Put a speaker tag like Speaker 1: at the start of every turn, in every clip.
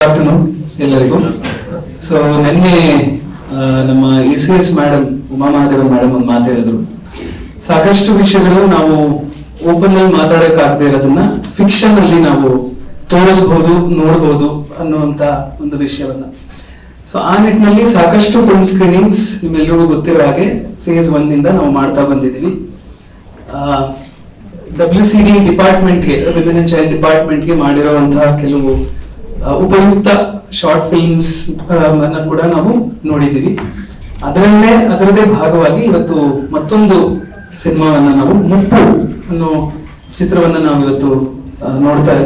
Speaker 1: Afternoon ಎಲ್ಲರಿಗೂ. So ನಿನ್ನೆ ನಮ್ಮ ECS madam Uma Mahadevan madam ಒಂದು ಮಾತು ಹೇಳಿದ್ರು, ಸಾಕಷ್ಟು ವಿಷಯಗಳು ನಾವು ಓಪನ್ ಅಲ್ಲಿ ಮಾತಾಡಕ್ಕಾಗದೇ ಇರೋದನ್ನ ಫಿಕ್ಷನ್ ಅಲ್ಲಿ ನಾವು ತೋರಿಸಬಹುದು, ನೋಡಬಹುದು ಅನ್ನುವಂತ ಒಂದು ವಿಷಯವನ್ನ. ಸೊ ಆ ನಿಟ್ಟಿನಲ್ಲಿ ಸಾಕಷ್ಟು ಫಿಲ್ಮ್ ಸ್ಕ್ರೀನಿಂಗ್ಸ್ ನಿಮ್ಮೆಲ್ಲರಿಗೂ ಗೊತ್ತಿರೋ ಹಾಗೆ ಫೇಸ್ 1 ಇಂದ ನಾವು ಮಾಡ್ತಾ ಬಂದಿದ್ದೀವಿ. WCD ಡಿಪಾರ್ಟ್ಮೆಂಟ್ಗೆ, ವಿಮೆನ್ ಅಂಡ್ ಚೈಲ್ಡ್ ಡಿಪಾರ್ಟ್ಮೆಂಟ್ಗೆ ಮಾಡಿರುವಂತಹ ಕೆಲವು ಉಪಯುಕ್ತ ಶಾರ್ಟ್ ಫಿಲ್ಮ್ಸ್ ಅನ್ನ ಕೂಡ ನಾವು ನೋಡಿದ್ದೀವಿ. ಅದರದೇ ಭಾಗವಾಗಿ ಇವತ್ತು ಮತ್ತೊಂದು ಸಿನಿಮಾವನ್ನ ನಾವು ಮುಪ್ಪು ಅನ್ನೋ ಚಿತ್ರವನ್ನ ನಾವು ಇವತ್ತು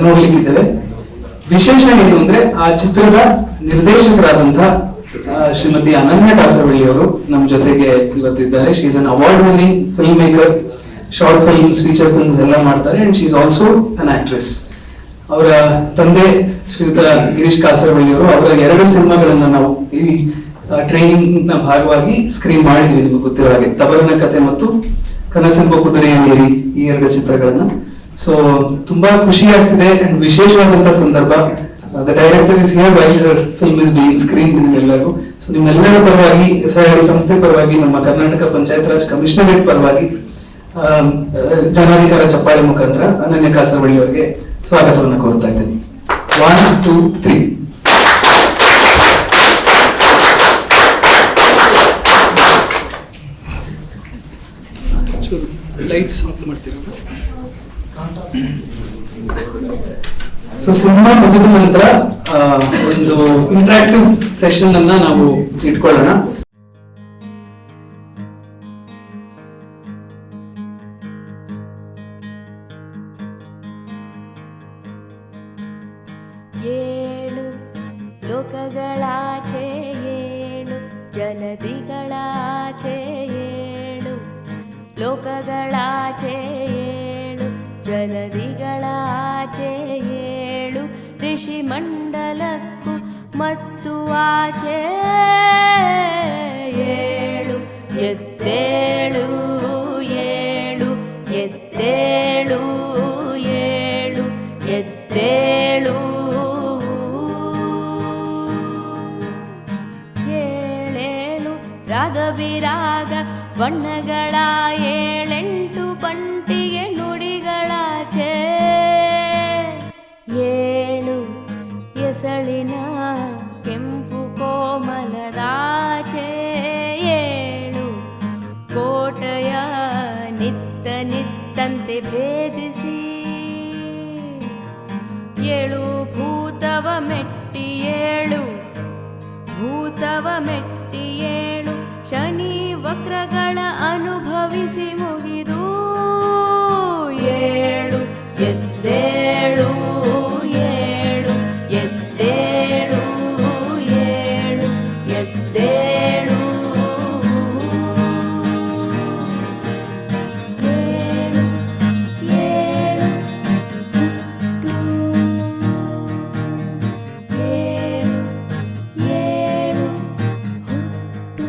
Speaker 1: ನೋಡ್ಲಿಕ್ಕಿದ್ದೇವೆ. ವಿಶೇಷ ಏನು ಅಂದ್ರೆ ಆ ಚಿತ್ರದ ನಿರ್ದೇಶಕರಾದಂತಹ ಶ್ರೀಮತಿ ಅನನ್ಯ ಕಾಸರವಳ್ಳಿ ಅವರು ನಮ್ಮ ಜೊತೆಗೆ ಇವತ್ತು ಇದ್ದಾರೆ. She is an award winning film maker, short films, feature films ಎಲ್ಲ ಮಾಡ್ತಾರೆ. And she is also an actress. ಅವರ ತಂದೆ ಶ್ರೀಯುತ ಗಿರೀಶ್ ಕಾಸರವಳ್ಳಿ ಅವರು ಅವರ 2 ಸಿನಿಮಾಗಳನ್ನ ನಾವು ಈ ಟ್ರೈನಿಂಗ್ ನ ಭಾಗವಾಗಿ ಸ್ಕ್ರೀನ್ ಮಾಡಿದ್ವಿ. ನಿಮಗೆ ಗೊತ್ತಿರೋ ಹಾಗೆ ತಬರನ ಕತೆ ಮತ್ತು ಕನಸೆಂಬ ಕುದುರೆಯ ನೀರಿ, ಈ 2 ಚಿತ್ರಗಳನ್ನ. ಸೊ ತುಂಬಾ ಖುಷಿ ಆಗ್ತಿದೆ ಅಂಡ್ ವಿಶೇಷವಾದಂತಹ ಸಂದರ್ಭ. The director is here while Har film is being screen ನಿಮ್ಮೆಲ್ಲರಿಗೂ. ಸೊ ನಿಮ್ಮೆಲ್ಲರ ಪರವಾಗಿ, SIR ಸಂಸ್ಥೆ ಪರವಾಗಿ, ನಮ್ಮ ಕರ್ನಾಟಕ ಪಂಚಾಯತ್ ರಾಜ್ ಕಮಿಷನರೇಟ್ ಪರವಾಗಿ ಜನಾಧಿಕಾರ ಚಪ್ಪಾಳೆ ಮುಖಾಂತರ ಅನನ್ಯ ಕಾಸರವಳ್ಳಿ ಅವರಿಗೆ ಸ್ವಾಗತವನ್ನು ಕೋರ್ತಾ ಇದ್ದೇನೆ. 1, 2, 3. ಲೈಟ್ಸ್ ಆಫ್ ಮಾಡ್ತೀರಾ? ಸೊ ಸಿನಿಮಾ ಮುಗಿದ ನಂತರ ಒಂದು ಇಂಟರಾಕ್ಟಿವ್ ಸೆಷನ್ ಅನ್ನ ನಾವು ಇಟ್ಕೊಳ್ಳೋಣ.
Speaker 2: ಏಳು ಲೋಕಗಳಾಚೆ ಏಳು, ಜಲದಿಗಳಾಚೆ ಏಳು, ಲೋಕಗಳಾಚೆ ಏಳು, ಜಲದಿಗಳಾಚೆ ಏಳು, ಋಷಿ ಮಂಡಲಕ್ಕೂ ಮತ್ತು ಆಚೆ ಏಳು, ಎದ್ದೇಳು ಏಳು, ಎದ್ದೇಳು ಏಳು, ಎದ್ದೇಳು ಏಳೇಳು, ರಾಗಬಿರಾಗ ಬಣ್ಣಗಳ 7-8 ಪಂಟಿಗೆ ನುಡಿಗಳಾಚೆ ಏಳು, ಎಸಳಿನ ಕೆಂಪು ಕೋಮಲದಾಚೆ ಏಳು, ಕೋಟೆಯ ನಿತ್ತಂತೆ ಭೇದಿಸಿ ಏಳು, ಭೂತವ ಮೆಟ್ಟಿ ಏಳು, ಭೂತವ ಮೆಟ್ಟಿ ಏಳು, ಶನಿ ವಕ್ರಗಳ ಅನುಭವಿಸಿ ಮುಗಿದು ಏಳು, ಎದ್ದೇಳು ಏಳು, ಎದ್ದೇಳು ಏಳು, ಎದ್ದೇಳು ಏಳು, ಏಳು ಏಳು, ಏಳು ಹುಟ್ಟು ಹುಟ್ಟು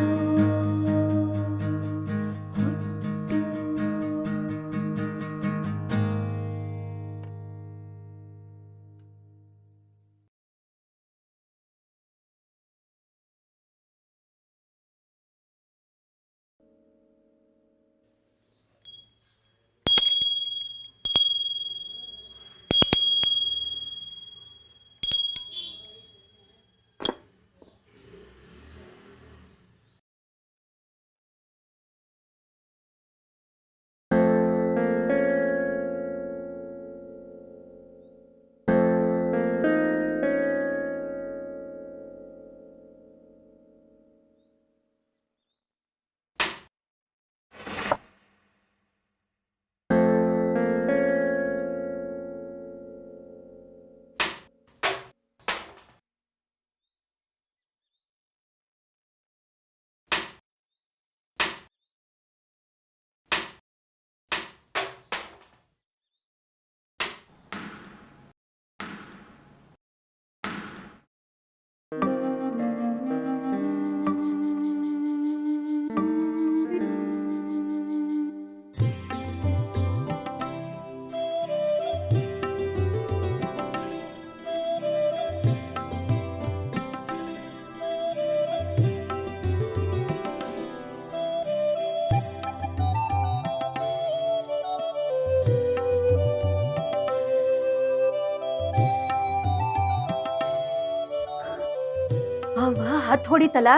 Speaker 3: ಹತ್ ಹೊಡಿತಲ್ಲ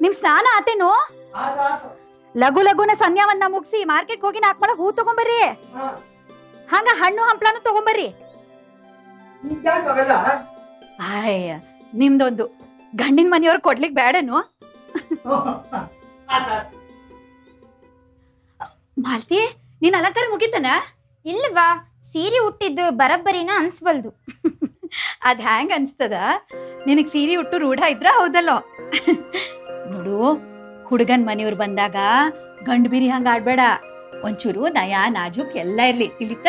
Speaker 3: ನಿಮ್ ಸ್ನಾನ ಆತೇನೋ ಲಘು ಲಘುನ ಸಂಧ್ಯಾವನ್ನ ಮುಗಿಸಿ ಮಾರ್ಕೆಟ್ ಹೋಗಿ 4 ಮೊಳ ಹೂ ತಗೊಂಬರ್ರಿ ಹಂಗ ಹಣ್ಣು ಹಂಪ್ಲಾನು ತಗೊಂಬರ್ರಿ ಅಯ್ಯ ನಿಮ್ದೊಂದು ಗಂಡಿನ ಮನೆಯವ್ರು ಕೊಡ್ಲಿಕ್ ಬೇಡನು ಮಾಲ್ತಿ ನೀನ್ ಅಲಂಕಾರ ಮುಗಿತನ
Speaker 4: ಇಲ್ವಾ ಸೀರೆ ಉಟ್ಟಿದ್ದು ಬರಬ್ಬರಿನ ಅನ್ಸ್ಬಲ್ದು
Speaker 3: ಅದ್ ಹ್ಯಾಂಗ ಅನ್ಸ್ತದ ನಿನಗ್ ಸೀರೆ ಉಟ್ಟು ರೂಢ ಇದ್ರ ಹೌದಲ್ಲೋ ನೋಡು ಹುಡುಗನ್ ಮನೆಯವ್ರು ಬಂದಾಗ ಗಂಡು ಬಿರಿ ಹಂಗ ಆಡ್ಬೇಡ ಒಂಚೂರು ನಯಾ ನಾಜುಕ್ ಎಲ್ಲ ಇರ್ಲಿ ತಿಳಿತ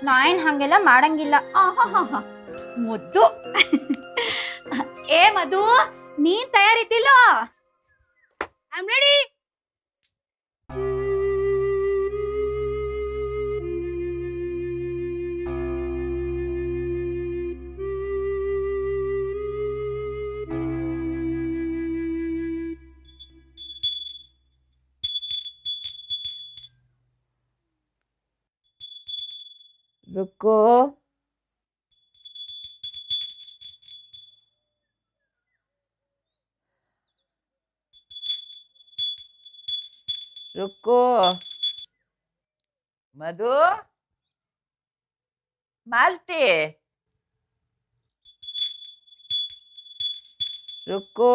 Speaker 4: ನಾ ಏನ್ ಹಂಗೆಲ್ಲ ಮಾಡಂಗಿಲ್ಲ
Speaker 3: ಮುದ್ದು ಏ ಮಧು ನೀನ್ ತಯಾರಿತಿಲ್ಲೋ ಐ ಆಮ್ ರೆಡಿ
Speaker 5: रुको रुको मधु मालती रुको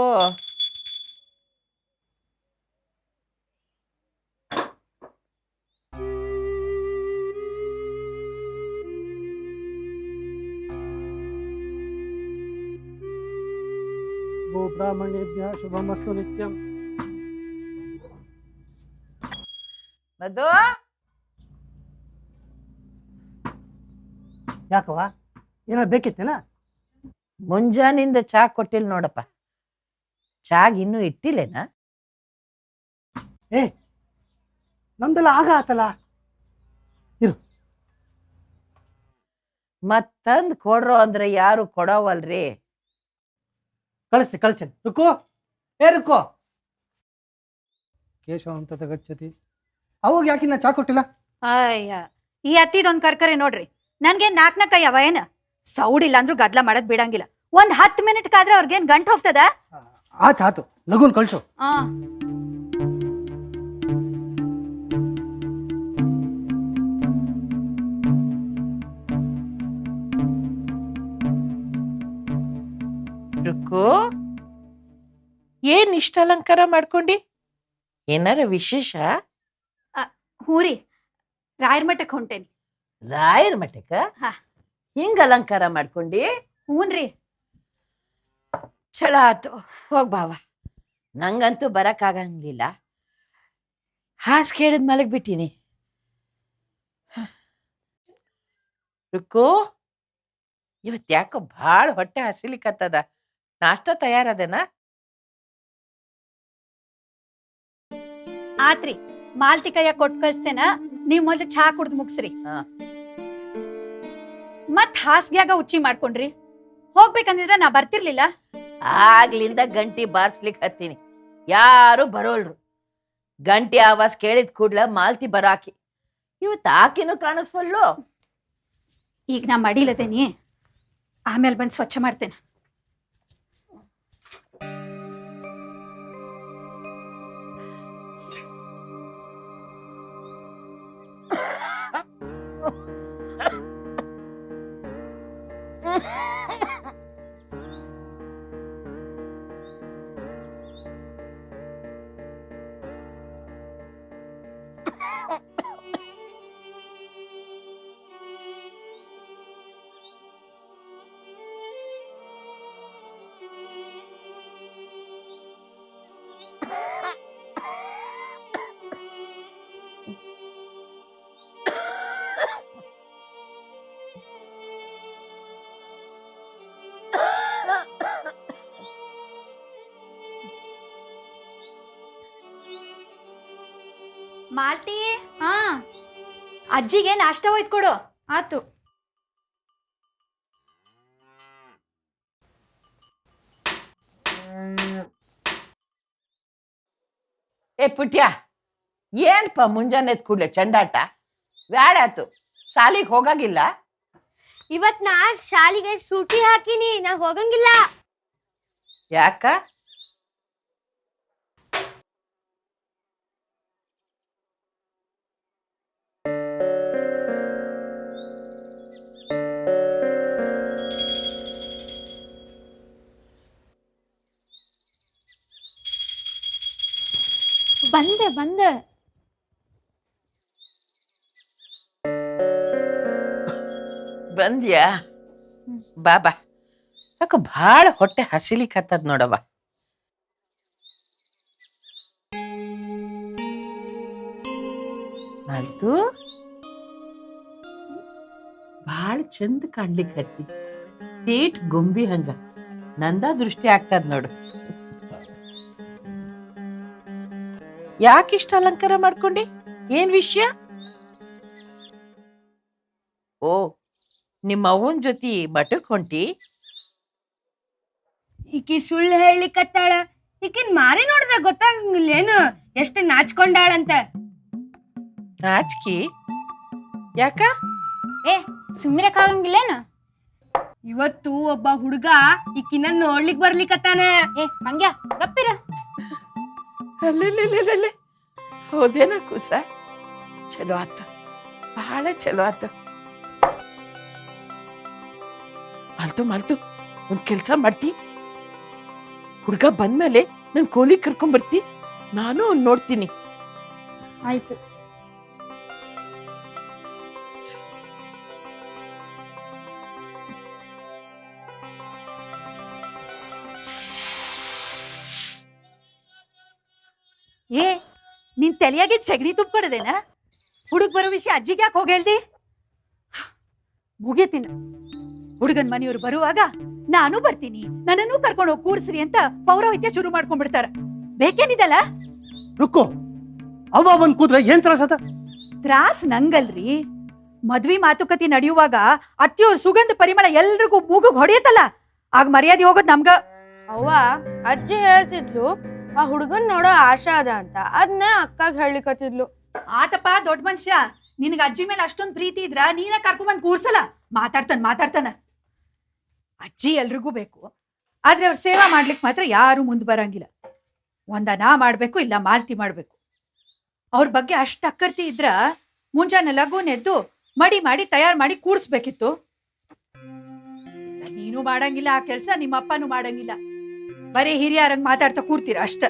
Speaker 6: ब्राह्मणेभ्यः शुभमस्तु नित्यं
Speaker 5: मधु
Speaker 6: ಯಾಕವ್ವ ಏನಾದ್ರು ಬೇಕಿತ್ತೇನ
Speaker 5: ಮುಂಜಾನಿಂದ ಚಾ ಕೊಟ್ಟಿಲ್ಲ ನೋಡಪ್ಪ ಚಾಗ್ ಇನ್ನೂ ಇಟ್ಟಿಲ್ಲೇನ
Speaker 6: ಏ ನಮ್ದೆಲ್ಲ ಆಗ ಆತಲ್ಲ ಇರು
Speaker 5: ಮತ್ತಂದ್ ಕೊಡ್ರೋ ಅಂದ್ರೆ ಯಾರು ಕೊಡವಲ್ರಿ
Speaker 6: ಕಳಿಸ್ತೇನೆ ರುಕೋ ಏ ರುಕೋ ಕೇಶವ ಅಂತ ಗಚ್ಚತಿ ಅವಾಗ ಯಾಕಿನ್ನ ಚಾ ಕೊಟ್ಟಿಲ್ಲ
Speaker 3: ಅಯ್ಯ ಈ ಅತ್ತಿದೊಂದ್ ಕರ್ಕರೆ ನೋಡ್ರಿ ನನ್ಗೆ ನಾಲ್ಕನ ಅವ ಏನ ಸೌಡಿಲ್ಲ ಅಂದ್ರೂ ಗದ್ಲ ಮಾಡದ್ ಬಿಡಂಗಿಲ್ಲ ಒಂದ್ 10 ಮಿನಿಟ್ ಕಾದ್ರೆ ಅವ್ರಿಗೇನ್ ಗಂಟ್ ಹೋಗ್ತದ
Speaker 6: ಆತು ಲಗುನ್ ಕಳ್ಸು
Speaker 3: ಆ
Speaker 5: ರುಕು ಏನ್ ಇಷ್ಟ ಅಲಂಕಾರ ಮಾಡ್ಕೊಂಡಿ ಏನಾರ ವಿಶೇಷ
Speaker 3: ಹೂರಿ ರಾಯರ್ ಮಠಕ್ ಹೊಂಟೇನಿ
Speaker 5: ರಾಯರ ಮಠಕ್ಕ
Speaker 3: ಹಾ.
Speaker 5: ಹಿಂಗ ಅಲಂಕಾರ ಮಾಡ್ಕೊಂಡಿ
Speaker 3: ಹೂನ್ರಿ
Speaker 5: ಚಲೋ ಆತು ಹೋಗ್ ಬಾವ ನಂಗಂತೂ ಬರಕ್ ಆಗಂಗಿಲ್ಲ ಹಾಸಿಗೆ ಹಿಡಿದ್ ಮಲಗ್ ಬಿಟ್ಟಿನಿ ರುಕು ಇವತ್ ಯಾಕೋ ಭಾಳ ಹೊಟ್ಟೆ ಹಸಿಲಿಕತ್ತದ ನಾಷ್ಟ ತಯಾರದೇನ
Speaker 3: ಆತ್ರಿ ಮಾಲ್ತಿ ಕೈಯ ಕೊಟ್ ಕಳ್ಸ್ತೇನ ನೀವ್ ಮೊದ್ಲು ಚಹಾ ಕುಡ್ದು ಮುಗ್ಸ್ರಿ
Speaker 5: ಹಾ.
Speaker 3: ಮತ್ ಹಾಸ್ಗ್ಯಾಗ ಉಚ್ಚಿ ಮಾಡ್ಕೊಂಡ್ರಿ ಹೋಗ್ಬೇಕಂದಿದ್ರ ನಾ ಬರ್ತಿರ್ಲಿಲ್ಲ
Speaker 5: ಆಗ್ಲಿಂದ ಗಂಟಿ ಬಾರ್ಸ್ಲಿಕ್ ಹತ್ತೀನಿ ಯಾರು ಬರೋಲ್ರು ಗಂಟಿ ಆವಾಜ್ ಕೇಳಿದ್ ಕೂಡ್ಲ ಮಾಲ್ತಿ ಬರಾಕಿ ಇವತ್ ಆಕಿನೂ ಕಾಣಿಸ್ವಲ್ಲು
Speaker 3: ಈಗ ನಾ ಮಡಿಲದೇನಿ ಆಮೇಲೆ ಬಂದ್ ಸ್ವಚ್ಛ ಮಾಡ್ತೇನೆ ಮಾಲ್ತಿ
Speaker 4: ಹಾ
Speaker 3: ಅಜ್ಜಿಗೆ ನಾಷ್ಟ ಒಯ್ದು ಕೊಡು
Speaker 4: ಆತು
Speaker 5: ಏ ಪುಟ್ಯ ಏನ್ಪ ಮುಂಜಾನೆ ಎದ್ದ್ ಕೂಡ್ಲೆ ಚಂಡಾಟ ಬ್ಯಾಡಾತು ಸಾಲಿಗೆ ಹೋಗಾಗಿಲ್ಲ
Speaker 7: ಇವತ್ ನಾ ಶಾಲಿಗೆ ಸೂಟಿ ಹಾಕಿನಿ ನಾ ಹೋಗಂಗಿಲ್ಲ
Speaker 5: ಯಾಕ
Speaker 4: ಬಂದೆ.
Speaker 5: ಬಂದ್ಯಾ? ಬಾಬಾ ಯಾಕ ಭಾಳ ಹೊಟ್ಟೆ ಹಸಿಲಿಕತ್ತದ ನೋಡವ್ವ. ಮಾಲ್ತು ಭಾಳ ಚಂದ ಕಾಣ್ಲಿಕ್ಕೆ ಹತ್ತಿ, ತೇಟ್ ಗೊಂಬಿ ಹಂಗ ನಂದ ದೃಷ್ಟಿ ಆಗ್ತದ ನೋಡು. ಯಾಕಿಷ್ಟ ಅಲಂಕಾರ ಮಾಡ್ಕೊಂಡಿ? ಏನ್ ವಿಷಯ? ಓ, ನಿಮ್ಮ ಅವ್ವನ್ ಜೊತೆ ಮಠಕ್ ಹೊಂಟಿ?
Speaker 7: ಈಕಿ ಸುಳ್ಳು ಹೇಳಿಕತ್ತಾಳ. ಈಕಿನ್ ಮಾರಿ ನೋಡಿದ್ರೆ ಗೊತ್ತಾಗಂಗಿಲ್ಲೇನು ಎಷ್ಟು ನಾಚ್ಕೊಂಡಾಳಂತ.
Speaker 5: ನಾಚ್ಕಿ ಯಾಕ?
Speaker 4: ಏ ಸುಮ್ಮಿರಕ್ಕಾಗಂಗಿಲ್ಲೇನು?
Speaker 7: ಇವತ್ತು ಒಬ್ಬ ಹುಡುಗ ಈಕಿನ ನೋಡ್ಲಿಕ್ ಬರ್ಲಿಕತ್ತಾನ.
Speaker 4: ಏ ಮಂಗ್ಯ ಗಪ್ಪಿರ.
Speaker 5: ಅಲ್ಲೇ ಹೋದೇನ ಕೂಸ? ಚಲೋ ಆತ, ಬಹಳ ಚಲೋ ಆತ. ಮಾಲ್ತು ಒಂದ್ ಕೆಲ್ಸ ಮಾಡ್ತಿ? ಹುಡ್ಗ ಬಂದ್ಮೇಲೆ ನನ್ ಕೋಲಿ ಕರ್ಕೊಂಡ್ ನಾನು ನೋಡ್ತೀನಿ.
Speaker 4: ಆಯ್ತು.
Speaker 3: ಏ ನಿನ್ ತಲೆಯಾಗೆ ಸಗಣಿ ತುಂಬ್ಕೊಡದೇನ? ಹುಡುಗ ಬರೋ ವಿಷಯ ಅಜ್ಜಿಗೆ ಯಾಕೆ ಹೋಗಿ ಹೇಳ್ದಿ? ಮುಗಿತೀನ. ಹುಡುಗನ್ ಮನೆಯವ್ರು ಬರುವಾಗ ನಾನು ಬರ್ತೀನಿ, ನನ್ನನ್ನು ಕರ್ಕೊಂಡು ಹೋಗಿ ಕೂರ್ಸ್ರಿ ಅಂತ ಪೌರೋಹಿತ್ಯ ಶುರು ಮಾಡ್ಕೊಂಡ್ಬಿಡ್ತಾರ. ಬೇಕೇನಿದಲ್ಲ?
Speaker 6: ರುಕ್ಕು, ಅವ್ವ ಬಂದ್ ಕೂತ್ರೆ ಏನ್ ತ್ರಾಸದ?
Speaker 3: ತ್ರಾಸ್ ನಂಗಲ್ರಿ. ಮದ್ವಿ ಮಾತುಕತೆ ನಡೆಯುವಾಗ ಅತ್ಯೋ ಸುಗಂಧ ಪರಿಮಳ ಎಲ್ರಿಗೂ ಮೂಗುಗ್ ಹೊಡೆಯತ್ತಲ್ಲ, ಆಗ ಮರ್ಯಾದೆ ಹೋಗೋದ್ ನಮ್ಗ.
Speaker 7: ಅವ್ವ ಅಜ್ಜಿ ಹೇಳ್ತಿದ್ಲು ಆ ಹುಡುಗನ್ ನೋಡೋ ಆಶಾ ಅದ ಅಂತ. ಅದನ್ನೇ ಅಕ್ಕಾಗ್ ಹೇಳಿಕತ್ತಿದ್ಲು.
Speaker 3: ಆತಪ್ಪ ದೊಡ್ಡ ಮನುಷ್ಯ, ನಿನಗ ಅಜ್ಜಿ ಮೇಲೆ ಅಷ್ಟೊಂದ್ ಪ್ರೀತಿ ಇದ್ರ ನೀನ ಕರ್ಕೊಂಬಂದ್ ಕೂರ್ಸಲ್ಲ. ಮಾತಾಡ್ತಾನ. ಅಜ್ಜಿ ಎಲ್ರಿಗೂ ಬೇಕು, ಆದ್ರೆ ಅವ್ರ ಸೇವಾ ಮಾಡ್ಲಿಕ್ ಮಾತ್ರ ಯಾರು ಮುಂದ್ ಬರಂಗಿಲ್ಲ. ಒಂದ ನಾ ಮಾಡ್ಬೇಕು, ಇಲ್ಲ ಮಾಲ್ತಿ ಮಾಡ್ಬೇಕು. ಅವ್ರ ಬಗ್ಗೆ ಅಷ್ಟ್ ಅಕ್ಕರ್ತಿ ಇದ್ರ ಮುಂಜಾನೆ ಲಘುನೆದ್ದು ಮಡಿ ಮಾಡಿ ತಯಾರು ಮಾಡಿ ಕೂರ್ಸ್ಬೇಕಿತ್ತು. ನೀನು ಮಾಡಂಗಿಲ್ಲ ಆ ಕೆಲ್ಸ, ನಿಮ್ಮ ಅಪ್ಪನೂ ಮಾಡಂಗಿಲ್ಲ. ಬರೀ ಹಿರಿಯರಂಗ್ ಮಾತಾಡ್ತಾ ಕೂರ್ತೀರ ಅಷ್ಟ.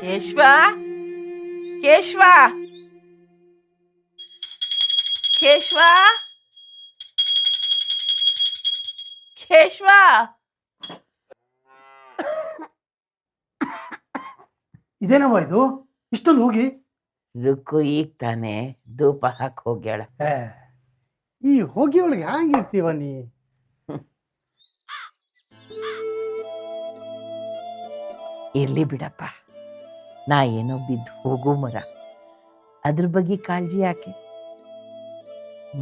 Speaker 5: ಕೇಶವ ಕೇಶವ ಕೇಶವ ಕೇಶವ
Speaker 6: ಇದೇನವ್ವ ಇದು? ಇಷ್ಟೊಂದು ಹೋಗಿ
Speaker 5: ರುಕ್ಕು ಈಗ ತಾನೆ ಧೂಪ ಹಾಕಿ ಹೋಗ್ಯಾಳ.
Speaker 6: ಈ ಹೋಗಿ ಒಳಗೆ ಹ್ಯಾಂಗಿರ್ತೀವ ನೀ?
Speaker 5: ಇರ್ಲಿ ಬಿಡಪ್ಪ, ನಾ ಏನೋ ಬಿದ್ದು ಹೋಗೋ ಮರ, ಅದ್ರ ಬಗ್ಗೆ ಕಾಳಜಿ ಯಾಕೆ?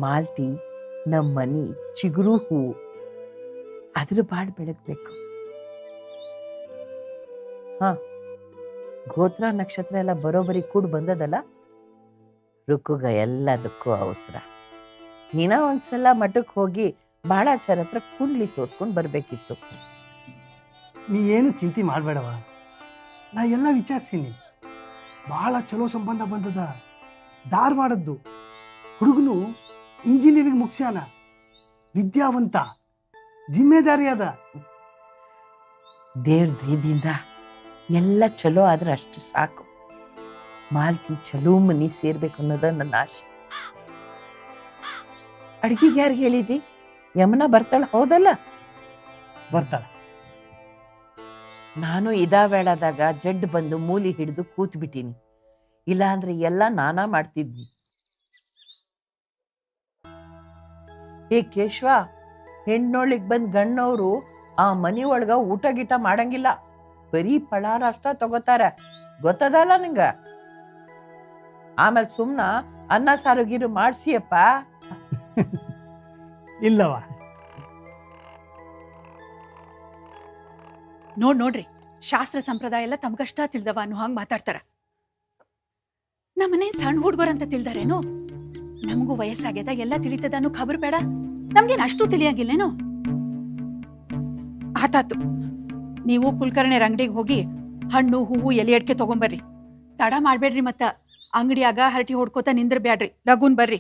Speaker 5: ಮಾಲ್ತಿ ನಮ್ಮ ಮನಿ ಚಿಗುರು ಹೂವು, ಅದ್ರ ಬಾಳ್ ಬೆಳಗ್ಬೇಕು. ಹಾ, ಗೋತ್ರ ನಕ್ಷತ್ರ ಎಲ್ಲ ಬರೋಬರಿ ಕೂಡ ಬಂದದಲ್ಲ. ರುಕ್ಕುಗ ಎಲ್ಲದಕ್ಕೂ ಅವಸರ. ದಿನ ಒಂದ್ಸಲ ಮಠಕ್ಕೆ ಹೋಗಿ ಬಾಳಾಚಾರ ಹತ್ರ ಕುಂಡ್ಲಿ ತೋರ್ಸ್ಕೊಂಡ್ ಬರ್ಬೇಕಿತ್ತು.
Speaker 6: ನೀ ಏನು ಚಿಂತೆ ಮಾಡ್ಬೇಡವ, ನಾ ಎಲ್ಲ ವಿಚಾರಿಸೀನಿ. ಬಹಳ ಚಲೋ ಸಂಬಂಧ ಬಂದದ. ಧಾರವಾಡದ್ದು ಹುಡುಗನು ಇಂಜಿನಿಯರಿಂಗ್ ಮುಗಿಸ್ಯಾನ, ವಿದ್ಯಾವಂತ, ಜಿಮ್ಮೆದಾರಿ ಅದ.
Speaker 5: ದೇವ್ರ ದಯದಿಂದ ಎಲ್ಲ ಚಲೋ ಆದ್ರೆ ಅಷ್ಟು ಸಾಕು. ಮಾಲ್ತಿ ಚಲೋ ಮನಿ ಸೇರ್ಬೇಕು ಅನ್ನೋದ ನನ್ನ ಆಶೆ. ಅಡ್ಗಿಗೆ ಯಾರಿಗೆ ಹೇಳಿದಿ? ಯಮನ ಬರ್ತಾಳ ಹೌದಲ್ಲ?
Speaker 6: ಬರ್ತಾಳ.
Speaker 5: ನಾನು ಇದಾ ವೇಳಾದಾಗ ಜಡ್ ಬಂದು ಮೂಲಿ ಹಿಡಿದು ಕೂತ್ ಬಿಟ್ಟೀನಿ. ಇಲ್ಲ ಅಂದ್ರೆ ಎಲ್ಲ ನಾನಾ ಮಾಡ್ತಿದ್ವಿ. ಏ ಕೇಶವ, ಹೆಣ್ಣೋಳಿಗ್ ಬಂದ್ ಗಣ್ಣವ್ರು ಆ ಮನಿ ಒಳಗ ಊಟ ಗೀಟ ಮಾಡಂಗಿಲ್ಲ, ಬರೀ ಪಳಾರ ಅಷ್ಟ ತಗೋತಾರ, ಗೊತ್ತದಲ್ಲ ನಿಂಗ? ಆಮೇಲೆ ಸುಮ್ನ ಅನ್ನ ಸಾರು ಗೀರು ಮಾಡ್ಸಿಯಪ್ಪ.
Speaker 6: ಇಲ್ಲವ.
Speaker 3: ನೋಡ್ರಿ, ಶಾಸ್ತ್ರ ಸಂಪ್ರದಾಯ ಎಲ್ಲ ತಮ್ಗಷ್ಟ ತಿಳ್ದವ ಅನ್ನೋ ಹಂಗ್ ಮಾತಾಡ್ತಾರ. ನಮ್ಮನೆ ಸಣ್ಣ ಹುಡುಗರಂತ ತಿಳ್ದಾರೇನು? ನಮಗೂ ವಯಸ್ಸಾಗ್ಯದ, ಎಲ್ಲ ತಿಳಿತದ ಅನ್ನೋ ಖಬರ್ ಬೇಡ? ನಮ್ಗೇನ್ ಅಷ್ಟು ತಿಳಿಯಂಗಿಲ್ಲೇನು? ಆತಾತು, ನೀವು ಕುಲಕರ್ಣಿಯರ ಅಂಗಡಿಗೆ ಹೋಗಿ ಹಣ್ಣು ಹೂವು ಎಲೆ ಅಡ್ಕೆ ತಗೊಂಬರ್ರಿ. ತಡ ಮಾಡ್ಬೇಡ್ರಿ, ಮತ್ತ ಅಂಗಡಿಯಾಗ ಹರಟಿ ಹೊಡ್ಕೋತ ನಿಂದ್ರಬ್ಯಾಡ್ರಿ. ಲಗುನ್ ಬರ್ರಿ.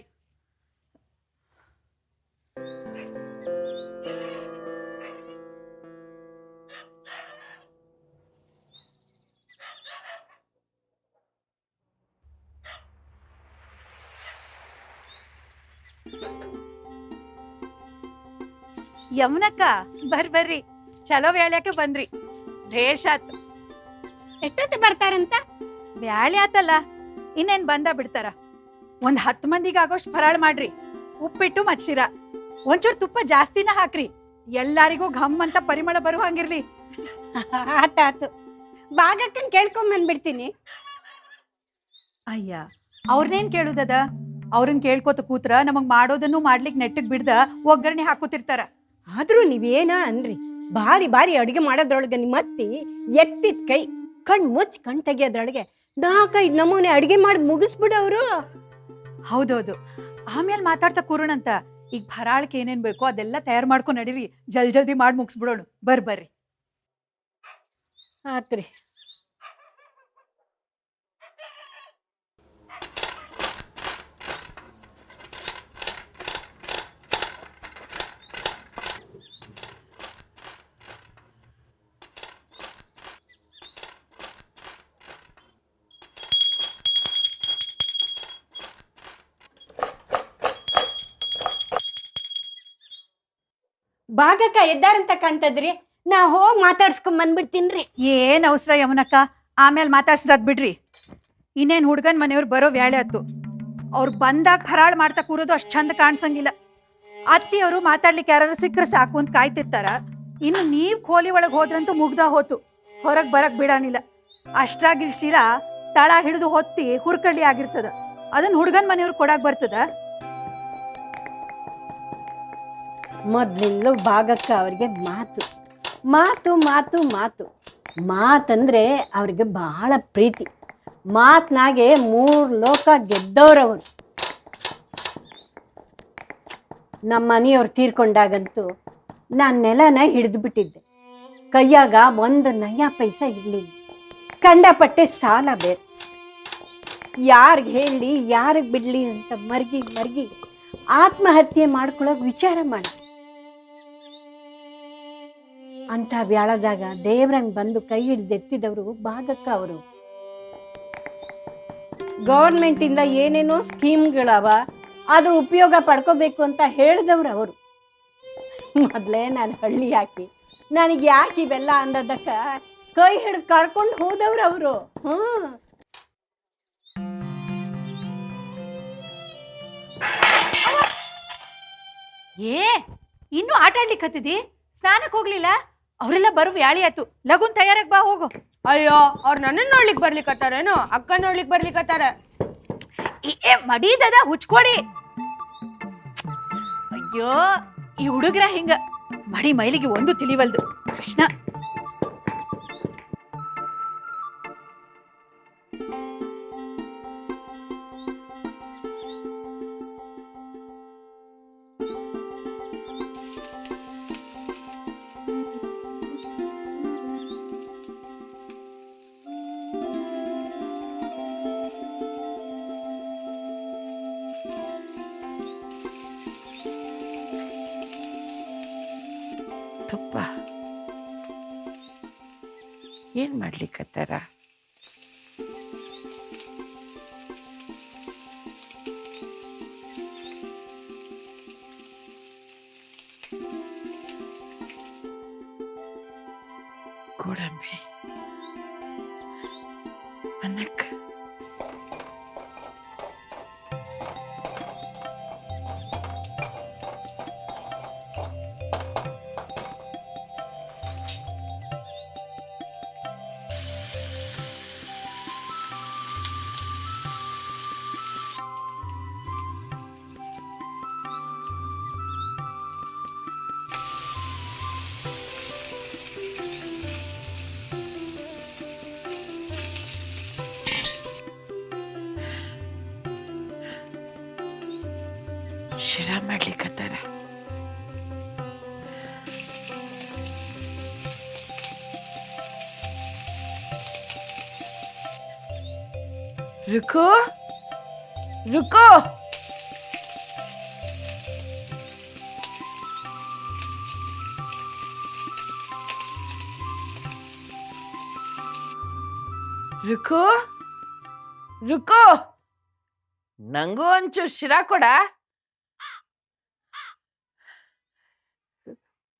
Speaker 3: ಯಮುನಕ್ಕ ಬರ್ರಿ ಚಲೋ ವ್ಯಾಳ್ಯಾಕೆ ಬಂದ್ರಿ. ಭೇಷ್ ಆತು.
Speaker 4: ಎಷ್ಟೊತ್ತು ಬರ್ತಾರಂತ?
Speaker 3: ಬ್ಯಾಳೆ ಆತಲ್ಲ, ಇನ್ನೇನ್ ಬಂದ ಬಿಡ್ತಾರ. ಒಂದ್ 10 ಮಂದಿಗೆ ಆಗೋಷ್ಟು ಫರಾಳ್ ಮಾಡ್ರಿ. ಉಪ್ಪಿಟ್ಟು ಮಚ್ಚಿರ ಒಂಚೂರು ತುಪ್ಪ ಜಾಸ್ತಿನ ಹಾಕ್ರಿ. ಎಲ್ಲಾರಿಗೂ ಘಮ್ ಅಂತ ಪರಿಮಳ ಬರುವ ಹಂಗಿರ್ಲಿ.
Speaker 4: ಆತಾತು, ಭಾಗಕ್ಕನ್ ಕೇಳ್ಕೊಂಡ್ ಬಂದ್ಬಿಡ್ತೀನಿ.
Speaker 3: ಅಯ್ಯ, ಅವ್ರನ್ನೇನ್ ಕೇಳುದದ? ಅವ್ರನ್ ಕೇಳ್ಕೊತ ಕೂತ್ರ ನಮಗ್ ಮಾಡೋದನ್ನು ಮಾಡ್ಲಿಕ್ ನೆಟ್ಟಗ್ ಬಿಡ್ದ ಒಗ್ಗರಣೆ ಹಾಕೋತಿರ್ತಾರ.
Speaker 4: ಆದ್ರೂ ನೀವೇನ ಅನ್ರಿ, ಬಾರಿ ಅಡಿಗೆ ಮಾಡೋದ್ರೊಳಗೆ ನಿಮ್ಮ ಅತ್ತಿ ಎತ್ತಿದ ಕೈ ಕಣ್ ತೆಗಿಯೋದ್ರೊಳಗೆ 4-5 ನಮೂನೆ ಅಡಿಗೆ ಮಾಡಿ ಮುಗಿಸ್ಬಿಡವ್ರು.
Speaker 3: ಹೌದೌದು, ಆಮೇಲೆ ಮಾತಾಡ್ತಾ ಕೂರೋಣಂತ. ಈಗ ಫರಾಳಕ್ಕೆ ಏನೇನ್ ಬೇಕೋ ಅದೆಲ್ಲ ತಯಾರು ಮಾಡ್ಕೊಂಡ್ ನಡೀರಿ. ಜಲ್ದಿ ಮಾಡಿ ಮುಗಿಸ್ಬಿಡೋಣ. ಬರ್ರಿ.
Speaker 4: ಆತ್ರಿ. ಭಾಗಕ್ಕ ಎದ್ದಾರಂತ ಕಾಣ್ತದ್ರಿ, ನಾ ಹೋಗಿ ಮಾತಾಡ್ಸ್ಕೊಂಡ್ ಬಂದ್ಬಿಡ್ತೀನ್ರಿ.
Speaker 3: ಏನ್ ಅವಸರ ಯಮನಕ್ಕ, ಆಮೇಲೆ ಮಾತಾಡ್ಸಿರದ್ ಬಿಡ್ರಿ. ಇನ್ನೇನ್ ಹುಡ್ಗನ್ ಮನೆಯವ್ರು ಬರೋ ವ್ಯಾಳೆ ಆತು. ಅವ್ರು ಬಂದಾಗ ಫರಾಳ್ ಮಾಡ್ತಾ ಕೂರೋದು ಅಷ್ಟ್ ಚಂದ ಕಾಣ್ಸಂಗಿಲ್ಲ. ಅತ್ತಿಯವರು ಮಾತಾಡ್ಲಿಕ್ಕೆ ಯಾರು ಸಿಕ್ಕ್ರೆ ಸಾಕು ಅಂತ ಕಾಯ್ತಿರ್ತಾರ. ಇನ್ನು ನೀವ್ ಕೋಲಿ ಒಳಗ್ ಹೋದ್ರಂತೂ ಮುಗ್ದ ಹೋತು, ಹೊರಗ್ ಬರಕ್ ಬಿಡಾನಿಲ್ಲ. ಅಷ್ಟ್ರಾಗಿ ಶಿರಾ ತಳ ಹಿಡಿದು ಹೊತ್ತಿ ಹುರ್ಕಳ್ಳಿ ಆಗಿರ್ತದ. ಅದನ್ನ ಹುಡ್ಗನ್ ಮನೆಯವ್ರು ಕೊಡಾಕ್ ಬರ್ತದ?
Speaker 4: ಮೊದ್ಲಿಂದಲೂ ಭಾಗಕ್ಕ ಅವ್ರಿಗೆ ಮಾತಂದ್ರೆ ಅವ್ರಿಗೆ ಬಹಳ ಪ್ರೀತಿ. ಮಾತ್ನಾಗೆ 3 ಲೋಕ ಗೆದ್ದವ್ರವರು. ನಮ್ಮ ಮನೆಯವ್ರು ತೀರ್ಕೊಂಡಾಗಂತೂ ನಾನು ನೆಲನ ಹಿಡಿದು ಬಿಟ್ಟಿದ್ದೆ. ಕೈಯಾಗ 1 ನಯ ಪೈಸಾ ಇರಲಿಲ್ಲ. ಕಂಡಪಟ್ಟೆ ಸಾಲ ಬೇರೆ. ಯಾರಿಗೆ ಹೇಳಿ ಯಾರಿಗೆ ಬಿಡ್ಲಿ ಅಂತ ಮರ್ಗಿ ಆತ್ಮಹತ್ಯೆ ಮಾಡ್ಕೊಳ್ಳೋಕೆ ವಿಚಾರ ಮಾಡಿ. ಅಂತ ಬ್ಯಾಳದಾಗ ದೇವ್ರಂಗ್ ಬಂದು ಕೈ ಹಿಡ್ದೆತ್ತಿದವರು ಭಾಗಕ್ಕ ಅವರು. ಗೌರ್ಮೆಂಟ್ ಇಂದ ಏನೇನೋ ಸ್ಕೀಮ್ಗಳವ, ಅದು ಉಪಯೋಗ ಪಡ್ಕೋಬೇಕು ಅಂತ ಹೇಳಿದವ್ರು ಅವರು. ಮೊದಲೇ ನಾನು ಹಳ್ಳಿ ಹಾಕಿ ನನಗೆ ಯಾಕೆ ಇವೆಲ್ಲ ಅಂದದಕ್ಕ ಕೈ ಹಿಡಿದು ಕರ್ಕೊಂಡು ಹೋದವ್ರು ಅವರು.
Speaker 3: ಏ, ಇನ್ನೂ ಆಟ ಆಡ್ಲಿಕ್ಕೆ ಹತ್ತಿದಿ? ಸ್ನಾನಕ್ ಹೋಗ್ಲಿಲ್ಲ? ಅವರೆಲ್ಲ ಬರೋ ವ್ಯಾಳಿ ಆಯ್ತು. ಲಗುನ್ ತಯಾರಾಗ್ ಬಾ, ಹೋಗು.
Speaker 7: ಅಯ್ಯೋ, ಅವ್ರು ನನ್ನನ್ನು ನೋಡ್ಲಿಕ್ ಬರ್ಲಿಕ್ಕತ್ತಾರೇನು? ಅಕ್ಕ ನೋಡ್ಲಿಕ್ ಬರ್ಲಿಕ್ಕತ್ತಾರ.
Speaker 3: ಏ ಮಡೀದದ ಹುಚ್ಕೊಡಿ. ಅಯ್ಯೋ, ಈ ಹುಡುಗ್ರ ಹಿಂಗ ಮಡಿ ಮೈಲಿಗೆ ಒಂದು ತಿಳಿವಲ್ದು. ಕೃಷ್ಣ,
Speaker 5: ತುಪ್ಪ ಏನ್ ಮಾಡ್ಲಿಕ್ಕತ್ತಾರ? ಗೋಡಂಬಿ ಅನ್ನಕ್ಕ ಶಿರಾ ಮಾಡ್ಲಿಕ್ಕತ್ತಾರ. ರುಕೋ ರುಕೋ, ರುಕೋ ರುಕೋ, ನಂಗೂ ಒಂಚೂರು ಶಿರಾ ಕೊಡ.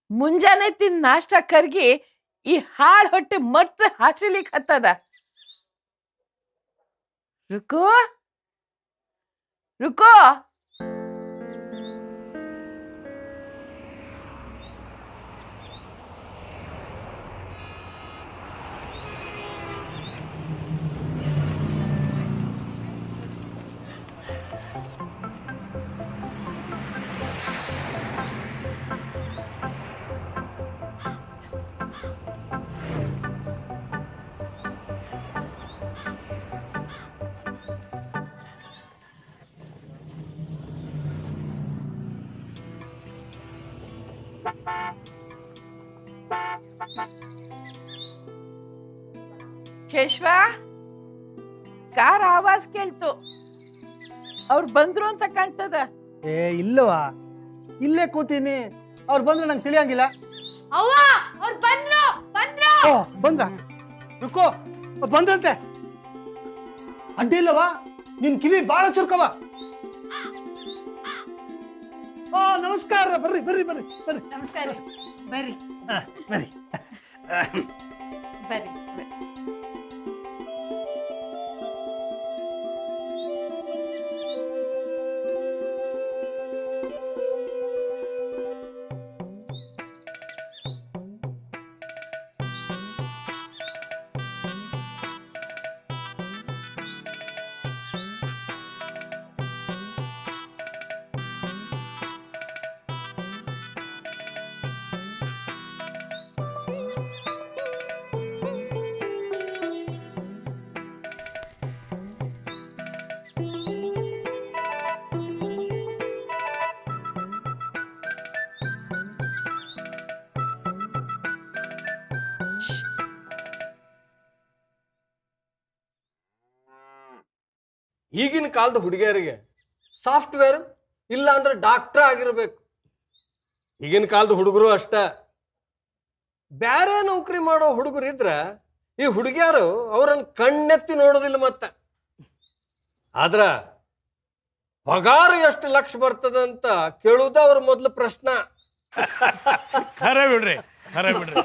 Speaker 5: ಮುಂಜಾನೆ ತಿಂದ ನಾಷ್ಟ ಕರ್ಗಿ ಈ ಹಾಳ್ ಹೊಟ್ಟೆ ಮತ್ತೆ ಹಾಸಿಲಿಕ್ ಹತ್ತದ. ರುಕೋ ರುಕೋ. ಕೇಶವ, ಕಾರ್ ಆವಾಜ್ ಕೇಳ್ತು. ಅವ್ರು ಬಂದ್ರು ಅಂತ ಕಾಣ್ತದ.
Speaker 6: ಏ ಇಲ್ಲವಾ, ಇಲ್ಲೇ ಕೂತೀನಿ. ಅವ್ರು ಬಂದ್ರೆ ನಂಗೆ ತಿಳಿಯಂಗಿಲ್ಲ.
Speaker 7: ಅವ್ವ ಅವ್ರು ಬಂದ್ರು ಬಂದ್ರು.
Speaker 6: ಓ ಬಂದ್ರ? ರುಕೋ, ಬಂದ್ರಂತೆ. ಅಡ್ಡಿ ಇಲ್ಲವಾ, ನಿನ್ ಕಿವಿ ಬಾಳ ಚುರ್ಕವ. ಓ ನಮಸ್ಕಾರ, ಬರ್ರಿ ಬರ್ರಿ ಬರ್ರಿ ಬರ್ರಿ.
Speaker 3: ನಮಸ್ಕಾರ. ಬರ್ರಿ
Speaker 6: ಬರ್ರಿ.
Speaker 3: ಬರ್ರಿ.
Speaker 8: ಈಗಿನ ಕಾಲದ ಹುಡುಗಿಯರಿಗೆ ಸಾಫ್ಟ್ವೇರ್ ಇಲ್ಲ ಅಂದ್ರೆ ಡಾಕ್ಟರ್ ಆಗಿರ್ಬೇಕು. ಈಗಿನ ಕಾಲದ ಹುಡುಗರು ಅಷ್ಟ. ಬ್ಯಾರೆ ನೌಕರಿ ಮಾಡೋ ಹುಡುಗರು ಇದ್ರ ಈ ಹುಡುಗಿಯರು ಅವ್ರನ್ನ ಕಣ್ಣೆತ್ತಿ ನೋಡೋದಿಲ್ಲ. ಮತ್ತೆ ಆದ್ರ ಪಗಾರ ಎಷ್ಟು ಲಕ್ಷ ಬರ್ತದಂತ ಕೇಳುದ ಅವ್ರ ಮೊದ್ಲು ಪ್ರಶ್ನ.
Speaker 9: ಖರೆ ಬಿಡ್ರಿ, ಖರೆ ಬಿಡ್ರಿ.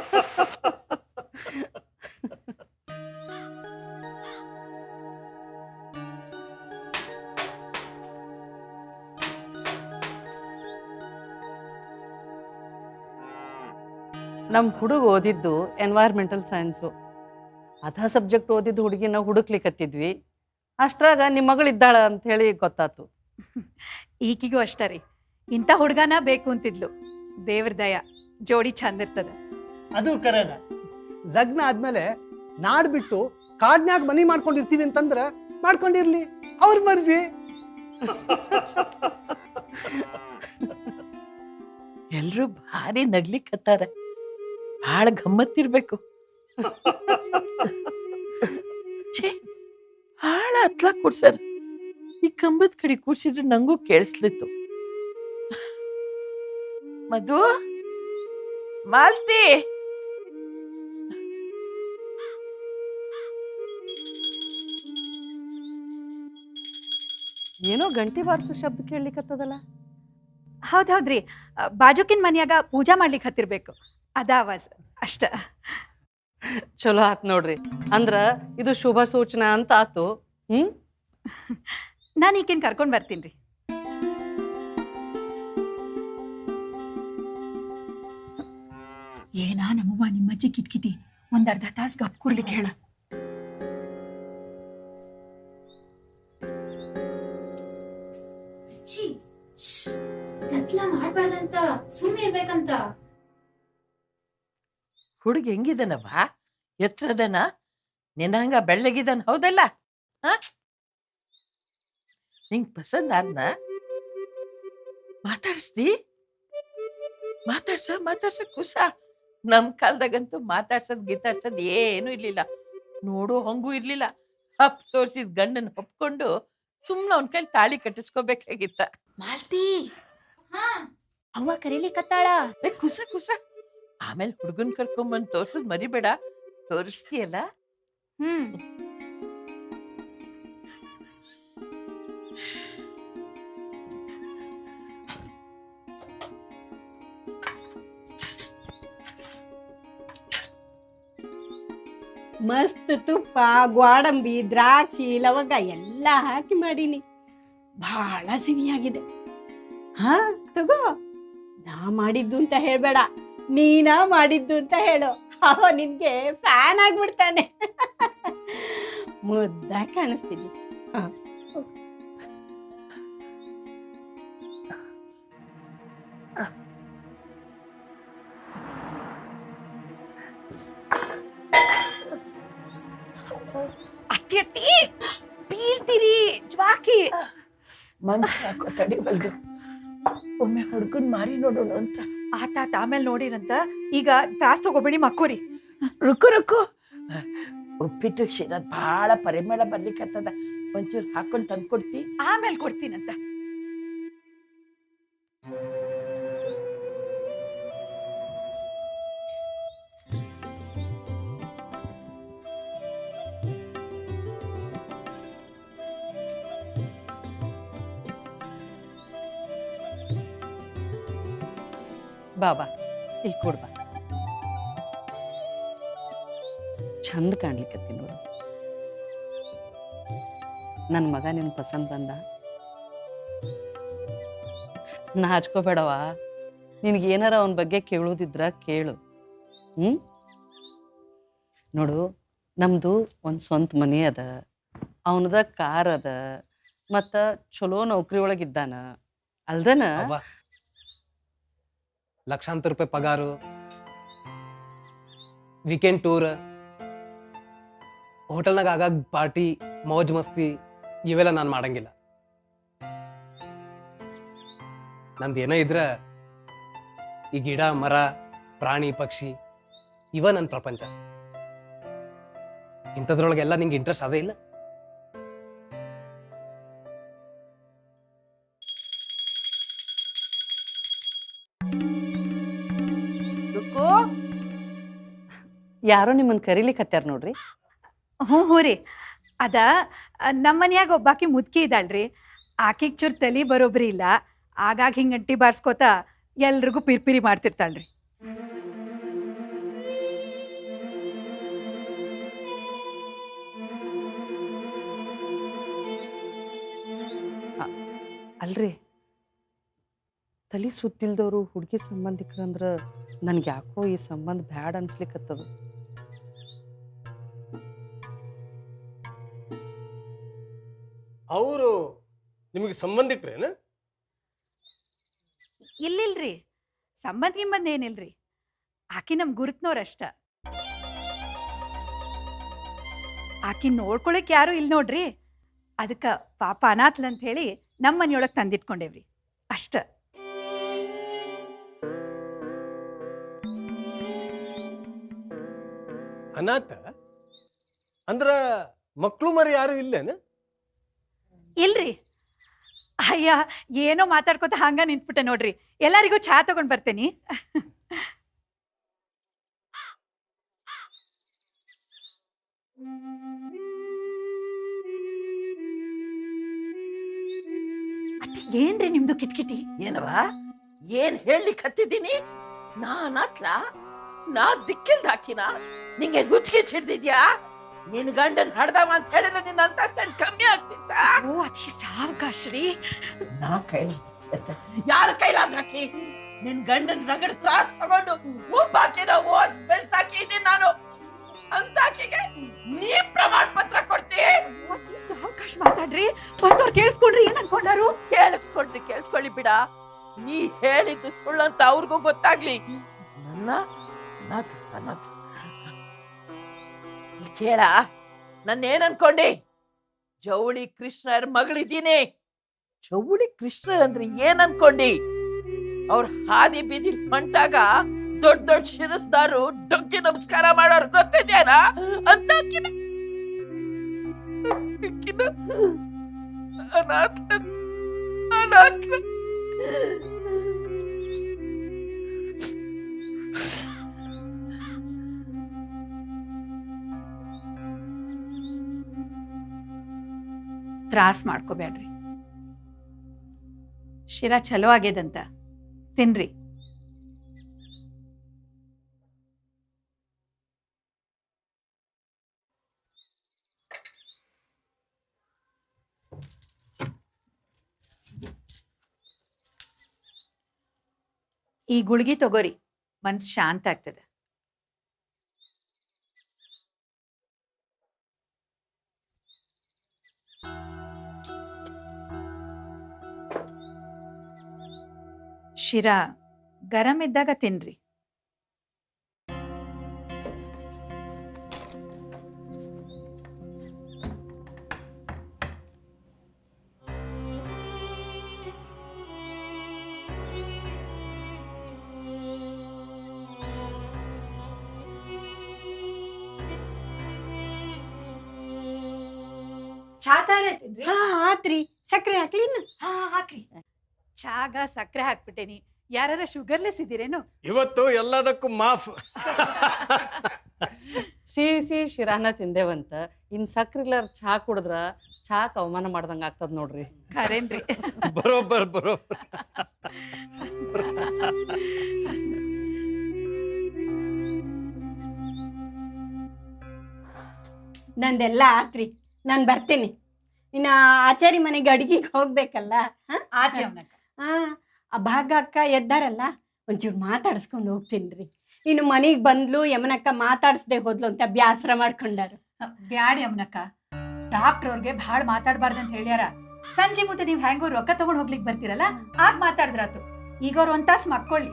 Speaker 10: ನಮ್ಮ ಹುಡುಗ ಓದಿದ್ದು ಎನ್ವೈರ್ಮೆಂಟಲ್ ಸೈನ್ಸು. ಅಥ ಸಬ್ಜೆಕ್ಟ್ ಓದಿದ್ದು ಹುಡುಗಿನ ಹುಡುಕ್ಲಿಕ್ಕತ್ತಿದ್ವಿ. ಅಷ್ಟ್ರಾಗ ನಿಮ್ಮ ಮಗಳಿದ್ದಾಳ ಅಂತ ಹೇಳಿ ಗೊತ್ತಾತು.
Speaker 3: ಈಕಿಗೂ ಅಷ್ಟ ರೀ, ಇಂಥ ಹುಡುಗನ ಬೇಕು ಅಂತಿದ್ಲು. ದೇವ್ರ ದಯ, ಜೋಡಿ ಚಂದ ಇರ್ತದ.
Speaker 6: ಅದು ಕರೆನ. ಲಗ್ನ ಆದ್ಮೇಲೆ ನಾಡ್ ಬಿಟ್ಟು ಕಾಡ್ನ್ಯಾಗ ಮನಿ ಮಾಡ್ಕೊಂಡಿರ್ತೀವಿ ಅಂತಂದ್ರ ಮಾಡ್ಕೊಂಡಿರ್ಲಿ, ಅವ್ರ ಮರ್ಜಿ.
Speaker 5: ಎಲ್ರು ಭಾರಿ ನಗ್ಲಿಕ್ಕತ್ತಾರ. ಭಾಳ ಗಮ್ಮತ್ತಿರ್ಬೇಕು. ಭಾಳ ಹತ್ಲ ಕೂಡ್ಸಾರ. ಈ ಕಂಬದ ಕಡೆ ಕೂಡ್ಸಿದ್ರೆ ನಂಗೂ ಕೇಳಿಸ್ಲಿತ್ತು. ಮಧು, ಮಾಲ್ತಿ,
Speaker 10: ಏನೋ ಗಂಟಿ ಬಾರಿಸೋ ಶಬ್ದ ಕೇಳಲಿಕ್ಕತ್ತದಲ್ಲ.
Speaker 3: ಹೌದೌದ್ರಿ, ಬಾಜುಕಿನ್ ಮನ್ಯಾಗ ಪೂಜಾ ಮಾಡ್ಲಿಕ್ಕೆ ಹತ್ತಿರ್ಬೇಕು. ಅದ ಆವಾಜ್ ಅಷ್ಟ.
Speaker 10: ಚಲೋ ಆತ್ ನೋಡ್ರಿ. ಅಂದ್ರ ಇದು ಶುಭ ಸೂಚನಾ ಅಂತ ಆತು.
Speaker 3: ನಾನು ಈಕಿನ್ ಕರ್ಕೊಂಡ್ ಬರ್ತೀನಿ. ಏನಾ ನಮ್ಮವ್ವ ನಿಮ್ಮಜ್ಜಿ ಕಿಟ್ಕಿಟಿ ಒಂದ್ ಅರ್ಧ ತಾಸ್ ಗಪ್ ಕೂರ್ಲಿಕ್ಕೆ ಹೇಳ.
Speaker 2: ಮಾಡ್ಬಾರ್ದಂತ ಸುಮ್ಮನೆ ಇರ್ಬೇಕಂತ.
Speaker 5: ಹುಡುಗ ಹೆಂಗಿದನವ? ಎತ್ತರದನ? ನಿನ್ನಂಗ ಬೆಳ್ಳಗಿದನ? ಹೌದಲ್ಲ? ನಿಂಗ್ ಪಸಂದ್ ಆದ್ನ? ಮಾತಾಡ್ಸ್ದಿ? ಮಾತಾಡ್ಸ ಕುಸ. ನಮ್ ಕಾಲದಾಗಂತೂ ಮಾತಾಡ್ಸದ್ ಗೀತಾಡ್ಸದ್ ಏನು ಇರ್ಲಿಲ್ಲ. ನೋಡು ಹಂಗೂ ಇರ್ಲಿಲ್ಲ. ಹಪ್ ತೋರ್ಸಿದ್ ಗಂಡನ್ ಒಪ್ಕೊಂಡು ಸುಮ್ನ ಅವ್ನ ಕೈಲಿ ತಾಳಿ ಕಟ್ಟಿಸ್ಕೋಬೇಕಾಗಿತ್ತ.
Speaker 2: ಮಾಲ್ತಿ, ಅವ್ವ ಕರೀಲಿಕತ್ತಾಳ.
Speaker 5: ಕುಸ ಆಮೇಲೆ ಹುಡುಗನ್ ಕರ್ಕೊಂಬಂದ್ ತೋರ್ಸದ್ ಮರಿಬೇಡ. ತೋರಿಸ್ತೀಯಲ್ಲ?
Speaker 4: ಮಸ್ತ್ ತುಪ್ಪ, ಗೋಡಂಬಿ, ದ್ರಾಕ್ಷಿ, ಲವಂಗ ಎಲ್ಲ ಹಾಕಿ ಮಾಡೀನಿ. ಬಹಳ ಸಿಹಿಯಾಗಿದೆ. ಹಾ ತಗೋ, ನಾ ಮಾಡಿದ್ದು ಅಂತ ಹೇಳ್ಬೇಡ, ನೀನಾ ಮಾಡಿದ್ದು ಅಂತ ಹೇಳು. ಅವ ನಿನ್ಗೆ ಫ್ಯಾನ್ ಆಗ್ಬಿಡ್ತಾನೆ. ಮುದ್ದಾಗಿ ಕಾಣಿಸ್ತೀನಿ. ಹಾ
Speaker 3: ಅತ್ತಿ ಬೀಳ್ತೀರಿ ಜ್ವಾಕಿ.
Speaker 5: ಮನ್ಸು ಯಾಕೋ ತಡಿಬಲ್ದು. ಒಮ್ಮೆ ಹುಡ್ಗನ್ ಮಾರಿ ನೋಡೋಣ ಅಂತ.
Speaker 3: ಆತಾತ ಆಮೇಲೆ ನೋಡಿರಂತ. ಈಗ ತ್ರಾಸ್ ತಗೋಬೇಡಿ, ಮಕ್ಕೋರಿ.
Speaker 5: ರುಕು ರುಕು. ಉಪ್ಪಿಟ್ಟು ಶಿರದ್ ಬಹಳ ಪರಿಮಳ ಬರ್ಲಿಕ್ಕತ್ತದ. ಒಂಚೂರು ಹಾಕೊಂಡ್ ತಂದ್ಕೊಡ್ತಿ?
Speaker 3: ಆಮೇಲೆ ಕೊಡ್ತೀನಂತ.
Speaker 10: ಬಾಬಾ ಈಗ ಕೊಡ್ಬಾ. ಚಂದ ಕಾಣ್ಲಿಕ್ಕತ್ತಿ ನೋಡು. ನನ್ನ ಮಗ ನಿನ್ ಪಸಂದ್ ಬಂದ. ನಾಚ್ಕೋಬೇಡವ. ನಿನಗೇನಾರ ಅವನ ಬಗ್ಗೆ ಕೇಳೋದಿದ್ರ ಕೇಳು. ನೋಡು, ನಮ್ದು ಒಂದು ಸ್ವಂತ ಮನೆ ಅದ, ಅವನದ ಕಾರ್ ಅದ, ಮತ್ತು ಚಲೋ ನೌಕರಿ ಒಳಗಿದ್ದಾನ. ಅಲ್ದನ
Speaker 11: ಲಕ್ಷಾಂತರ ರೂಪಾಯಿ ಪಗಾರು, ವೀಕೆಂಡ್ ಟೂರ್, ಹೋಟೆಲ್ನಾಗ ಆಗಾಗ ಪಾರ್ಟಿ, ಮೌಜ್ ಮಸ್ತಿ ಇವೆಲ್ಲ ನಾನು ಮಾಡಂಗಿಲ್ಲ. ನಂದು ಏನೋ ಇದ್ರ ಈ ಗಿಡ ಮರ ಪ್ರಾಣಿ ಪಕ್ಷಿ ಇವ ನನ್ನ ಪ್ರಪಂಚ. ಇಂಥದ್ರೊಳಗೆಲ್ಲ ನಿಂಗೆ ಇಂಟ್ರೆಸ್ಟ್ ಅದೇ ಇಲ್ಲ?
Speaker 10: ಯಾರೋ ನಿಮ್ಮನ್ನ ಕರೀಲಿಕ್ಕತ್ಯಾರ ನೋಡ್ರಿ.
Speaker 3: ಹ್ಞೂ ರೀ, ಅದ ನಮ್ಮ ಮನ್ಯಾಗ ಒಬ್ಬಾಕಿ ಮುದ್ಕಿ ಇದ್ದಾಳ್ರಿ. ಆಕಿಗೆ ಚೂರು ತಲೆ ಬರೋಬ್ರಿ ಇಲ್ಲ. ಆಗಾಗ ಹಿಂಗೆ ಅಂಟಿ ಬಾರ್ಸ್ಕೋತ ಎಲ್ರಿಗೂ ಪಿರ್ಪಿರಿ ಮಾಡ್ತಿರ್ತಾಳ್ರಿ.
Speaker 10: ಅಲ್ರಿ, ತಲೆ ಸುತ್ತಿಲ್ದವರು ಹುಡುಗಿ ಸಂಬಂಧಿಕರಂದ್ರ ನನ್ಗೆ ಯಾಕೋ ಈ ಸಂಬಂಧ ಬ್ಯಾಡ್ ಅನ್ಸ್ಲಿಕ್ಕತ್ತದ.
Speaker 8: ಅವರು ನಿಮಗೆ ಸಂಬಂಧಿಕರೇನ?
Speaker 3: ಇಲ್ಲಿಲ್ರಿ, ಸಂಬಂಧ ಗಿಂಬಂಧ ಏನಿಲ್ರಿ. ಆಕಿ ನಮ್ ಗುರುತ್ನೋರಷ್ಟ. ಆಕಿ ನೋಡ್ಕೊಳಕ್ ಯಾರು ಇಲ್ಲಿ ನೋಡ್ರಿ. ಅದಕ್ಕೆ ಪಾಪ ಅನಾಥಲ್ ಅಂತ ಹೇಳಿ ನಮ್ಮ ಮನೆಯೊಳಗೆ ತಂದಿಟ್ಕೊಂಡೇವ್ರಿ ಅಷ್ಟ.
Speaker 8: ಅನಾಥ ಅಂದ್ರ ಮಕ್ಕಳು ಮರಿ ಯಾರು ಇಲ್ಲೇನ?
Speaker 3: ಇಲ್ರಿ. ಅಯ್ಯ, ಏನೋ ಮಾತಾಡ್ಕೊತ ಹಂಗ ನಿಂತ್ಬಿಟ್ಟೆ ನೋಡ್ರಿ. ಎಲ್ಲರಿಗೂ ಚಹಾ ತಗೊಂಡ್ ಬರ್ತೇನಿ. ಏನ್ರಿ ನಿಮ್ದು ಕಿಟ್ಕಿಟಿ?
Speaker 5: ಏನವ ಏನ್ ಹೇಳಲಿಕ್ಕೆ ಹತ್ತಿದ್ದೀನಿ? ನಾ ದಿಕ್ಕಿಲ್ದ ಹಾಕಿನ ನಿಂಗೆ ಹುಚ್ಚಿಗೆ ಚಿಡ್ದಿದ್ಯಾ? ನಿನ್ ಗಂಡನ್ ಹಡ್ದವ ಅಂತ ಹೇಳಿದ್ರೆ ನಿನ್ನ ಅಂತಸ್ತೇನ್ ಕಮ್ಮಿ ಆಗ್ತಿತ್ತ?
Speaker 3: ಓ ಅತಿ ಸಾವಕಾಶ್ರೀ.
Speaker 5: ನಾ ಯಾರ ಕೈಲಾದ್ರ ಹಾಕಿ ನಿನ್ ಗಂಡನ್ ರಗಡ್ ತ್ರಾಸ್ ತಗೊಂಡು ಒಬ್ಬಾಕಿನ ಓಸ್ ಬೆಳ್ಸಾಕಿದ್ದೀನಿ ನಾನು. ಅಂತಾಕಿಗೆ ನೀ ಪ್ರಮಾಣ ಪತ್ರ ಕೊಡ್ತಿ?
Speaker 3: ಸಾವಕಾಶ ಮಾತಾಡ್ರಿ, ಬಂದವ್ರು ಕೇಳಿಸ್ಕೊಂಡ್ರಿ ಏನ್ ಅನ್ಕೊಂಡಾರು?
Speaker 5: ಕೇಳಿಸ್ಕೊಳ್ಳಿ ಬಿಡ. ನೀ ಹೇಳಿದ್ದು ಸುಳ್ಳಂತ ಅವ್ರಿಗೂ ಗೊತ್ತಾಗ್ಲಿ. ನನ್ನ ಕೇಳ, ನನ್ನೇನ್ ಅನ್ಕೊಂಡಿ? ಜವಳಿ ಕೃಷ್ಣರ ಮಗಳಿದ್ದೀನಿ. ಜವಳಿ ಕೃಷ್ಣರ್ ಅಂದ್ರೆ ಏನ್ ಅನ್ಕೊಂಡಿ? ಅವ್ರ ಹಾದಿ ಬೀದಿ ಹೊಂಟಾಗ ದೊಡ್ಡ ದೊಡ್ಡ ಶಿರಸ್ದಾರು ಡೊಂಕಿ ನಮಸ್ಕಾರ ಮಾಡೋರು ಗೊತ್ತಿದ್ಯಾನ? ಅಂತ
Speaker 3: ತ್ರಾಸ್ ಮಾಡ್ಕೋಬೇಡ್ರಿ. ಶಿರಾ ಚಲೋ ಆಗ್ಯದಂತ ತಿನ್ರಿ. ಈ ಗುಳಿಗೆ ತಗೋರಿ, ಮನ್ಸು ಶಾಂತ ಆಗ್ತದೆ. ಶಿರಾ ಗರಂ ಇದ್ದಾಗ ತಿನ್ರಿ. ಚಾ ತಿನ್ರಿ.
Speaker 4: ಹಾ ಆತ್ರಿ, ಸಕ್ಕರೆ ಹಾಕ್ಲಿನ?
Speaker 3: ಹಾ ಹಾಕ್ರಿ. ಚಾಗ ಸಕ್ಕರೆ ಹಾಕ್ಬಿಟ್ಟೇನಿ. ಯಾರ ಶುಗರ್ಲೆಸ್ ಇದ್ದೀರೇನು?
Speaker 8: ಇವತ್ತು ಎಲ್ಲದಕ್ಕೂ ಮಾಫ್.
Speaker 10: ಸಿಹಿ ಶಿರಾನ ತಿಂದೇವಂತ ಇನ್ ಸಕ್ರಿಲರ್ ಚಹಾ ಕುಡಿದ್ರ ಚಾಕ್ ಅವಮಾನ ಮಾಡ್ದಂಗ ಆಗ್ತದ ನೋಡ್ರಿ.
Speaker 3: ಖರೇನ್ರಿ.
Speaker 8: ಬರೋಬ್ಬರ್.
Speaker 4: ನಂದೆಲ್ಲ ಆತ್ರಿ, ನಾನು ಬರ್ತೀನಿ. ಇನ್ನ ಆಚಾರಿ ಮನೆಗೆ ಅಡಿಗೆಗೆ ಹೋಗ್ಬೇಕಲ್ಲ. ಆ ಭಾಗ ಅಕ್ಕ ಎದ್ದಾರಲ್ಲ, ಒಂಚೂರು ಮಾತಾಡಿಸ್ಕೊಂಡು ಹೋಗ್ತೀನಿ ರೀ. ಇನ್ನು ಮನೆಗೆ ಬಂದ್ಲು ಯಮನಕ್ಕ ಮಾತಾಡಿಸ್ದೆ ಹೋದ್ಲು ಅಂತ ಬ್ಯಾಸರ ಮಾಡ್ಕೊಂಡಾರು.
Speaker 3: ಬ್ಯಾಡಿ ಯಮನಕ್ಕ, ಡಾಕ್ಟರ್ ಅವ್ರಿಗೆ ಭಾಳ ಮಾತಾಡ್ಬಾರ್ದು ಅಂತ ಹೇಳ್ಯಾರ. ಸಂಜೆ ಮುಂದೆ ನೀವ್ ಹೆಂಗೋ ರೊಕ್ಕ ತಗೊಂಡ್ ಹೋಗ್ಲಿಕ್ ಬರ್ತೀರಲ್ಲ, ಆಗ ಮಾತಾಡಿದ್ರಾತು. ಈಗ ಅವ್ರು ಒಂದ್ ತಾಸು ಮಕ್ಕೊಳ್ಳಿ.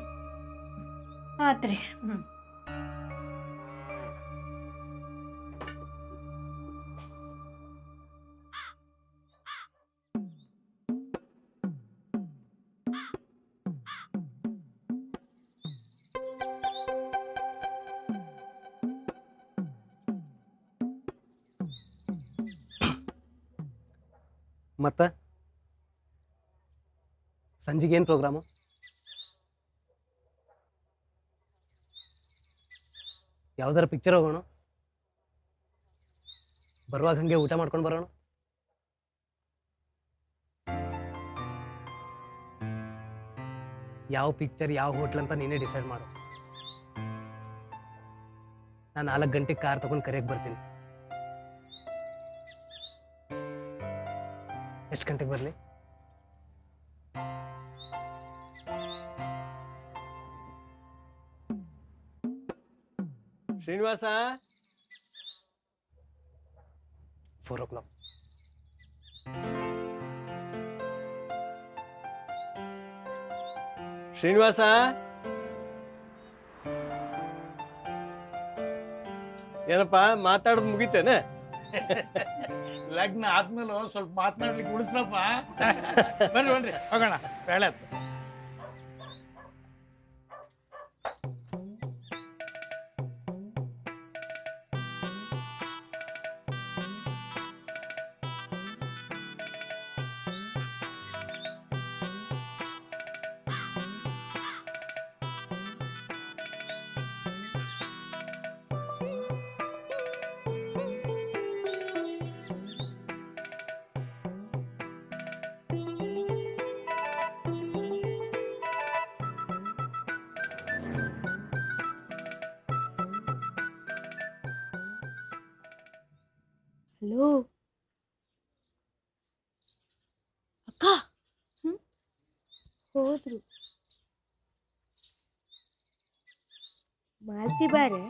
Speaker 4: ಆತ್ರಿ.
Speaker 11: ಮತ್ತ ಸಂಜೆಗೆ ಏನು ಪ್ರೋಗ್ರಾಮು? ಯಾವ್ದಾರ ಪಿಕ್ಚರ್ ಹೋಗೋಣ? ಬರುವಾಗ ಹಂಗೆ ಊಟ ಮಾಡ್ಕೊಂಡು ಬರೋಣ? ಯಾವ ಪಿಕ್ಚರ್ ಯಾವ ಹೋಟ್ಲ್ ಅಂತ ನೀನೇ ಡಿಸೈಡ್ ಮಾಡು. ನಾನು 4 ಗಂಟೆಗೆ ಕಾರ್ ತಗೊಂಡು ಕರೆಯಕ್ಕೆ ಬರ್ತೀನಿ. ಎಷ್ಟು ಗಂಟೆಗೆ ಬರಲಿ?
Speaker 8: ಶ್ರೀನಿವಾಸ,
Speaker 11: 4 o'clock.
Speaker 8: ಶ್ರೀನಿವಾಸ, ಏನಪ್ಪ ಮಾತಾಡೋದು ಮುಗಿತೇನೆ?
Speaker 9: ಲಗ್ನ ಆದ್ಮೇಲೆ ಸ್ವಲ್ಪ ಮಾತನಾಡ್ಲಿಕ್ಕೆ ಉಳಿಸ್ರಪ್ಪ. ಬನ್ರಿ ಹೋಗೋಣ. ಬೇಳೆ
Speaker 7: ಹಲೋ ಅಕ್ಕ, ಹೋದ್ರು ಮಾಲ್ತಿ ಬಾರೆ.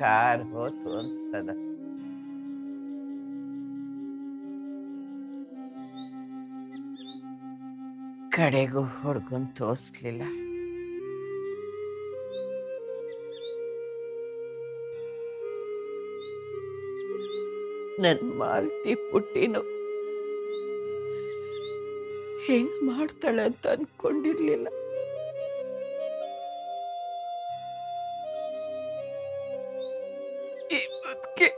Speaker 5: ಕಾರ್ ಹೋತು ಅನ್ಸ್ತದ. ಕಡೆಗೂ ಹುಡ್ಗನ್ ತೋರ್ಸ್ಲಿಲ್ಲ. ನನ್ ಮಾಲ್ತಿ ಪುಟ್ಟಿನು ಹೆಂಗ್ ಮಾಡ್ತಾಳೆ ಅಂತ ಅನ್ಕೊಂಡಿರ್ಲಿಲ್ಲ. ಈ ಬದುಕೆ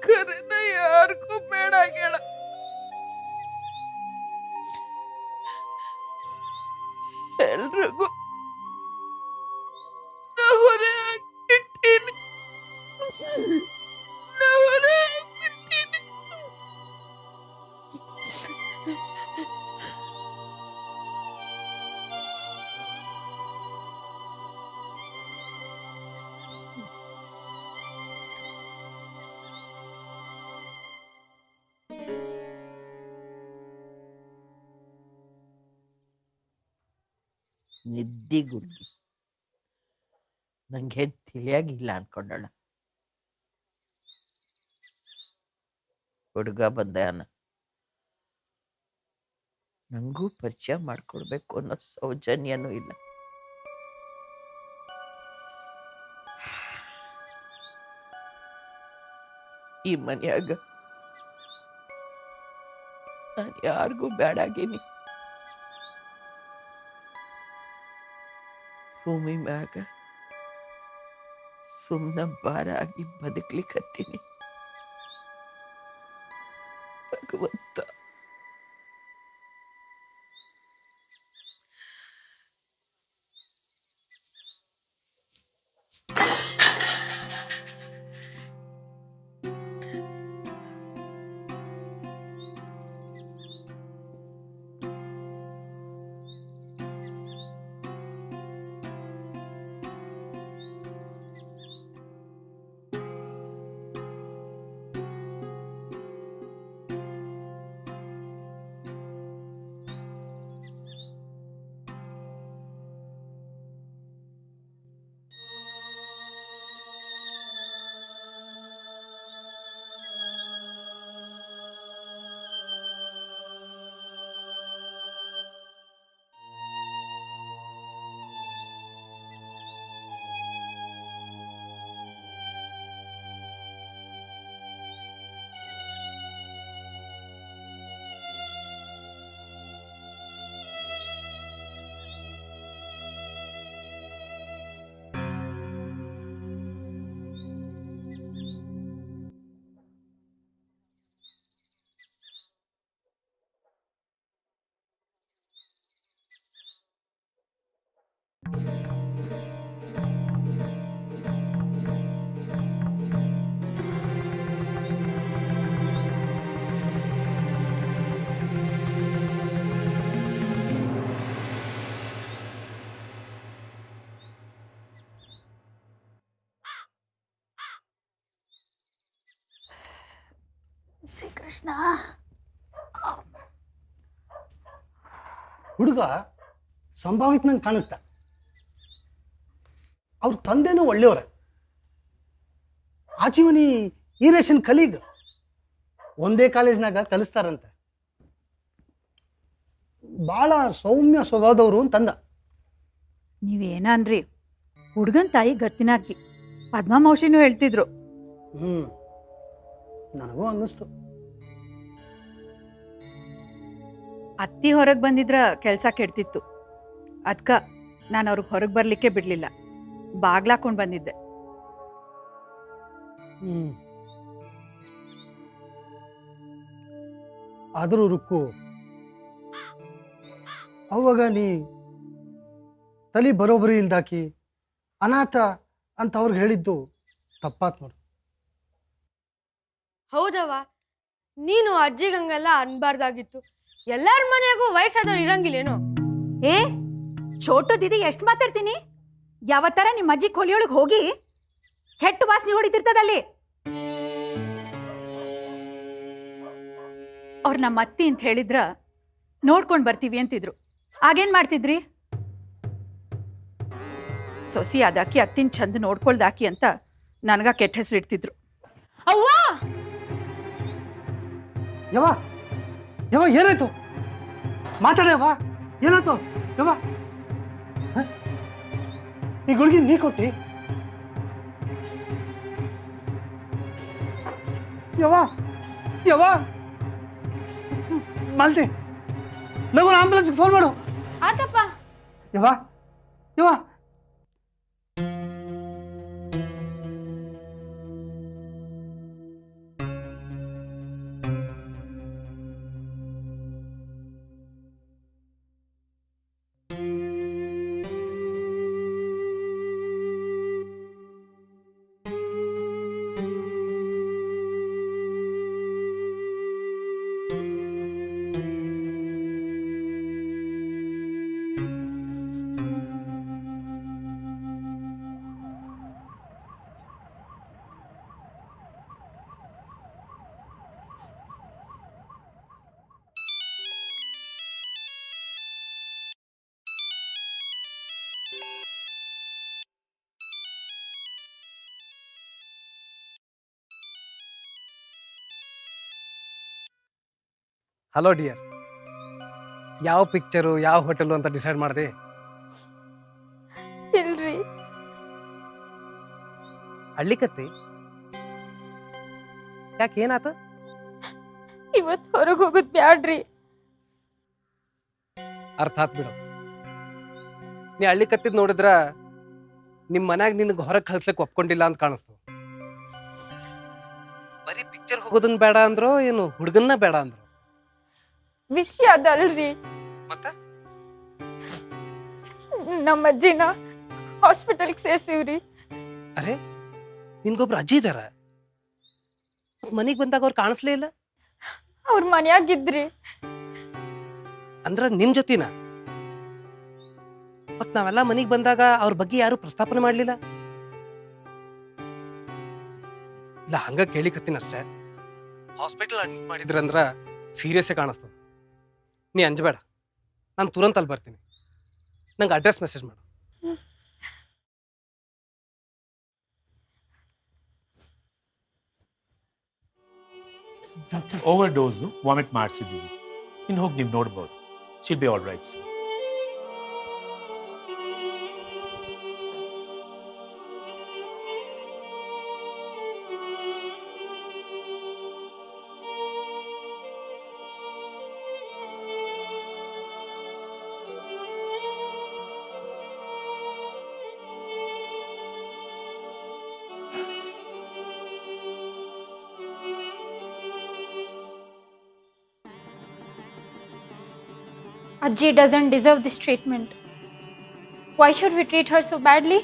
Speaker 5: ಕರೆನ ಯಾರಿಗೂ ಬೇಡ ಗೆಳ. ಎಲ್ರಿಗೂ ಹೊರೆ ಆಗ್ಬಿಟ್ಟೀನಿ. ಹೊರೆ ಆಗ್ಬಿಟ್ಟೀನಿ. ನಿದ್ದಿಗುಡ್ಗಿ ನಂಗೆ ತಿಳಿಯಾಗಿಲ್ಲ ಅನ್ಕೊಂಡಳ. ಹುಡುಗ ಬಂದಾನ, ನಂಗೂ ಪರಿಚಯ ಮಾಡ್ಕೊಡ್ಬೇಕು ಅನ್ನೋ ಸೌಜನ್ಯನೂ ಇಲ್ಲ. ಈ ಮನ್ಯಾಗ ನಾನು ಯಾರಿಗೂ ಬೇಡಾಗೀನಿ. ಭೂಮಿ ಮ್ಯಾಗ ಸುಮ್ನ ಭಾರ ಆಗಿ ಬದುಕ್ಲಿಕ್ಕತ್ತೀನಿ. ಭಗವಂತ
Speaker 3: ಶ್ರೀಕೃಷ್ಣ.
Speaker 6: ಹುಡುಗ ಸಂಭಾವಿತನಂಗೆ ಕಾಣಿಸ್ತ. ಅವ್ರ ತಂದೆನೂ ಒಳ್ಳೆಯವ್ರೆ. ಆಚೀವನಿ ಈರೇಶನ್ ಕಲೀಗ್ ಒಂದೇ ಕಾಲೇಜ್ನಾಗ ಕಲಿಸ್ತಾರಂತೆ. ಭಾಳ ಸೌಮ್ಯ ಸ್ವಭಾವದವರು ಅಂತಂದ.
Speaker 3: ನೀವೇನನ್ರಿ, ಹುಡುಗನ್ ತಾಯಿ ಗತ್ತಿನಾಕಿ. ಪದ್ಮಾ ಮೌಶಿನೂ ಹೇಳ್ತಿದ್ರು.
Speaker 6: ನನಗೂ ಅನ್ನಿಸ್ತು.
Speaker 3: ಅತ್ತಿ ಹೊರಗೆ ಬಂದಿದ್ರ ಕೆಲಸ ಕೆಡ್ತಿತ್ತು. ಅದ್ಕ ನಾನು ಅವ್ರಿಗೆ ಹೊರಗೆ ಬರ್ಲಿಕ್ಕೆ ಬಿಡ್ಲಿಲ್ಲ, ಬಾಗ್ಲಾಕೊಂಡ್ ಬಂದಿದ್ದೆ.
Speaker 6: ಆದರೂ ರುಕ್ಕು, ಅವಾಗ ನೀ ತಲೆ ಬರೋಬ್ಬರಿ ಇಲ್ದಾಕಿ ಅನಾಥ ಅಂತ ಅವ್ರಿಗೆ ಹೇಳಿದ್ದು ತಪ್ಪಾತ್ ನೋಡು.
Speaker 7: ಹೌದವ, ನೀನು ಅಜ್ಜಿಗಂಗೆಲ್ಲ ಅನ್ಬಾರ್ದಾಗಿತ್ತು. ಎಲ್ಲಾರ ಮನೆಯಾಗೂ ವಯಸ್ಸಾದವ್ರು ಇರಂಗಿಲ್ಲೇನೋ.
Speaker 3: ಏ ಚೋಟು ದಿದಿ, ಎಷ್ಟು ಮಾತಾಡ್ತೀನಿ? ಯಾವತ್ತರ ನಿಮ್ಮ ಅಜ್ಜಿ ಕೊಲಿಯೊಳಗೆ ಹೋಗಿ ಕೆಟ್ಟ ವಾಸನೆ ಹೊಡಿತಿರ್ತದಲ್ಲಿ. ಅವ್ರು ನಮ್ಮ ಅತ್ತಿ ಅಂತ ಹೇಳಿದ್ರ ನೋಡ್ಕೊಂಡು ಬರ್ತೀವಿ ಅಂತಿದ್ರು. ಆಗೇನ್ ಮಾಡ್ತಿದ್ರಿ? ಸೊಸಿ ಅದಾಕಿ ಅತ್ತಿನ ಚಂದ ನೋಡ್ಕೊಳ್ದಾಕಿ ಅಂತ ನನಗ ಕೆಟ್ಟ ಹೆಸರು ಇಡ್ತಿದ್ರು.
Speaker 7: ಅವ್ವ,
Speaker 6: ಯವ್ವ ಯವ್ವ ಏನಾಯ್ತು? ಮಾತಾಡ್ಯವ್ವ, ಏನಾಯ್ತು ಯವ್ವ? ಈ ಗುಳಿಗೆ ನೀ ಕೊಟ್ಟಿ? ಯವ್ವ ಯವ್ವ, ಮಾಲ್ತಿ ಲಗು ಆಂಬುಲೆನ್ಸ್ಗೆ ಫೋನ್ ಮಾಡು.
Speaker 7: ಆತಪ್ಪ.
Speaker 6: ಯವ್ವ ಯವ್ವ,
Speaker 11: ಹಲೋ ಡಿಯರ್, ಯಾವ ಪಿಕ್ಚರು ಯಾವ ಹೋಟೆಲು ಅಂತ ಡಿಸೈಡ್ ಮಾಡಿದೆ?
Speaker 7: ಇಲ್ರಿ,
Speaker 11: ಹಳ್ಳಿಕತ್ತಿ ಯಾಕೆ, ಏನಾತ?
Speaker 7: ಇವತ್ತು ಹೊರಗೆ ಹೋಗೋದು ಬ್ಯಾಡ್ರಿ.
Speaker 11: ಅರ್ಥ ಆತ್ ಬಿಡು. ನೀ ಹಳ್ಳಿ ಕತ್ತಿದ್ ನೋಡಿದ್ರ ನಿಮ್ಮ ಮನ್ಯಾಗ ನಿನಗೆ ಹೊರಗೆ ಕಳ್ಸ್ಲಿಕ್ಕೆ ಒಪ್ಕೊಂಡಿಲ್ಲ ಅಂತ ಕಾಣಿಸ್ತು. ಬರೀ ಪಿಕ್ಚರ್ ಹೋಗೋದನ್ನ ಬೇಡ ಅಂದ್ರೋ ಏನು ಹುಡುಗನ್ನ ಬೇಡ ಅಂದ್ರು?
Speaker 7: ವಿಷಯ ಅದಲ್ರಿ,
Speaker 11: ಮತ್ತೆ
Speaker 7: ನಮ್ಮ ಅಜ್ಜಿನ ಹಾಸ್ಪಿಟಲ್ಗೆ ಸೇರ್ಸಿವ್ರಿ.
Speaker 11: ಅರೆ, ನಿನ್ಗೊಬ್ರು ಅಜ್ಜಿ ಇದಾರ, ಮನೆಗೆ ಬಂದಾಗ ಅವ್ರು ಕಾಣಿಸ್ಲೇ ಇಲ್ಲ.
Speaker 7: ಅವ್ರ ಮನ್ಯಾಗಿದ್ರಿ.
Speaker 11: ಅಂದ್ರ ನಿಮ್ ಜೊತಿನ? ಮತ್ ನಾವೆಲ್ಲ ಮನೆಗೆ ಬಂದಾಗ ಅವ್ರ ಬಗ್ಗೆ ಯಾರು ಪ್ರಸ್ತಾಪನೆ ಮಾಡ್ಲಿಲ್ಲ? ಇಲ್ಲ, ಹಂಗ ಕೇಳಿಕತ್ತೀನಿ ಅಷ್ಟೇ. ಹಾಸ್ಪಿಟಲ್ ಅಡ್ಮಿಟ್ ಮಾಡಿದ್ರಂದ್ರ ಸೀರಿಯಸ್ಸೇ ಕಾಣಿಸ್ತದ. ನೀ ಅಂಜಬೇಡ, ನಾನು ತುರಂತ ಅಲ್ಲಿ ಬರ್ತೀನಿ. ನಂಗೆ ಅಡ್ರೆಸ್ ಮೆಸೇಜ್ ಮಾಡು.
Speaker 9: ಓವರ್ ಡೋಸ್ ವಾಮಿಟ್ ಮಾಡಿಸಿದ್ದೀವಿ. ಇನ್ನು ಹೋಗಿ ನೀವು ನೋಡ್ಬೋದು. She'll be all right.
Speaker 2: Ajji doesn't deserve this treatment. Why should we treat her so badly?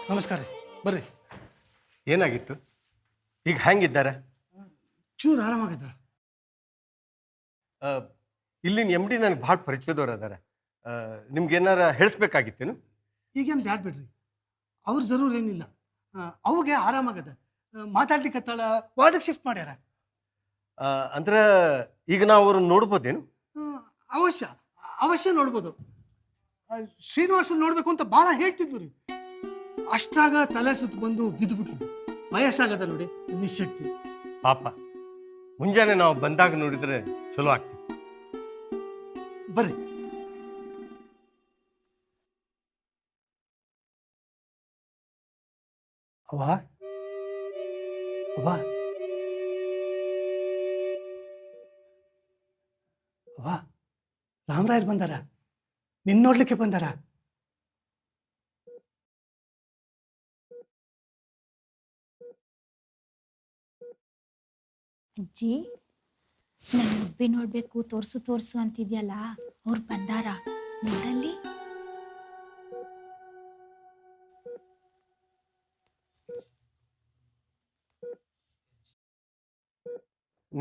Speaker 6: ನಮಸ್ಕಾರ ರೀ, ಬರ್ರಿ.
Speaker 8: ಏನಾಗಿತ್ತು? ಈಗ ಹೆಂಗಿದ್ದಾರೆ?
Speaker 6: ಚೂರು ಆರಾಮಾಗದ.
Speaker 8: ಇಲ್ಲಿನ ಎಮ್ ಡಿ ನನಗೆ ಭಾಳ ಪರಿಚಯದವ್ರು ಅದಾರ. ನಿಮ್ಗೆ ಏನಾರ ಹೇಳಿಸ್ಬೇಕಾಗಿತ್ತೇನು?
Speaker 6: ಈಗೇನು ಬ್ಯಾಡ್ ಬಿಡ್ರಿ, ಅವ್ರ ಜರೂರ್ ಏನಿಲ್ಲ. ಅವಾಗೆ ಆರಾಮಾಗದ, ಮಾತಾಡ್ಲಿಕ್ಕತ್ತಾಳ, ವಾರ್ಡಿಗೆ ಶಿಫ್ಟ್ ಮಾಡ್ಯಾರ.
Speaker 8: ಅಂದ್ರೆ ಈಗ ನಾವು ಅವ್ರನ್ನ ನೋಡ್ಬೋದೇನು?
Speaker 6: ಅವಶ್ಯ ಅವಶ್ಯ ನೋಡ್ಬೋದು. ಶ್ರೀನಿವಾಸನ್ ನೋಡ್ಬೇಕು ಅಂತ ಭಾಳ ಹೇಳ್ತಿದ್ಲು ರೀ. ಅಷ್ಟಾಗ ತಲೆ ಸುತ್ತ ಬಂದು ಬಿದ್ದುಬಿಟ್ಲು. ವಯಸ್ಸಾಗದ ನೋಡಿ, ನಿಶಕ್ತಿ.
Speaker 8: ಪಾಪ, ಮುಂಜಾನೆ ನಾವು ಬಂದಾಗ ನೋಡಿದ್ರೆ ಚಲೋ ಆಗ್ತಿತ್ತು.
Speaker 6: ಬರ್ರಿ. ಅವ್ವ ಅವ್ವ ಅವ್ವ, ರಾಮರಾಯರು ಬಂದಾರ, ನಿನ್ನ ನೋಡ್ಲಿಕ್ಕೆ ಬಂದಾರ.
Speaker 2: ಅಜ್ಜಿ, ನನ್ನ ಹುಬ್ಬಿ ನೋಡ್ಬೇಕು, ತೋರ್ಸು ತೋರ್ಸು ಅಂತಿದ್ಯಲ್ಲ, ಅವ್ರು ಬಂದಾರ, ನೋಡಲ್ಲಿ.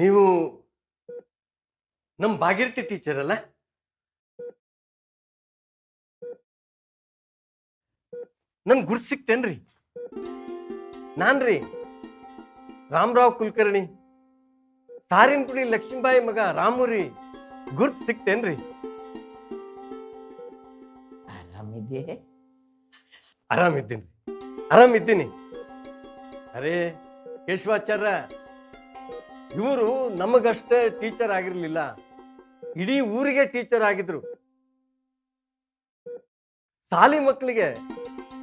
Speaker 8: ನೀವು ನಮ್ಮ ಭಾಗೀರಥಿ ಟೀಚರ್ ಅಲ್ಲ? ನನ್ ಗುರ್ತು ಸಿಕ್ತೇನ್ರಿ? ನಾನ್ರಿ ರಾಮರಾವ್ ಕುಲಕರ್ಣಿ, ಸಾರಿನಗುಡಿ ಲಕ್ಷ್ಮೀಬಾಯಿ ಮಗ ರಾಮು ರೀ. ಗುರ್ತು ಸಿಕ್ತೇನ್ರಿ?
Speaker 5: ಆರಾಮಿದ್ದೆ?
Speaker 8: ಆರಾಮಿದ್ದೀನಿ. ಅರೇ ಕೇಶವಾಚಾರ್ಯ, ಇವರು ನಮಗಷ್ಟೇ ಟೀಚರ್ ಆಗಿರ್ಲಿಲ್ಲ, ಇಡೀ ಊರಿಗೆ ಟೀಚರ್ ಆಗಿದ್ರು. ಸಾಲಿ ಮಕ್ಕಳಿಗೆ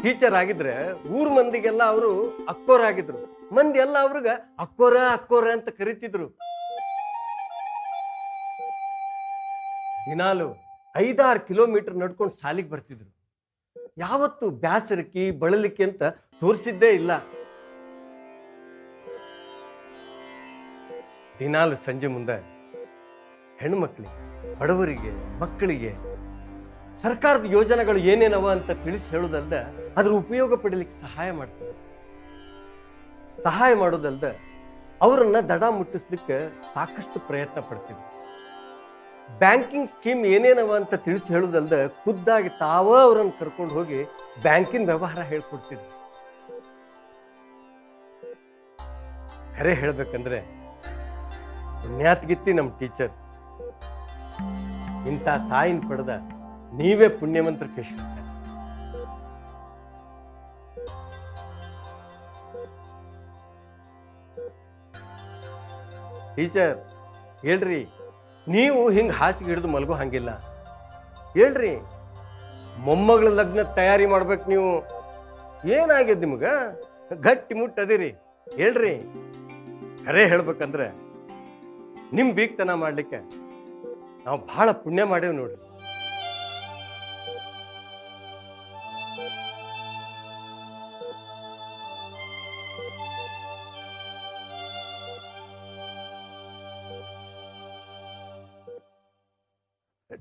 Speaker 8: ಟೀಚರ್ ಆಗಿದ್ರೆ ಊರ್ ಮಂದಿಗೆಲ್ಲ ಅವರು ಅಕ್ಕೋರ ಆಗಿದ್ರು. ಮಂದಿ ಎಲ್ಲ ಅವ್ರಿಗ ಅಕ್ಕೋರ ಅಂತ ಕರಿತಿದ್ರು. ದಿನಾಲು 5-6 ಕಿಲೋಮೀಟರ್ ನಡ್ಕೊಂಡು ಸಾಲಿಗೆ ಬರ್ತಿದ್ರು. ಯಾವತ್ತು ಬ್ಯಾಸರಿಕೆ ಬಳಲಿಕೆ ಅಂತ ತೋರಿಸಿದ್ದೇ ಇಲ್ಲ. ದಿನಾಲು ಸಂಜೆ ಮುಂದೆ ಹೆಣ್ಮಕ್ಳಿಗೆ, ಬಡವರಿಗೆ, ಮಕ್ಕಳಿಗೆ ಸರ್ಕಾರದ ಯೋಜನೆಗಳು ಏನೇನವ ಅಂತ ತಿಳಿಸಿ ಹೇಳೋದಲ್ದ ಅದ್ರ ಉಪಯೋಗ ಪಡಲಿಕ್ಕೆ ಸಹಾಯ ಮಾಡೋದಲ್ದ ಅವರನ್ನ ದಡ ಮುಟ್ಟಿಸ್ಲಿಕ್ಕೆ ಸಾಕಷ್ಟು ಪ್ರಯತ್ನ ಪಡ್ತಿದ್ವಿ. ಬ್ಯಾಂಕಿಂಗ್ ಸ್ಕೀಮ್ ಏನೇನವ ಅಂತ ತಿಳಿಸಿ ಹೇಳುದಲ್ದ ಖುದ್ದಾಗಿ ತಾವ ಅವ್ರನ್ನ ಕರ್ಕೊಂಡು ಹೋಗಿ ಬ್ಯಾಂಕಿನ ವ್ಯವಹಾರ ಹೇಳ್ಕೊಡ್ತಿದ್ವಿ. ಖರೆ ಹೇಳ್ಬೇಕಂದ್ರೆ ಪುಣ್ಯಾತ್ಗಿತ್ತಿ ನಮ್ಮ ಟೀಚರ್. ಇಂಥ ತಾಯಿನ ಪಡೆದ ನೀವೇ ಪುಣ್ಯವಂತರ ಕೇಶವ. ಟೀಚರ್ ಹೇಳ್ರಿ, ನೀವು ಹಿಂಗೆ ಹಾಸಿಗೆ ಹಿಡಿದು ಮಲಗೋ ಹಂಗಿಲ್ಲ. ಹೇಳ್ರಿ, ಮೊಮ್ಮಗಳ ಲಗ್ನ ತಯಾರಿ ಮಾಡ್ಬೇಕು ನೀವು. ಏನಾಗ್ಯದ ನಿಮ್ಗ? ಗಟ್ಟಿ ಮುಟ್ಟದಿರಿ. ಹೇಳ್ರಿ, ಖರೆ ಹೇಳ್ಬೇಕಂದ್ರೆ ನಿಮ್ ಬೀಗ್ತನ ಮಾಡ್ಲಿಕ್ಕೆ ನಾವು ಬಹಳ ಪುಣ್ಯ ಮಾಡೇವ್ ನೋಡ್ರಿ.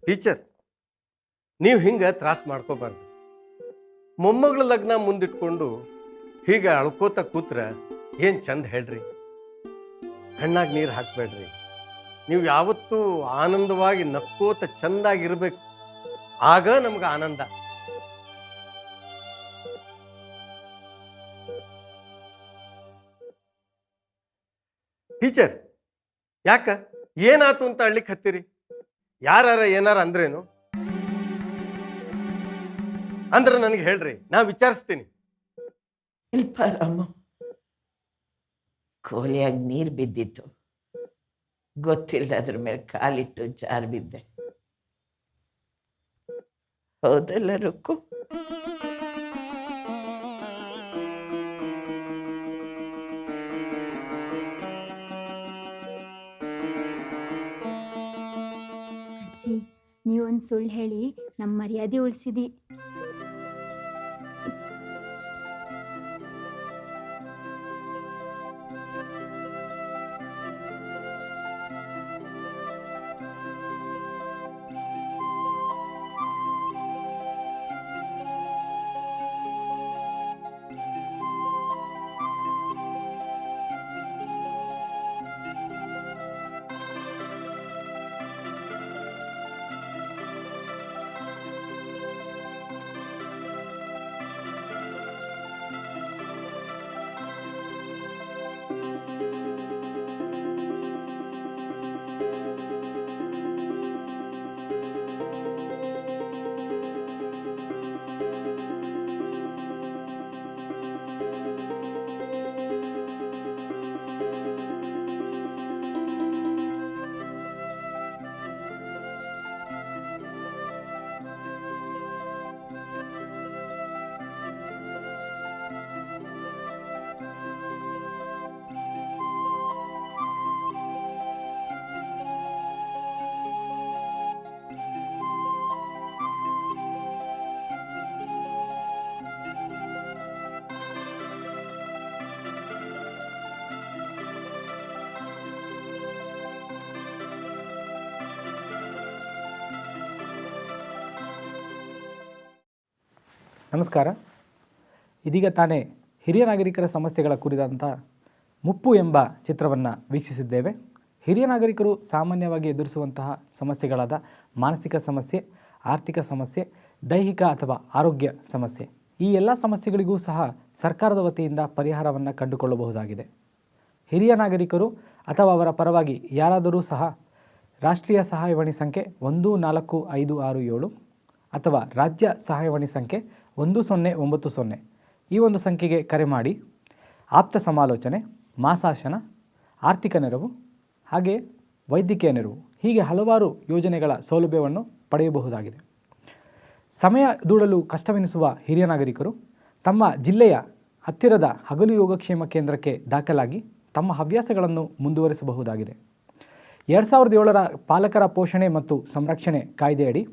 Speaker 8: ಟೀಚರ್, ನೀವು ಹಿಂಗೆ ತ್ರಾಸ ಮಾಡ್ಕೋಬಾರ್ದು. ಮೊಮ್ಮಗಳ ಲಗ್ನ ಮುಂದಿಟ್ಕೊಂಡು ಹೀಗೆ ಅಳ್ಕೋತ ಕೂತ್ರ ಏನು ಚಂದ ಹೇಳ್ರಿ. ಕಣ್ಣಾಗ ನೀರು ಹಾಕ್ಬೇಡ್ರಿ. ನೀವು ಯಾವತ್ತೂ ಆನಂದವಾಗಿ ನಕ್ಕೋತ ಚಂದಾಗಿರ್ಬೇಕು. ಆಗ ನಮ್ಗೆ ಆನಂದ. ಟೀಚರ್, ಯಾಕ ಏನಾತು ಅಂತ ಅಳ್ಲಿಕ್ಕೆ ಹತ್ತೀರಿ? ಯಾರ ಏನಾರ ಅಂದ್ರೇನು? ಅಂದ್ರೆ ನನಗೆ ಹೇಳ್ರಿ, ನಾ ವಿಚಾರಿಸ್ತೀನಿ.
Speaker 5: ಇಲ್ಪ ರಾಮು, ಕೋಲಿಯಾಗ ನೀರು ಬಿದ್ದಿತ್ತು, ಗೊತ್ತಿಲ್ಲ, ಅದ್ರ ಮೇಲೆ ಕಾಲಿಟ್ಟು ಜಾರ್ ಬಿದ್ದೆ. ಹೌದಲ್ಲ ರುಕ್ಕು?
Speaker 2: ಅಜ್ಜಿ, ನೀವೊಂದು ಸುಳ್ಳು ಹೇಳಿ ನಮ್ಮ ಮರ್ಯಾದೆ ಉಳಿಸಿದಿ.
Speaker 12: ನಮಸ್ಕಾರ. ಇದೀಗ ತಾನೇ ಹಿರಿಯ ನಾಗರಿಕರ ಸಮಸ್ಯೆಗಳ ಕುರಿತಾದಂಥ ಮುಪ್ಪು ಎಂಬ ಚಿತ್ರವನ್ನು ವೀಕ್ಷಿಸಿದ್ದೇವೆ. ಹಿರಿಯ ನಾಗರಿಕರು ಸಾಮಾನ್ಯವಾಗಿ ಎದುರಿಸುವಂತಹ ಸಮಸ್ಯೆಗಳಾದ ಮಾನಸಿಕ ಸಮಸ್ಯೆ, ಆರ್ಥಿಕ ಸಮಸ್ಯೆ, ದೈಹಿಕ ಅಥವಾ ಆರೋಗ್ಯ ಸಮಸ್ಯೆ, ಈ ಎಲ್ಲ ಸಮಸ್ಯೆಗಳಿಗೂ ಸಹ ಸರ್ಕಾರದ ವತಿಯಿಂದ ಪರಿಹಾರವನ್ನು ಕಂಡುಕೊಳ್ಳಬಹುದಾಗಿದೆ. ಹಿರಿಯ ನಾಗರಿಕರು ಅಥವಾ ಅವರ ಪರವಾಗಿ ಯಾರಾದರೂ ಸಹ ರಾಷ್ಟ್ರೀಯ ಸಹಾಯವಾಣಿ ಸಂಖ್ಯೆ 14567 ಅಥವಾ ರಾಜ್ಯ ಸಹಾಯವಾಣಿ ಸಂಖ್ಯೆ 1090 ಈ ಒಂದು ಸಂಖ್ಯೆಗೆ ಕರೆ ಮಾಡಿ ಆಪ್ತ ಸಮಾಲೋಚನೆ, ಮಾಸಾಶನ, ಆರ್ಥಿಕ ನೆರವು, ಹಾಗೆ ವೈದ್ಯಕೀಯ ನೆರವು, ಹೀಗೆ ಹಲವಾರು ಯೋಜನೆಗಳ ಸೌಲಭ್ಯವನ್ನು ಪಡೆಯಬಹುದಾಗಿದೆ. ಸಮಯ ದೂಡಲು ಕಷ್ಟವೆನಿಸುವ ಹಿರಿಯ ನಾಗರಿಕರು ತಮ್ಮ ಜಿಲ್ಲೆಯ ಹತ್ತಿರದ ಹಗಲು ಯೋಗಕ್ಷೇಮ ಕೇಂದ್ರಕ್ಕೆ ದಾಖಲಾಗಿ ತಮ್ಮ ಹವ್ಯಾಸಗಳನ್ನು ಮುಂದುವರಿಸಬಹುದಾಗಿದೆ. 2007ರ ಪಾಲಕರ ಪೋಷಣೆ ಮತ್ತು ಸಂರಕ್ಷಣೆ ಕಾಯ್ದೆಯಡಿ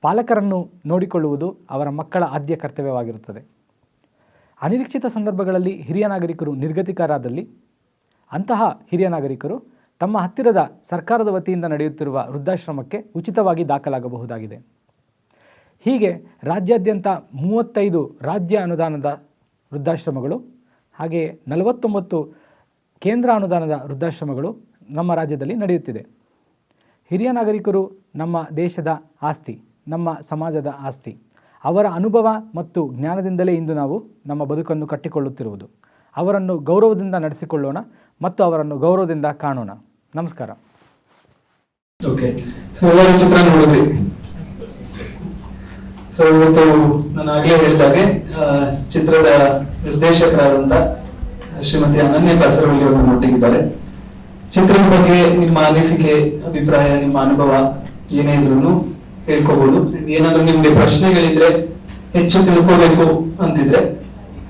Speaker 12: ಪಾಲಕರನ್ನು ನೋಡಿಕೊಳ್ಳುವುದು ಅವರ ಮಕ್ಕಳ ಆದ್ಯ ಕರ್ತವ್ಯವಾಗಿರುತ್ತದೆ. ಅನಿರೀಕ್ಷಿತ ಸಂದರ್ಭಗಳಲ್ಲಿ ಹಿರಿಯ ನಾಗರಿಕರು ನಿರ್ಗತಿಕರಾದಲ್ಲಿ ಅಂತಹ ಹಿರಿಯ ನಾಗರಿಕರು ತಮ್ಮ ಹತ್ತಿರದ ಸರ್ಕಾರದ ವತಿಯಿಂದ ನಡೆಯುತ್ತಿರುವ ವೃದ್ಧಾಶ್ರಮಕ್ಕೆ ಉಚಿತವಾಗಿ ದಾಖಲಾಗಬಹುದಾಗಿದೆ. ಹೀಗೆ ರಾಜ್ಯಾದ್ಯಂತ 35 ರಾಜ್ಯ ಅನುದಾನದ ವೃದ್ಧಾಶ್ರಮಗಳು, ಹಾಗೆ 49 ಕೇಂದ್ರ ಅನುದಾನದ ವೃದ್ಧಾಶ್ರಮಗಳು ನಮ್ಮ ರಾಜ್ಯದಲ್ಲಿ ನಡೆಯುತ್ತಿದೆ. ಹಿರಿಯ ನಾಗರಿಕರು ನಮ್ಮ ದೇಶದ ಆಸ್ತಿ, ನಮ್ಮ ಸಮಾಜದ ಆಸ್ತಿ. ಅವರ ಅನುಭವ ಮತ್ತು ಜ್ಞಾನದಿಂದಲೇ ಇಂದು ನಾವು ನಮ್ಮ ಬದುಕನ್ನು ಕಟ್ಟಿಕೊಳ್ಳುತ್ತಿರುವುದು. ಅವರನ್ನು ಗೌರವದಿಂದ ನಡೆಸಿಕೊಳ್ಳೋಣ ಮತ್ತು ಅವರನ್ನು ಗೌರವದಿಂದ ಕಾಣೋಣ. ನಮಸ್ಕಾರ.
Speaker 1: ಓಕೆ, ಸೊ ಎಲ್ಲರೂ ಚಿತ್ರ ನೋಡಿದ್ರಿ. ಸೊ ಇವತ್ತು ನಾನು ಆಗಲೇ ಹೇಳಿದಾಗೆ ಚಿತ್ರದ ನಿರ್ದೇಶಕರಾದಂತ ಶ್ರೀಮತಿ ಅನನ್ಯ ಕಾಸರವಳ್ಳಿ ಅವರು ನಮ್ಮೊಟ್ಟಿಗಿದ್ದಾರೆ. ಚಿತ್ರದ ಬಗ್ಗೆ ನಿಮ್ಮ ಅನಿಸಿಕೆ, ಅಭಿಪ್ರಾಯ, ನಿಮ್ಮ ಅನುಭವ ಏನೇ ಇದ್ರು ಹೇಳ್ಕೋಬಹುದು. ಏನಾದ್ರೂ ನಿಮ್ಗೆ ಪ್ರಶ್ನೆಗಳಿದ್ರೆ, ಹೆಚ್ಚು ತಿಳ್ಕೋಬೇಕು ಅಂತಿದ್ರೆ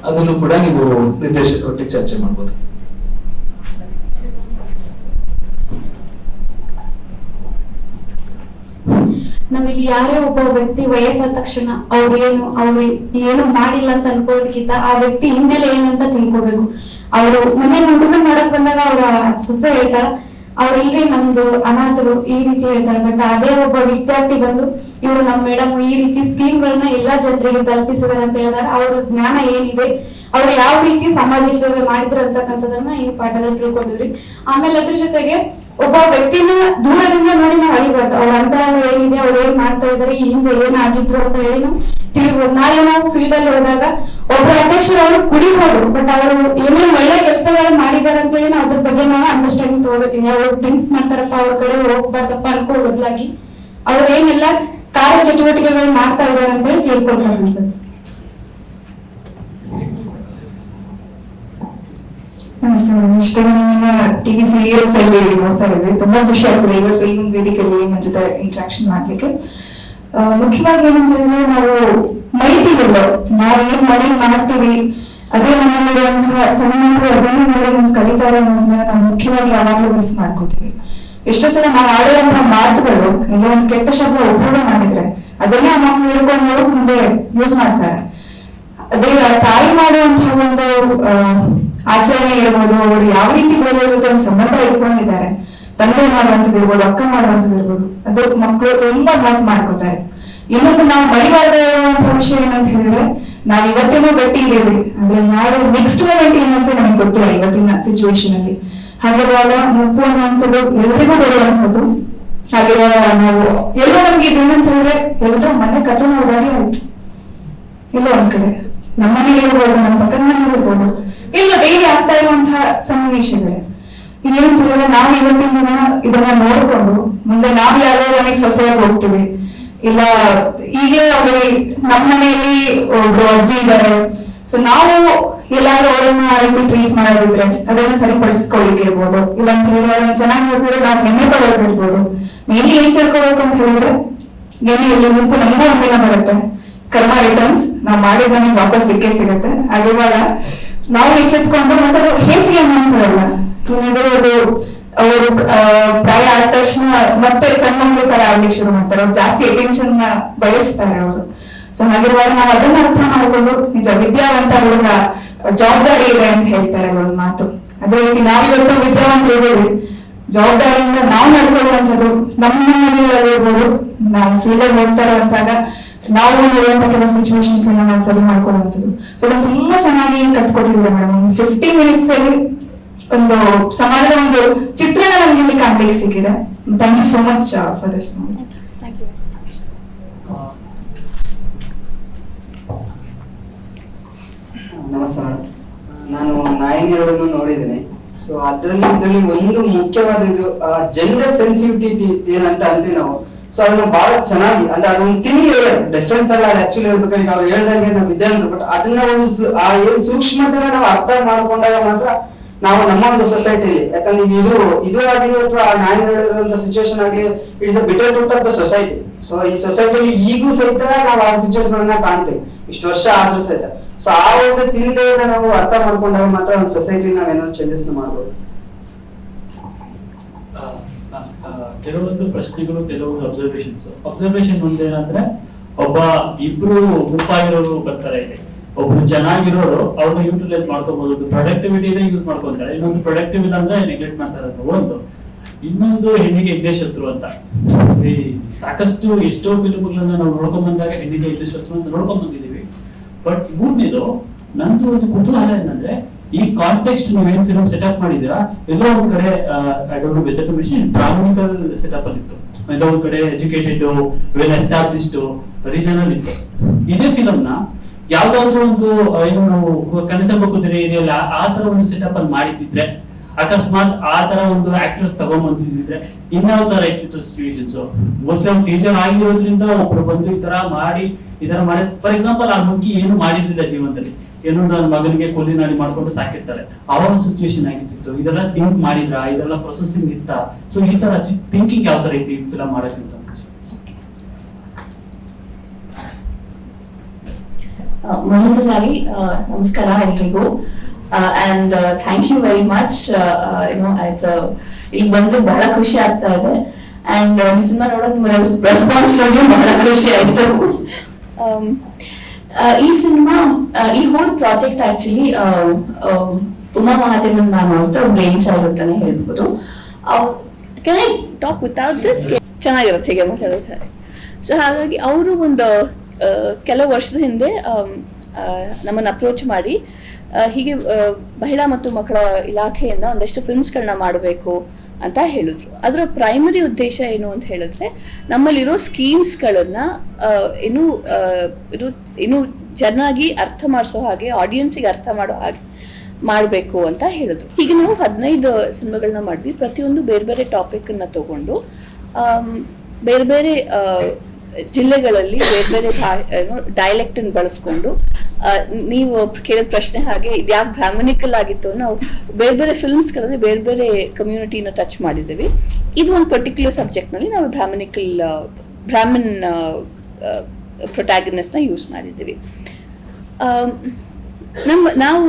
Speaker 1: ಅದನ್ನು ಕೂಡ ನೀವು ನಿರ್ದೇಶಕರೊಟ್ಟಿಗೆ ಚರ್ಚೆ ಮಾಡ್ಬೋದು.
Speaker 13: ನಾವಿಲ್ಲಿ ಯಾರೇ ಒಬ್ಬ ವ್ಯಕ್ತಿ ವಯಸ್ಸಾದ ತಕ್ಷಣ ಅವ್ರು ಏನು ಮಾಡಿಲ್ಲ ಅಂತ ಅನ್ಕೊಳ್ಳೋದಕ್ಕಿಂತ ಆ ವ್ಯಕ್ತಿ ಹಿನ್ನೆಲೆ ಏನಂತ ತಿಳ್ಕೊಬೇಕು. ಅವರು ಮನೇಲಿ ಹುಡುಗನ್ ಮಾಡಕ್ ಬಂದಾಗ ಅವ್ರ ಸೊಸೆ ಹೇಳ್ತಾರ, ಅವ್ರಿಲ್ರಿ ನಮ್ದು ಅನಾಥರು ಈ ರೀತಿ ಹೇಳ್ತಾರೆ. ಬಟ್ ಅದೇ ಒಬ್ಬ ವಿದ್ಯಾರ್ಥಿ ಬಂದು ಇವರು ನಮ್ಮ ಮೇಡಮ್ ಈ ರೀತಿ ಸ್ಕೀಮ್ಗಳನ್ನ ಎಲ್ಲಾ ಜನರಿಗೆ ತಲುಪಿಸಿದಾರೆ ಅಂತ ಹೇಳಿದಾಗ ಅವ್ರ ಜ್ಞಾನ ಏನಿದೆ, ಅವ್ರು ಯಾವ ರೀತಿ ಸಮಾಜ ಸೇವೆ ಮಾಡಿದ್ರು ಅಂತಕ್ಕಂಥದನ್ನ ಈ ಪಾಠದಲ್ಲಿ ತಿಳ್ಕೊಂಡಿದ್ರಿ. ಆಮೇಲೆ ಅದ್ರ ಜೊತೆಗೆ ಒಬ್ಬ ವ್ಯಕ್ತಿನ ದೂರದಿಂದ ನೋಡಿ ನಾವು ಅಳಿಬಾರ್ದು. ಅವ್ರ ಅಂತರಾಳ ಏನಿದೆ, ಅವ್ರು ಏನ್ ಮಾಡ್ತಾ ಇದಾರೆ, ಈ ಹಿಂದೆ ಏನಾಗಿದ್ರು ಅಂತ ಹೇಳಿ ನಾವು ತಿಳಿಬಹುದು. ನಾಳೆ ನಾವು ಫೀಲ್ಡ್ ಅಲ್ಲಿ ಹೋದಾಗ ಒಬ್ಬ ಅಧ್ಯಕ್ಷರು ಅವರು ಕುಡಿಬಹುದು, ಬಟ್ ಅವರು ಏನೇನು ಒಳ್ಳೆ ಕೆಲಸಗಳನ್ನ ಮಾಡಿದಾರೆ ಅಂತ ಹೇಳಿ ನಾವು ಅದ್ರ ಬಗ್ಗೆ ನಾವು ಅಂಡರ್ಸ್ಟ್ಯಾಂಡಿಂಗ್ ತಗೋಬೇಕು. ಅವ್ರು ಡ್ರಿಂಕ್ಸ್ ಮಾಡ್ತಾರಪ್ಪ, ಅವ್ರ ಕಡೆ ಹೋಗ್ಬಾರ್ದಪ್ಪ ಅನ್ಕೋ ಬದಲಾಗಿ ಅವ್ರು ಏನೆಲ್ಲ ಕಾರ್ಯ ಚಟುವಟಿಕೆಗಳು ಮಾಡ್ತಾ ಇದಾರೆ ಅಂತ ಹೇಳಿ ತಿಳ್ಕೊಳ್ತಕ್ಕಂಥದ್ದು.
Speaker 14: ನಮಸ್ತೆ ಮೇಡಮ್. ಇಷ್ಟೇ ನಮ್ಮ ಟಿವಿ ಸೀರಿಯಲ್ಸ್ ಅಲ್ಲಿ ನೋಡ್ತಾ ಇದ್ವಿ. ತುಂಬಾ ಖುಷಿ ಆಗ್ತದೆ ಇವತ್ತು ಈ ವೇದಿಕೆಯಲ್ಲಿ ನಿಮ್ಮ ಜೊತೆ ಇಂಟ್ರಾಕ್ಷನ್ ಮಾಡ್ಲಿಕ್ಕೆ. ಮುಖ್ಯವಾಗಿ ಏನಂತ ಹೇಳಿದ್ರೆ, ನಾವು ಮರಿತೀವಲ್ಲ, ನಾವು ಏನ್ ಮನೇಲಿ ಮಾಡ್ತೀವಿ ಅದೇ ನಮ್ಮಲ್ಲಿರುವಂತಹ ಸಣ್ಣ ಮಕ್ಕಳು ಅದನ್ನು ನೋಡಿ ನಮ್ಗೆ ಕಲಿತಾರೆ ಅನ್ನೋದನ್ನ ನಾವು ಮುಖ್ಯವಾಗಿ ಯಾವಾಗ್ಲೂ ಮಿಸ್ ಮಾಡ್ಕೋತೀವಿ. ಎಷ್ಟೋ ಸಲ ನಾವು ಆಡಿರುವಂತಹ ಮಾತುಗಳು ಎಲ್ಲೋ ಒಂದು ಕೆಟ್ಟ ಶಬ್ದ ಉಪಯೋಗ ಮಾಡಿದ್ರೆ ಅದನ್ನೇ ಆ ಮಕ್ಕಳು ಹಿಡ್ಕೊಂಡು ಮುಂದೆ ಯೂಸ್ ಮಾಡ್ತಾರೆ. ಅದೇ ತಾಯಿ ಮಾಡುವಂತಹ ಒಂದು ಆಚರಣೆ ಇರ್ಬೋದು, ಅವರು ಯಾವ ರೀತಿ ಬೇರೆ ಒಂದು ಸಂಬಂಧ ಇಟ್ಕೊಂಡಿದ್ದಾರೆ, ತಂದೆ ಮಾಡುವಂಥದ್ದು ಇರ್ಬೋದು, ಅಕ್ಕ ಮಾಡುವಂಥದ್ದು ಇರ್ಬೋದು, ಅದು ಮಕ್ಕಳು ತುಂಬಾ ನೋಟ್ ಮಾಡ್ಕೋತಾರೆ. ಇನ್ನೊಂದು ನಾವು ಮರಿಬಾರದಿರುವಂತಹ ವಿಷಯ ಏನಂತ ಹೇಳಿದ್ರೆ, ನಾವ್ ಇವತ್ತೇನೋ ಗಟ್ಟಿ ಇದ್ದೀವಿ, ಆದ್ರೆ ನಾಳೆ ನೆಕ್ಸ್ಟ್ ಮೂಮೆಂಟ್ ಏನಂತ ನಮಗೆ ಗೊತ್ತಿಲ್ಲ ಇವತ್ತಿನ ಸಿಚುವೇಶನ್ ಅಲ್ಲಿ. ಹಾಗಿರುವಾಗ ಮುಪ್ಪು ಅನ್ನುವಂಥದ್ದು ಎಲ್ರಿಗೂ ಬರುವಂಥದ್ದು. ಹಾಗಿರುವಾಗ ನಾವು ಎಲ್ಲೋ ನಮ್ಗೆ ಇದೇನಂತ ಹೇಳಿದ್ರೆ, ಎಲ್ಲರೂ ಮನೆ ಕಥೆ ನೋಡಿದಾಗೆ ಆಯ್ತು. ಎಲ್ಲೋ ಒಂದ್ ಕಡೆ ನಮ್ಮ ಮನೇಲಿ ಇರ್ಬೋದು, ನಮ್ಮ ಪಕ್ಕದ ಮನೇಲಿ ಇರ್ಬೋದು, ಇಲ್ಲ ಡೈಲಿ ಆಗ್ತಾ ಇರುವಂತಹ ಸನ್ನಿವೇಶಗಳೇ. ಏನಂತ ಹೇಳಿದ್ರೆ, ನಾವು ಇವತ್ತಿನ ದಿನ ಇದನ್ನ ನೋಡ್ಕೊಂಡು ಮುಂದೆ ನಾವ್ ಯಾರೋ ಮನೆಗೆ ಸೊಸೆಯಾಗಿ ಹೋಗ್ತೀವಿ, ಇಲ್ಲ ಈಗಲೇ ಅವ್ರಿಗೆ ನಮ್ಮ ಮನೆಯಲ್ಲಿ ಒಬ್ರು ಅಜ್ಜಿ ಇದ್ದಾರೆ, ಸೊ ನಾವು ಎಲ್ಲಾದ್ರೂ ಅವರನ್ನ ಆ ರೀತಿ ಟ್ರೀಟ್ ಮಾಡೋದಿದ್ರೆ ಅದನ್ನ ಸರಿಪಡಿಸ್ಕೊಳ್ಳಿಕ್ಕೆ ಇರ್ಬೋದು. ಇಲ್ಲ ಅಂತ ಹೇಳಿದ್ರೆ ಅದನ್ನ ಚೆನ್ನಾಗಿ ನೋಡಿದ್ರೆ ನಾವು ನೆನ್ನೆ ಬರೋದಿರ್ಬೋದು. ಮೇಲಿ ಏನ್ ತಿಳ್ಕೊಬೇಕು ಅಂತ ಹೇಳಿದ್ರೆ, ನೆನೆಯಲ್ಲಿ ಮುಂಪು ನಮಗೂ ಒಂದಿನ ಬರುತ್ತೆ, ಕರ್ಮ ರಿಟರ್ನ್ಸ್, ನಾವು ಮಾಡಿದ ನಮಗೆ ವಾಪಸ್ ಸಿಕ್ಕೇ ಸಿಗುತ್ತೆ. ಆಗಿರುವಾಗ ನಾವು ಎಚ್ಚೆತ್ಕೊಂಡು ಮತ್ತೆ ಅದು ಹೇಸಿಗೆ ಅನ್ನುವಂಥದ್ದಲ್ಲ, ಏನಿದ್ರು ಅದು ಅವರು ಪ್ರಾಯ ಆದ ತಕ್ಷಣ ಮತ್ತೆ ಸಣ್ಣ ಮಕ್ಕಳು ತರ ಆಡ್ಲಿಕ್ಕೆ ಶುರು ಮಾಡ್ತಾರೆ, ಅವ್ರು ಜಾಸ್ತಿ ಅಟೆನ್ಷನ್ ಬಯಸ್ತಾರೆ ಅವರು. ಸೊ ಹಾಗಿರುವಾಗ ನಾವು ಅದನ್ನ ಅರ್ಥ ಮಾಡ್ಕೊಂಡು, ನಿಜ ವಿದ್ಯಾವಂತ ಹುಡುಗ ಜವಾಬ್ದಾರಿ ಇದೆ ಅಂತ ಹೇಳ್ತಾರೆ ಒಂದು ಮಾತು. ಅದೇ ರೀತಿ ನಾವಿವತ್ತು ವಿದ್ಯಾವಂತರು ಇದ್ದೀವಿ, ಜವಾಬ್ದಾರಿಯಿಂದ ನಾವು ನಡ್ಕೊಳ್ಳುವಂಥದ್ದು ನಮ್ಮ ಮನೆಯಲ್ಲಿರ್ಬೋದು, ನಾವು ಫೀಲ್ಡ್ ಅಲ್ಲಿ ಹೋಗ್ತಾ ಇರುವಂತಾಗ ನಾವು ಇರುವಂತ ಕೆಲವು ಸಿಚುವೇಶನ್ಸ್ ಅನ್ನ ನಾವು ಸರಿ ಮಾಡ್ಕೊಳ್ಳುವಂಥದ್ದು. ಸೊ ಅದನ್ನ ತುಂಬಾ ಚೆನ್ನಾಗಿ ಕಟ್ಕೊಟ್ಟಿದ್ರೆ ಮೇಡಮ್. ಒಂದು 15 minutes ಅಲ್ಲಿ ಒಂದು ಸಮಾಜದ ಒಂದು ಚಿತ್ರಣ ನಮ್ಗೆ ಇಲ್ಲಿ ಕಾಣ್ಲಿಕ್ಕೆ ಸಿಕ್ಕಿದೆ. Thank you so much for this.
Speaker 15: ನಮಸ್ತೆ ಮೇಡಮ್. ನಾನು ನಾಯಿನಿಯರನ್ನು ನೋಡಿದ್ದೇನೆ. ಸೊ ಇದರಲ್ಲಿ ಒಂದು ಮುಖ್ಯವಾದ ಇದು ಜೆಂಡರ್ ಸೆನ್ಸಿಟಿವಿಟಿ ಏನಂತ ಅಂತೀವಿ ನಾವು. ಸೊ ಅದನ್ನ ಬಹಳ ಚೆನ್ನಾಗಿ, ಅಂದ್ರೆ ಅದೊಂದು ತಿನ್ ಲೇಯರ್ ಡಿಫ್ರೆನ್ಸ್ ಅಲ್ಲ, ಅದು ಆಕ್ಚುಲಿ ಹೇಳ್ಬೇಕಾದ್ರೆ ಅವ್ರು ಹೇಳ್ದಂಗೆ ನಾವು ವಿದ್ಯಾವಂತರು, ಬಟ್ ಅದನ್ನ ಒಂದು ಏನ್ ಸೂಕ್ಷ್ಮತೆನ ನಾವು ಅರ್ಥ ಮಾಡ್ಕೊಂಡಾಗ ಮಾತ್ರ ನಾವು ನಮ್ಮ ಒಂದು ಸೊಸೈಟಿಲಿ, ಯಾಕಂದ್ರೆ ಇದು ಆಗ್ಲಿ ಅಥವಾ ಆ ನಾಯಿ ನೋಡಿರುವಂತ ಸಿಚುವೇಶನ್ ಆಗ್ಲಿ, it's a bitter truth of the society. So ಈ ಸೊಸೈಟಿಲಿ ಈಗೂ ಸಹಿತ ನಾವು ಆ ಸಿಚುವೇಶನ್ ಗಳನ್ನ ಕಾಣ್ತೇವೆ, ಇಷ್ಟು ವರ್ಷ ಆದ್ರೂ ಸಹಿತ. ಸೊ ಆ ಒಂದು ತಿನ್ ಲೇಯರ್ ನಾವು ಅರ್ಥ ಮಾಡ್ಕೊಂಡಾಗ ಮಾತ್ರ ಒಂದು ಸೊಸೈಟಿ ನಾವೇನೋ ಚೇಂಜಸ್ ಮಾಡ್ಬೋದು.
Speaker 16: ಕೆಲವೊಂದು ಪ್ರಶ್ನೆಗಳು, ಕೆಲವೊಂದು ಅಬ್ಸರ್ವೇಷನ್ ಒಂದೇನಂದ್ರೆ, ಇಬ್ರು ಮುಪ್ಪಾಗಿರೋರು ಬರ್ತಾರೆ ಇಲ್ಲಿ, ಒಬ್ರು ಚೆನ್ನಾಗಿರೋರು ಅವ್ರನ್ನ ಯೂಟಿಲೈಸ್ ಮಾಡ್ಕೋಬಹುದು, ಪ್ರೊಡಕ್ಟಿವಿಟಿ ಯೂಸ್ ಮಾಡ್ಕೊಂತಾರೆ, ಇನ್ನೊಂದು ಪ್ರೊಡಕ್ಟಿವ್ ಇಲ್ಲ ಅಂದ್ರೆ ನೆಗ್ಲೆಕ್ಟ್ ಮಾಡ್ತಾರೆ. ಒಂದು ಇನ್ನೊಂದು ಹೆಣ್ಣಿಗೆ ಇದ್ದೇ ಶತ್ರು ಅಂತ ಈ ಸಾಕಷ್ಟು ಎಷ್ಟೋ ಫಿಲ್ಮ್ಗಳನ್ನ ನಾವು ನೋಡ್ಕೊಂಡ್ ಬಂದಾಗ ಹೆಣ್ಣಿಗೆ ಇದ್ದೇ ಶತ್ರು ಅಂತ ನೋಡ್ಕೊಂಡ್ ಬಂದಿದೀವಿ. ಬಟ್ ಮೂರನೇದು ನಂದು ಒಂದು ಕುತೂಹಲ ಏನಂದ್ರೆ, ಈ ಕಾಂಟೆಕ್ಸ್ಟ್ ನೀವೇನ್ ಫಿಲ್ಮ್ ಸೆಟಪ್ ಮಾಡಿದೀರಾ ಎಲ್ಲೋ ಒಂದ್ ಕಡೆ I don't know whether to mention Brahminical setup ಅಲ್ಲಿ ಇತ್ತು, ಎಲ್ಲೋ ಒಂದ್ ಕಡೆ ಎಜುಕೇಟೆಡ್ ವೆಲ್ ಎಸ್ಟಾಬ್ಲಿಷ್ಡ್ ರೀಸನ್ ಅಲ್ಲಿ ಇತ್ತು. ಇದೇ ಫಿಲಮ್ ನ ಯಾವ್ದಾದ್ರು ಒಂದು ಏನು ನಾವು ಕನಸಂಬ ಕುದುರೆ ಇದೆಯಲ್ಲ ಆ ತರ ಒಂದು ಸೆಟಪ್ ಅಲ್ಲಿ ಮಾಡಿದ್ರೆ, ಅಕಸ್ಮಾತ್ ಆ ತರ ಒಂದು ಆಕ್ಟರ್ಸ್ ತಗೊಂಡ್ಬಂದಿದ್ರೆ ಇನ್ಯಾವ ತರ ಇರ್ತಿತ್ತು ಸಿಚುವೇಶನ್ಸ್. ಮೋಸ್ಟ್ಲಿ ಅವ್ನು ಟೀಚರ್ ಆಗಿರೋದ್ರಿಂದ ಒಬ್ರು ಬಂದು ಈ ತರ ಮಾಡಿ ಫಾರ್ ಎಕ್ಸಾಂಪಲ್ ಆ ಮುದುಕಿ ಏನು ಮಾಡಿರ್ಲಿಲ್ಲ ಜೀವನದಲ್ಲಿ, ಏನೋ ನನ್ನ ಮಗನಿಗೆ ಕೂಲಿನಾಡಿ ಮಾಡ್ಕೊಂಡು ಸಾಕಿರ್ತಾರೆ, ಅವಾಗ ಸಿಚುವೇಶನ್ ಆಗಿರ್ತಿತ್ತು. ಇದೆಲ್ಲ ಥಿಂಕ್ ಮಾಡಿದ್ರ, ಇದೆಲ್ಲ ಪ್ರೊಸೆಸಿಂಗ್ ಇತ್ತ? ಸೊ ಈ ತರ ಥಿಂಕಿಂಗ್ ಯಾವ ತರ ಐತಿ ಫಿಲಮ್ ಮಾಡಕ್ಕಿಂತ?
Speaker 17: ಮೊದಲನೇದಾಗಿ ನಮಸ್ಕಾರ ಎಲ್ರಿಗೂ, and thank you very much. ಇಲ್ಲಿ ಬಂದು ಬಹಳ ಖುಷಿ ಆಗ್ತಾ ಇದೆ. ಅಂಡ್ ಸಿನಿಮಾ ನೋಡೋದು ರೆಸ್ಪಾನ್ಸ್ ನೋಡಿ ಬಹಳ ಖುಷಿ ಆಯ್ತು. ಈ ಸಿನಿಮಾ, ಈ whole project actually Uma Mahadevan ma'am ಅವ್ರದ್ದು ಬ್ರೈನ್ ಚೈಲ್ಡ್ ಅಂತಾನೆ ಹೇಳ್ಬೋದು. Can I talk without this? ಚೆನ್ನಾಗಿರುತ್ತೆ ಹೀಗೆ ಮಾತಾಡೋದು. ಸೊ ಹಾಗಾಗಿ ಅವರು ಒಂದು ಕೆಲವು ವರ್ಷದ ಹಿಂದೆ ನಮ್ಮನ್ನು ಅಪ್ರೋಚ್ ಮಾಡಿ ಹೀಗೆ ಮಹಿಳಾ ಮತ್ತು ಮಕ್ಕಳ ಇಲಾಖೆಯಿಂದ ಒಂದಷ್ಟು ಫಿಲ್ಮ್ಸ್ಗಳನ್ನ ಮಾಡಬೇಕು ಅಂತ ಹೇಳಿದ್ರು. ಅದರ ಪ್ರೈಮರಿ ಉದ್ದೇಶ ಏನು ಅಂತ ಹೇಳಿದ್ರೆ, ನಮ್ಮಲ್ಲಿರೋ ಸ್ಕೀಮ್ಸ್ಗಳನ್ನು ಇನ್ನೂ ಚೆನ್ನಾಗಿ ಅರ್ಥ ಮಾಡಿಸೋ ಹಾಗೆ, ಆಡಿಯನ್ಸಿಗೆ ಅರ್ಥ ಮಾಡೋ ಹಾಗೆ ಮಾಡಬೇಕು ಅಂತ ಹೇಳಿದ್ರು. ಹೀಗೆ ನಾವು 15 ಸಿನಿಮಾಗಳನ್ನ ಮಾಡಿದ್ವಿ. ಪ್ರತಿಯೊಂದು ಬೇರೆ ಬೇರೆ ಟಾಪಿಕನ್ನು ತಗೊಂಡು ಬೇರೆ ಬೇರೆ ಜಿಲ್ಲೆಗಳಲ್ಲಿ ಬೇರೆ ಬೇರೆ ಡೈಲೆಕ್ಟ್ ಅನ್ನು ಬಳಸ್ಕೊಂಡು, ನೀವು ಕೇಳಿದ ಪ್ರಶ್ನೆ ಹಾಗೆ ಇದ್ಯಾಕೆ ಬ್ರಾಹ್ಮಣಿಕಲ್ ಆಗಿತ್ತು, ನಾವು ಬೇರೆ ಬೇರೆ ಫಿಲ್ಮ್ಸ್ಗಳಲ್ಲಿ ಬೇರೆ ಬೇರೆ ಕಮ್ಯುನಿಟಿನ ಟಚ್ ಮಾಡಿದ್ದೀವಿ. ಇದು ಒಂದು ಪರ್ಟಿಕ್ಯುಲರ್ ಸಬ್ಜೆಕ್ಟ್ನಲ್ಲಿ ನಾವು ಬ್ರಾಹ್ಮಣ್ ಪ್ರೊಟ್ಯಾಗನಿಸ್ಟ್ನ ಯೂಸ್ ಮಾಡಿದ್ದೀವಿ. ನಾವು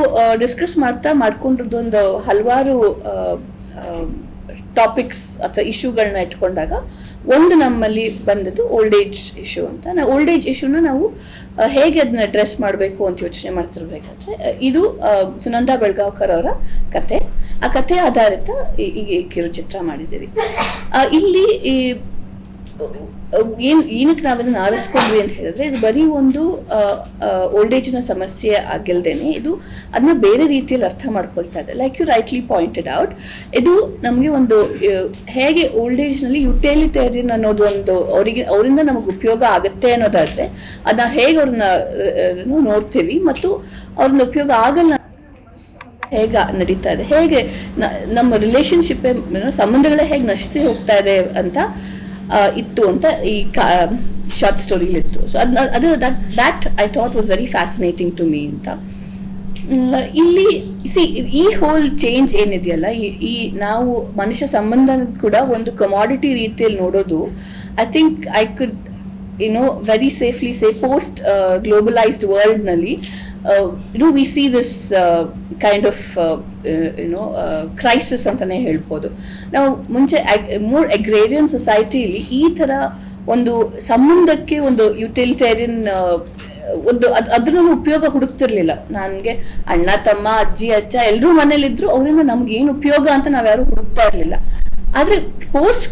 Speaker 17: ಡಿಸ್ಕಸ್ ಮಾಡ್ಕೊಂಡಿರೋದೊಂದು ಹಲವಾರು ಟಾಪಿಕ್ಸ್ ಅಥವಾ ಇಶ್ಯೂಗಳನ್ನ ಇಟ್ಕೊಂಡಾಗ ಒಂದು ನಮ್ಮಲ್ಲಿ ಬಂದದ್ದು ಓಲ್ಡ್ ಏಜ್ ಇಶ್ಯೂ ಅಂತ. ನಾವು ಓಲ್ಡ್ ಏಜ್ ಇಶ್ಯೂನ ನಾವು ಹೇಗೆ ಅದನ್ನ ಅಡ್ರೆಸ್ ಮಾಡಬೇಕು ಅಂತ ಯೋಚನೆ ಮಾಡ್ತಿರ್ಬೇಕಾದ್ರೆ, ಇದು ಸುನಂದಾ ಬೆಳಗಾವ್ಕರ್ ಅವರ ಕತೆ. ಆ ಕತೆ ಆಧಾರಿತ ಈ ಕಿರುಚಿತ್ರ ಮಾಡಿದ್ದೀವಿ. ಇಲ್ಲಿ ಏನಕ್ಕೆ ನಾವದನ್ನು ಆರಿಸ್ಕೊಂಡ್ವಿ ಅಂತ ಹೇಳಿದ್ರೆ, ಇದು ಬರೀ ಒಂದು ಓಲ್ಡ್ ಏಜ್ನ ಸಮಸ್ಯೆ ಆಗಿಲ್ದೇನೆ ಇದು ಅದನ್ನ ಬೇರೆ ರೀತಿಯಲ್ಲಿ ಅರ್ಥ ಮಾಡ್ಕೊಳ್ತಾ ಇದೆ. Like you rightly pointed out, ಇದು ನಮಗೆ ಒಂದು ಹೇಗೆ ಓಲ್ಡ್ ಏಜ್ನಲ್ಲಿ ಯುಟಿಲಿಟೇರಿಯನ್ ಅನ್ನೋದು ಒಂದು ಅವರಿಂದ ನಮಗೆ ಉಪಯೋಗ ಆಗುತ್ತೆ ಅನ್ನೋದಾದ್ರೆ ಅದನ್ನ ಹೇಗೆ ಅವ್ರನ್ನ ನೋಡ್ತೀವಿ ಮತ್ತು ಅವ್ರನ್ನ ಉಪಯೋಗ ಆಗಲ್ಲ ಹೇಗೆ ನಡೀತಾ ಇದೆ, ಹೇಗೆ ನಮ್ಮ ರಿಲೇಶನ್ಶಿಪ್ ಸಂಬಂಧಗಳೇ ಹೇಗೆ ನಶಿಸಿ ಹೋಗ್ತಾ ಇದೆ ಅಂತ ಇತ್ತು ಅಂತ ಈ ಶಾರ್ಟ್ ಸ್ಟೋರಿಲಿತ್ತು. ಸೊ ಅದು that I thought was very fascinating to me ಅಂತ. ಇಲ್ಲಿ ಈ ಹೋಲ್ ಚೇಂಜ್ ಏನಿದೆಯಲ್ಲ, ಈ ನಾವು ಮನುಷ್ಯ ಸಂಬಂಧ ಕೂಡ ಒಂದು ಕಮಾಡಿಟಿ ರೀತಿಯಲ್ಲಿ ನೋಡೋದು, I think I could very safely say post globalised ವರ್ಲ್ಡ್ನಲ್ಲಿ we see this kind of crisis ಅಂತಾನೆ ಹೇಳ್ಬೋದು. ನಾವು ಮುಂಚೆ ಮೋರ್ ಅಗ್ರೇರಿಯನ್ ಸೊಸೈಟಿಲಿ ಈ ಥರ ಒಂದು ಸಂಬಂಧಕ್ಕೆ ಒಂದು ಯುಟಿಲಿಟೇರಿಯನ್ ಒಂದು ಅದನ್ನ ಉಪಯೋಗ ಹುಡುಕ್ತಿರ್ಲಿಲ್ಲ. ನನಗೆ ಅಣ್ಣ ತಮ್ಮ ಅಜ್ಜಿ ಅಜ್ಜ ಎಲ್ಲರೂ ಮನೇಲಿದ್ರು, ಅವರಿಂದ ನಮ್ಗೆ ಏನು ಉಪಯೋಗ ಅಂತ ನಾವ್ಯಾರು ಹುಡುಕ್ತಾ ಇರಲಿಲ್ಲ. ಆದರೆ ಪೋಸ್ಟ್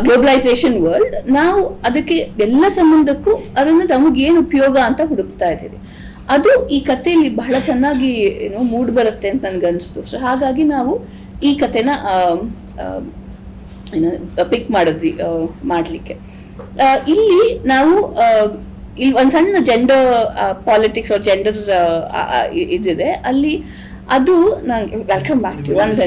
Speaker 17: ಗ್ಲೋಬಲೈಸೇಷನ್ ವರ್ಲ್ಡ್ ನಾವು ಅದಕ್ಕೆ ಎಲ್ಲ ಸಂಬಂಧಕ್ಕೂ ಅದರಿಂದ ನಮಗೇನು ಉಪಯೋಗ ಅಂತ ಹುಡುಕ್ತಾ ಇದ್ದೀವಿ. ಅದು ಈ ಕಥೆಯಲ್ಲಿ ಬಹಳ ಚೆನ್ನಾಗಿ ಮೂಡ್ ಬರುತ್ತೆ ಅಂತ ನನ್ಗನ್ನಿಸ್ತು. ಸೊ ಹಾಗಾಗಿ ನಾವು ಈ ಕಥೆನ ಪಿಕ್ ಮಾಡಿದ್ವಿ ಮಾಡಲಿಕ್ಕೆ. ಇಲ್ಲಿ ನಾವು ಇಲ್ಲಿ ಒಂದು ಸಣ್ಣ ಜೆಂಡರ್ ಪಾಲಿಟಿಕ್ಸ್ ಅವ್ರ ಜೆಂಡರ್ ಇದಿದೆ ಅಲ್ಲಿ. ಅದು ನಂಗೆ ವೆಲ್ಕಮ್ ಬ್ಯಾಕ್ ಟು ಒಂದು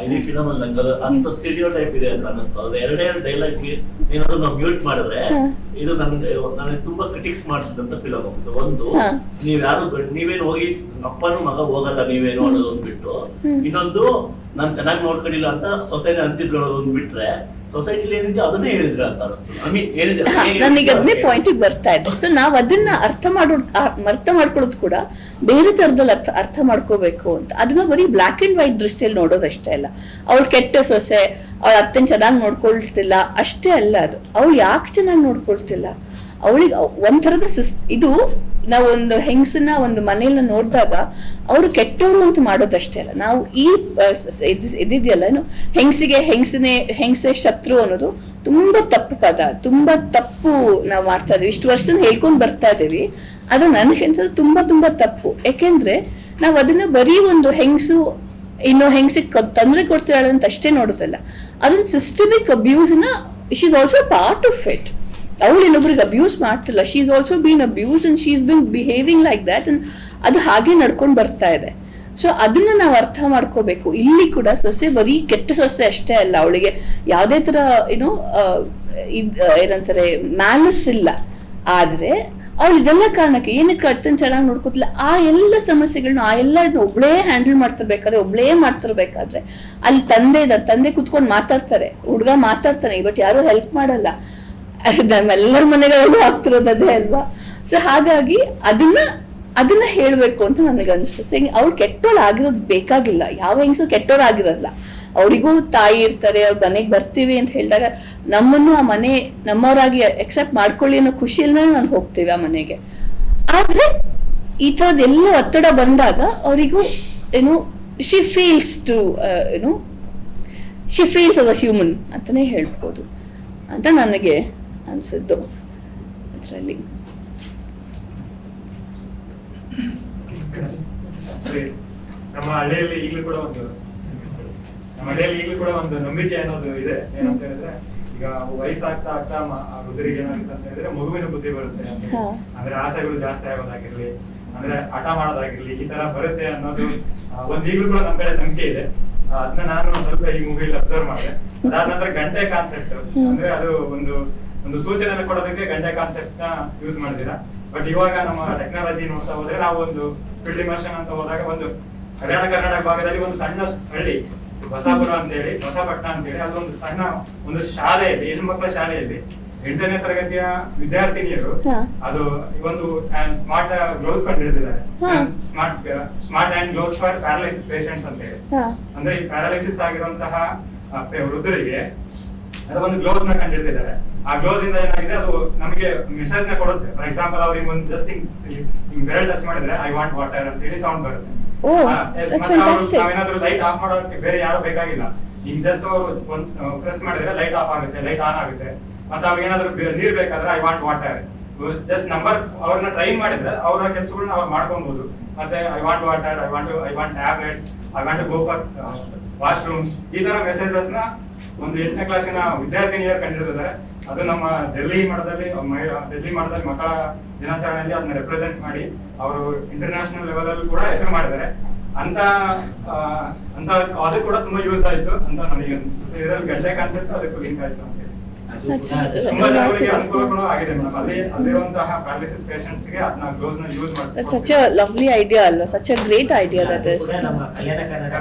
Speaker 18: ಇಡೀ ಫಿಲಮ್ ಅಲ್ಲಿ ನಂಗೆ ಅಷ್ಟು ಸ್ಟೀರಿಯೋಟೈಪ್ ಇದೆ ಅಂತ ಅನಿಸ್ತು. ಅದು ಎರಡೇ ಡೈಲಾಗ್ ಏನಾದ್ರು ನಾವು ಮ್ಯೂಟ್ ಮಾಡಿದ್ರೆ ಇದು ನನಗೆ ತುಂಬಾ ಕ್ರಿಟಿಕ್ಸ್ ಮಾಡಿಸಿದಂತ ಫಿಲಮ್ ಹೋಗ್ತದೆ. ಒಂದು, ನೀವೇನು ಹೋಗಿ ಅಪ್ಪನೂ ಮಗ ಹೋಗಲ್ಲ ನೀವೇನು ಅನ್ನೋದೊಂದು ಬಿಟ್ಟು, ಇನ್ನೊಂದು ನಾನು ಚೆನ್ನಾಗಿ ನೋಡ್ಕೊಂಡಿಲ್ಲ ಅಂತ ಸೊಸೈಟಿ ಅಂತಿದ್ರು ಅನ್ನೋದೊಂದು ಬಿಟ್ರೆ, ಸೊಸೈಟಿಲಿ ಏನಿದೆ ಅದನ್ನೇ ಹೇಳಿದ್ರೆ ಅಂತ ಅನಿಸ್ತದೆ.
Speaker 17: ನನಗೆ ಅದನ್ನೇ ಪಾಯಿಂಟಿಗೆ ಬರ್ತಾ ಇತ್ತು. ಸೊ ನಾವು ಅದನ್ನ ಅರ್ಥ ಮಾಡ್ಕೊಳ್ಳೋದು ಕೂಡ ಬೇರೆ ತರದಲ್ಲಿ ಅರ್ಥ ಮಾಡ್ಕೋಬೇಕು ಅಂತ. ಅದನ್ನ ಬರೀ ಬ್ಲಾಕ್ ಅಂಡ್ ವೈಟ್ ದೃಷ್ಟಿಯಲ್ಲಿ ನೋಡೋದಷ್ಟೇ ಅಲ್ಲ. ಅವಳು ಕೆಟ್ಟ ಸೊಸೆ, ಅವಳ ಅತ್ತನ ಚೆನ್ನಾಗಿ ನೋಡ್ಕೊಳ್ತಿಲ್ಲ ಅಷ್ಟೇ ಅಲ್ಲ. ಅದು ಅವಳು ಯಾಕೆ ಚೆನ್ನಾಗಿ ನೋಡ್ಕೊಳ್ತಿಲ್ಲ, ಅವಳಿಗೆ ಒಂಥರದ ಇದು ನಾವು ಒಂದು ಹೆಂಗಸನ್ನ ಒಂದು ಮನೆಯನ್ನ ನೋಡಿದಾಗ ಅವರು ಕೆಟ್ಟವರು ಅಂತ ಮಾಡೋದಷ್ಟೇ ಅಲ್ಲ. ನಾವು ಈ ಇದಿದೆಯಲ್ಲ, ಹೆಂಗಸೇ ಶತ್ರು ಅನ್ನೋದು ತುಂಬಾ ತಪ್ಪು ಪದ, ತುಂಬಾ ತಪ್ಪು ನಾವು ಮಾಡ್ತಾ ಇದೀವಿ. ಇಷ್ಟು ವರ್ಷದಿಂದ ಹೇಳ್ಕೊಂಡು ಬರ್ತಾ ಇದೀವಿ. ಅದು ನನಗೆ ಅನ್ಸೋದು ತುಂಬಾ ತುಂಬಾ ತಪ್ಪು. ಯಾಕೆಂದ್ರೆ ನಾವು ಅದನ್ನ ಬರೀ ಒಂದು ಹೆಂಗಸು ಇನ್ನೂ ಹೆಂಗಸಿಗೆ ತೊಂದರೆ ಕೊಡ್ತಿದ್ದಾಳೆ ಅಂತ ಅಷ್ಟೇ ನೋಡೋದಲ್ಲ, ಅದೊಂದು ಸಿಸ್ಟಮಿಕ್ ಅಬ್ಯೂಸ್ನ she is also part of it. ಅವಳು ಇನ್ನೊಬ್ರಿಗೆ ಅಬ್ಯೂಸ್ ಮಾಡ್ತಿಲ್ಲ, she is also been abuse and she is been behaving like that and ಅದು ಹಾಗೆ ನಡ್ಕೊಂಡು ಬರ್ತಾ ಇದೆ. ಸೊ ಅದನ್ನ ನಾವು ಅರ್ಥ ಮಾಡ್ಕೋಬೇಕು. ಇಲ್ಲಿ ಕೂಡ ಸೊಸೆ ಬರೀ ಕೆಟ್ಟ ಸೊಸೆ ಅಷ್ಟೇ ಅಲ್ಲ, ಅವಳಿಗೆ ಯಾವುದೇ ತರ ಏನಂತಾರೆ ಮ್ಯಾಲಸ್ ಇಲ್ಲ. ಆದ್ರೆ ಅವಳು ಇದೆಲ್ಲ ಕಾರಣಕ್ಕೆ ಏನಕ್ಕೆ ಅತ್ತನ್ ಚೆನ್ನಾಗಿ ನೋಡ್ಕೋತಿಲ್ಲ, ಆ ಎಲ್ಲ ಸಮಸ್ಯೆಗಳನ್ನ ಆ ಎಲ್ಲ ಒಬ್ಳೇ ಹ್ಯಾಂಡಲ್ ಮಾಡ್ತಿರ್ಬೇಕಾದ್ರೆ, ಒಬ್ಳೇ ಮಾಡ್ತಿರ್ಬೇಕಾದ್ರೆ ಅಲ್ಲಿ ತಂದೆ ಕುತ್ಕೊಂಡು ಮಾತಾಡ್ತಾರೆ, ಹುಡುಗ ಮಾತಾಡ್ತಾನೆ, ಬಟ್ ಯಾರು ಹೆಲ್ಪ್ ಮಾಡಲ್ಲ. ನಮ್ಮೆಲ್ಲರ ಮನೆಗಳಲ್ಲೂ ಆಗ್ತಿರೋದೇ ಅಲ್ವಾ. ಸೊ ಹಾಗಾಗಿ ಅದನ್ನ ಹೇಳ್ಬೇಕು ಅಂತ ನನಗೆ ಅನಿಸ್ತು. ಅವ್ಳು ಕೆಟ್ಟೋಳು ಆಗಿರೋದು ಬೇಕಾಗಿಲ್ಲ, ಯಾವ ಹೆಂಗಸು ಕೆಟ್ಟೋಳು ಆಗಿರಲ್ಲ. ಅವರಿಗೂ ತಾಯಿ ಇರ್ತಾರೆ, ಅವ್ರ ಮನೆಗೆ ಬರ್ತೀವಿ ಅಂತ ಹೇಳಿದಾಗ ನಮ್ಮನ್ನು ಆ ಮನೆ ನಮ್ಮವರಾಗಿ ಅಕ್ಸೆಪ್ಟ್ ಮಾಡ್ಕೊಳ್ಳಿ ಅನ್ನೋ ಖುಷಿಯಲ್ಲೇ ನಾನು ಹೋಗ್ತೀವಿ ಆ ಮನೆಗೆ. ಆದ್ರೆ ಈ ತರದೆಲ್ಲ ಒತ್ತಡ ಬಂದಾಗ ಅವರಿಗೂ she feels us a human ಅಂತಾನೆ ಹೇಳ್ಬೋದು ಅಂತ ನನಗೆ ಅನ್ಸಿದ್ದು ಅದರಲ್ಲಿ.
Speaker 19: ನಮ್ಮ ಹಳ್ಳಿಯಲ್ಲಿ ಈಗಲೂ ಕೂಡ ಒಂದು ನಂಬಿಕೆ ಅನ್ನೋದು ಇದೆ. ಏನಂತ ಹೇಳಿದ್ರೆ, ಈಗ ವಯಸ್ಸಾಗ್ತಾ ಆಗ್ತಾ ವೃದ್ಧರಿಗೆ ಏನಾಗುತ್ತೆ ಅಂತ ಹೇಳಿದ್ರೆ ಮಗುವಿನ ಬುದ್ಧಿ ಬರುತ್ತೆ ಅಂತ ಹೇಳಿ. ಅಂದ್ರೆ ಆಸೆಗಳು ಜಾಸ್ತಿ ಆಗೋದಾಗಿರ್ಲಿ, ಅಂದ್ರೆ ಹಠ ಮಾಡೋದಾಗಿರ್ಲಿ, ಈ ತರ ಬರುತ್ತೆ ಅನ್ನೋದು ಈಗಲೂ ಕೂಡ ನಮ್ಮ ಕಡೆ ನಂಬಿಕೆ ಇದೆ. ಅದನ್ನ ನಾನು ಸ್ವಲ್ಪ ಈ ಮೂವಿಲಿ ಅಬ್ಸರ್ವ್ ಮಾಡಿದೆ. ಅದಾದ ನಂತರ ಗಂಟೆ ಕಾನ್ಸೆಪ್ಟ್ ಅಂದ್ರೆ ಅದು ಒಂದು ಸೂಚನೆ ಕೊಡೋದಕ್ಕೆ ಗಂಟೆ ಕಾನ್ಸೆಪ್ಟ್ ನ ಯೂಸ್ ಮಾಡಿದೀರಾ. ಬಟ್ ಇವಾಗ ನಮ್ಮ ಟೆಕ್ನಾಲಜಿ ನೋಡ್ತಾ ಹೋದ್ರೆ ನಾವು ಒಂದು ಫೀಲ್ಡ್ ಇಮರ್ಷನ್ ಅಂತ ಹೋದಾಗ ಒಂದು ಕರ್ನಾಟಕ ಭಾಗದಲ್ಲಿ ಒಂದು ಸಣ್ಣ ಹಳ್ಳಿ ಬಸಾಪುರ ಅಂತ ಹೇಳಿ, ಬಸಪಟ್ನ ಅಂತ ಹೇಳಿ, ಅದೊಂದು ಸಣ್ಣ ಒಂದು ಶಾಲೆಯಲ್ಲಿ, ಹೆಣ್ಮಕ್ಳ ಶಾಲೆಯಲ್ಲಿ 8ನೇ ತರಗತಿಯ ವಿದ್ಯಾರ್ಥಿನಿಯರು ಅದು ಒಂದು ಸ್ಮಾರ್ಟ್ ಗ್ಲೌಸ್ ಕಂಡು ಹಿಡಿದಿದ್ದಾರೆ. Smart hand gloves for paralysis patients ಅಂತ ಹೇಳಿ. ಅಂದ್ರೆ ಈ ಪ್ಯಾರಾಲಿಸಿಸ್ ಆಗಿರುವಂತಹ ವೃದ್ಧರಿಗೆ ಅದು ಒಂದು ಗ್ಲೌಸ್ ನ ಕಂಡು ಹಿಡಿದಿದ್ದಾರೆ. ಆ ಗ್ಲೌಸ್ ಇಂದ ಏನಾಗಿದೆ, ಅದು ನಮಗೆ ಮೆಸೇಜ್ ನ ಕೊಡುತ್ತೆ. ಫಾರ್ ಎಕ್ಸಾಂಪಲ್ ಅವ್ರಿಗೆ ಒಂದು ಜಸ್ಟ್ ಹಿಂಗ್ ಬೆರಳು ಟಚ್ ಮಾಡಿದ್ರೆ ಐ ವಾಂಟ್ ವಾಟರ್ ಅಂತ ಹೇಳಿ ಸೌಂಡ್ ಬರುತ್ತೆ. ನಾವೇನಾದ್ರೂ ಲೈಟ್ ಆಫ್ ಮಾಡೋದಕ್ಕೆ ಬೇರೆ ಯಾರು ಬೇಕಾಗಿಲ್ಲ, ಈಗ ಜಸ್ಟ್ ಅವರು ಪ್ರೆಸ್ ಮಾಡಿದ್ರೆ ಲೈಟ್ ಆಫ್ ಆಗುತ್ತೆ, ಲೈಟ್ ಆನ್ ಆಗುತ್ತೆ. ಮತ್ತೆ ಅವ್ರಿಗೆ ಏನಾದ್ರು ನೀರ್ ಬೇಕಾದ್ರೆ I want water just number ಅವ್ರನ್ನ ಟ್ರೈನ್ ಮಾಡಿದ್ರೆ ಅವ್ರ ಕೆಲಸಗಳನ್ನ ಅವ್ರು ಮಾಡ್ಕೊಬಹುದು. ಮತ್ತೆ I want water, I want tablets, I want go for washrooms, ಈ ತರ ಮೆಸೇಜಸ್ ನ ಒಂದು 8ನೇ ಕ್ಲಾಸಿನ ವಿದ್ಯಾರ್ಥಿನಿಯರು ಕಂಡಿರ್ತಾರೆ. ಅದು ನಮ್ಮ ಡೆಲ್ಲಿ ಮಠದಲ್ಲಿ ಮಕ್ಕಳ ದಿನಾಚರಣೆಯಲ್ಲಿ ಅದನ್ನ ರೆಪ್ರೆಸೆಂಟ್ ಮಾಡಿ ಅವರು ಇಂಟರ್ನ್ಯಾಷನಲ್ ಲೆವೆಲ್ ಅಲ್ಲಿ ಕೂಡ ಹೆಸರು ಮಾಡಿದ್ದಾರೆ ಅಂತ ಅದು ಕೂಡ ತುಂಬಾ ಯೂಸ್ ಆಯ್ತು ಅಂತ ನನಗೆ ಅನ್ಸುತ್ತೆ. ಇದರಲ್ಲಿ ಗಂಟೆ ಕಾನ್ಸೆಪ್ಟ್ ಅದಕ್ಕೂ ಲಿಂಕ್ ಆಯ್ತು ಅಂತ ಹೇಳಿ ತುಂಬಾ ಜನಗಳಿಗೆ ಅನುಕೂಲಗಳು ಆಗಿದೆ ಮೇಡಮ್. ಅಲ್ಲಿರುವಂತಹ ಪ್ಯಾರಾಲಿಸಿಸ್ ಪೇಷಂಟ್ಸ್ ಗೆ ಅದನ್ನ ಗ್ಲೌಸ್ ನ ಯೂಸ್ ಮಾಡ್ತಾರೆ.
Speaker 17: such a lovely idea ಅಲ್ವಾ, such a great idea that is.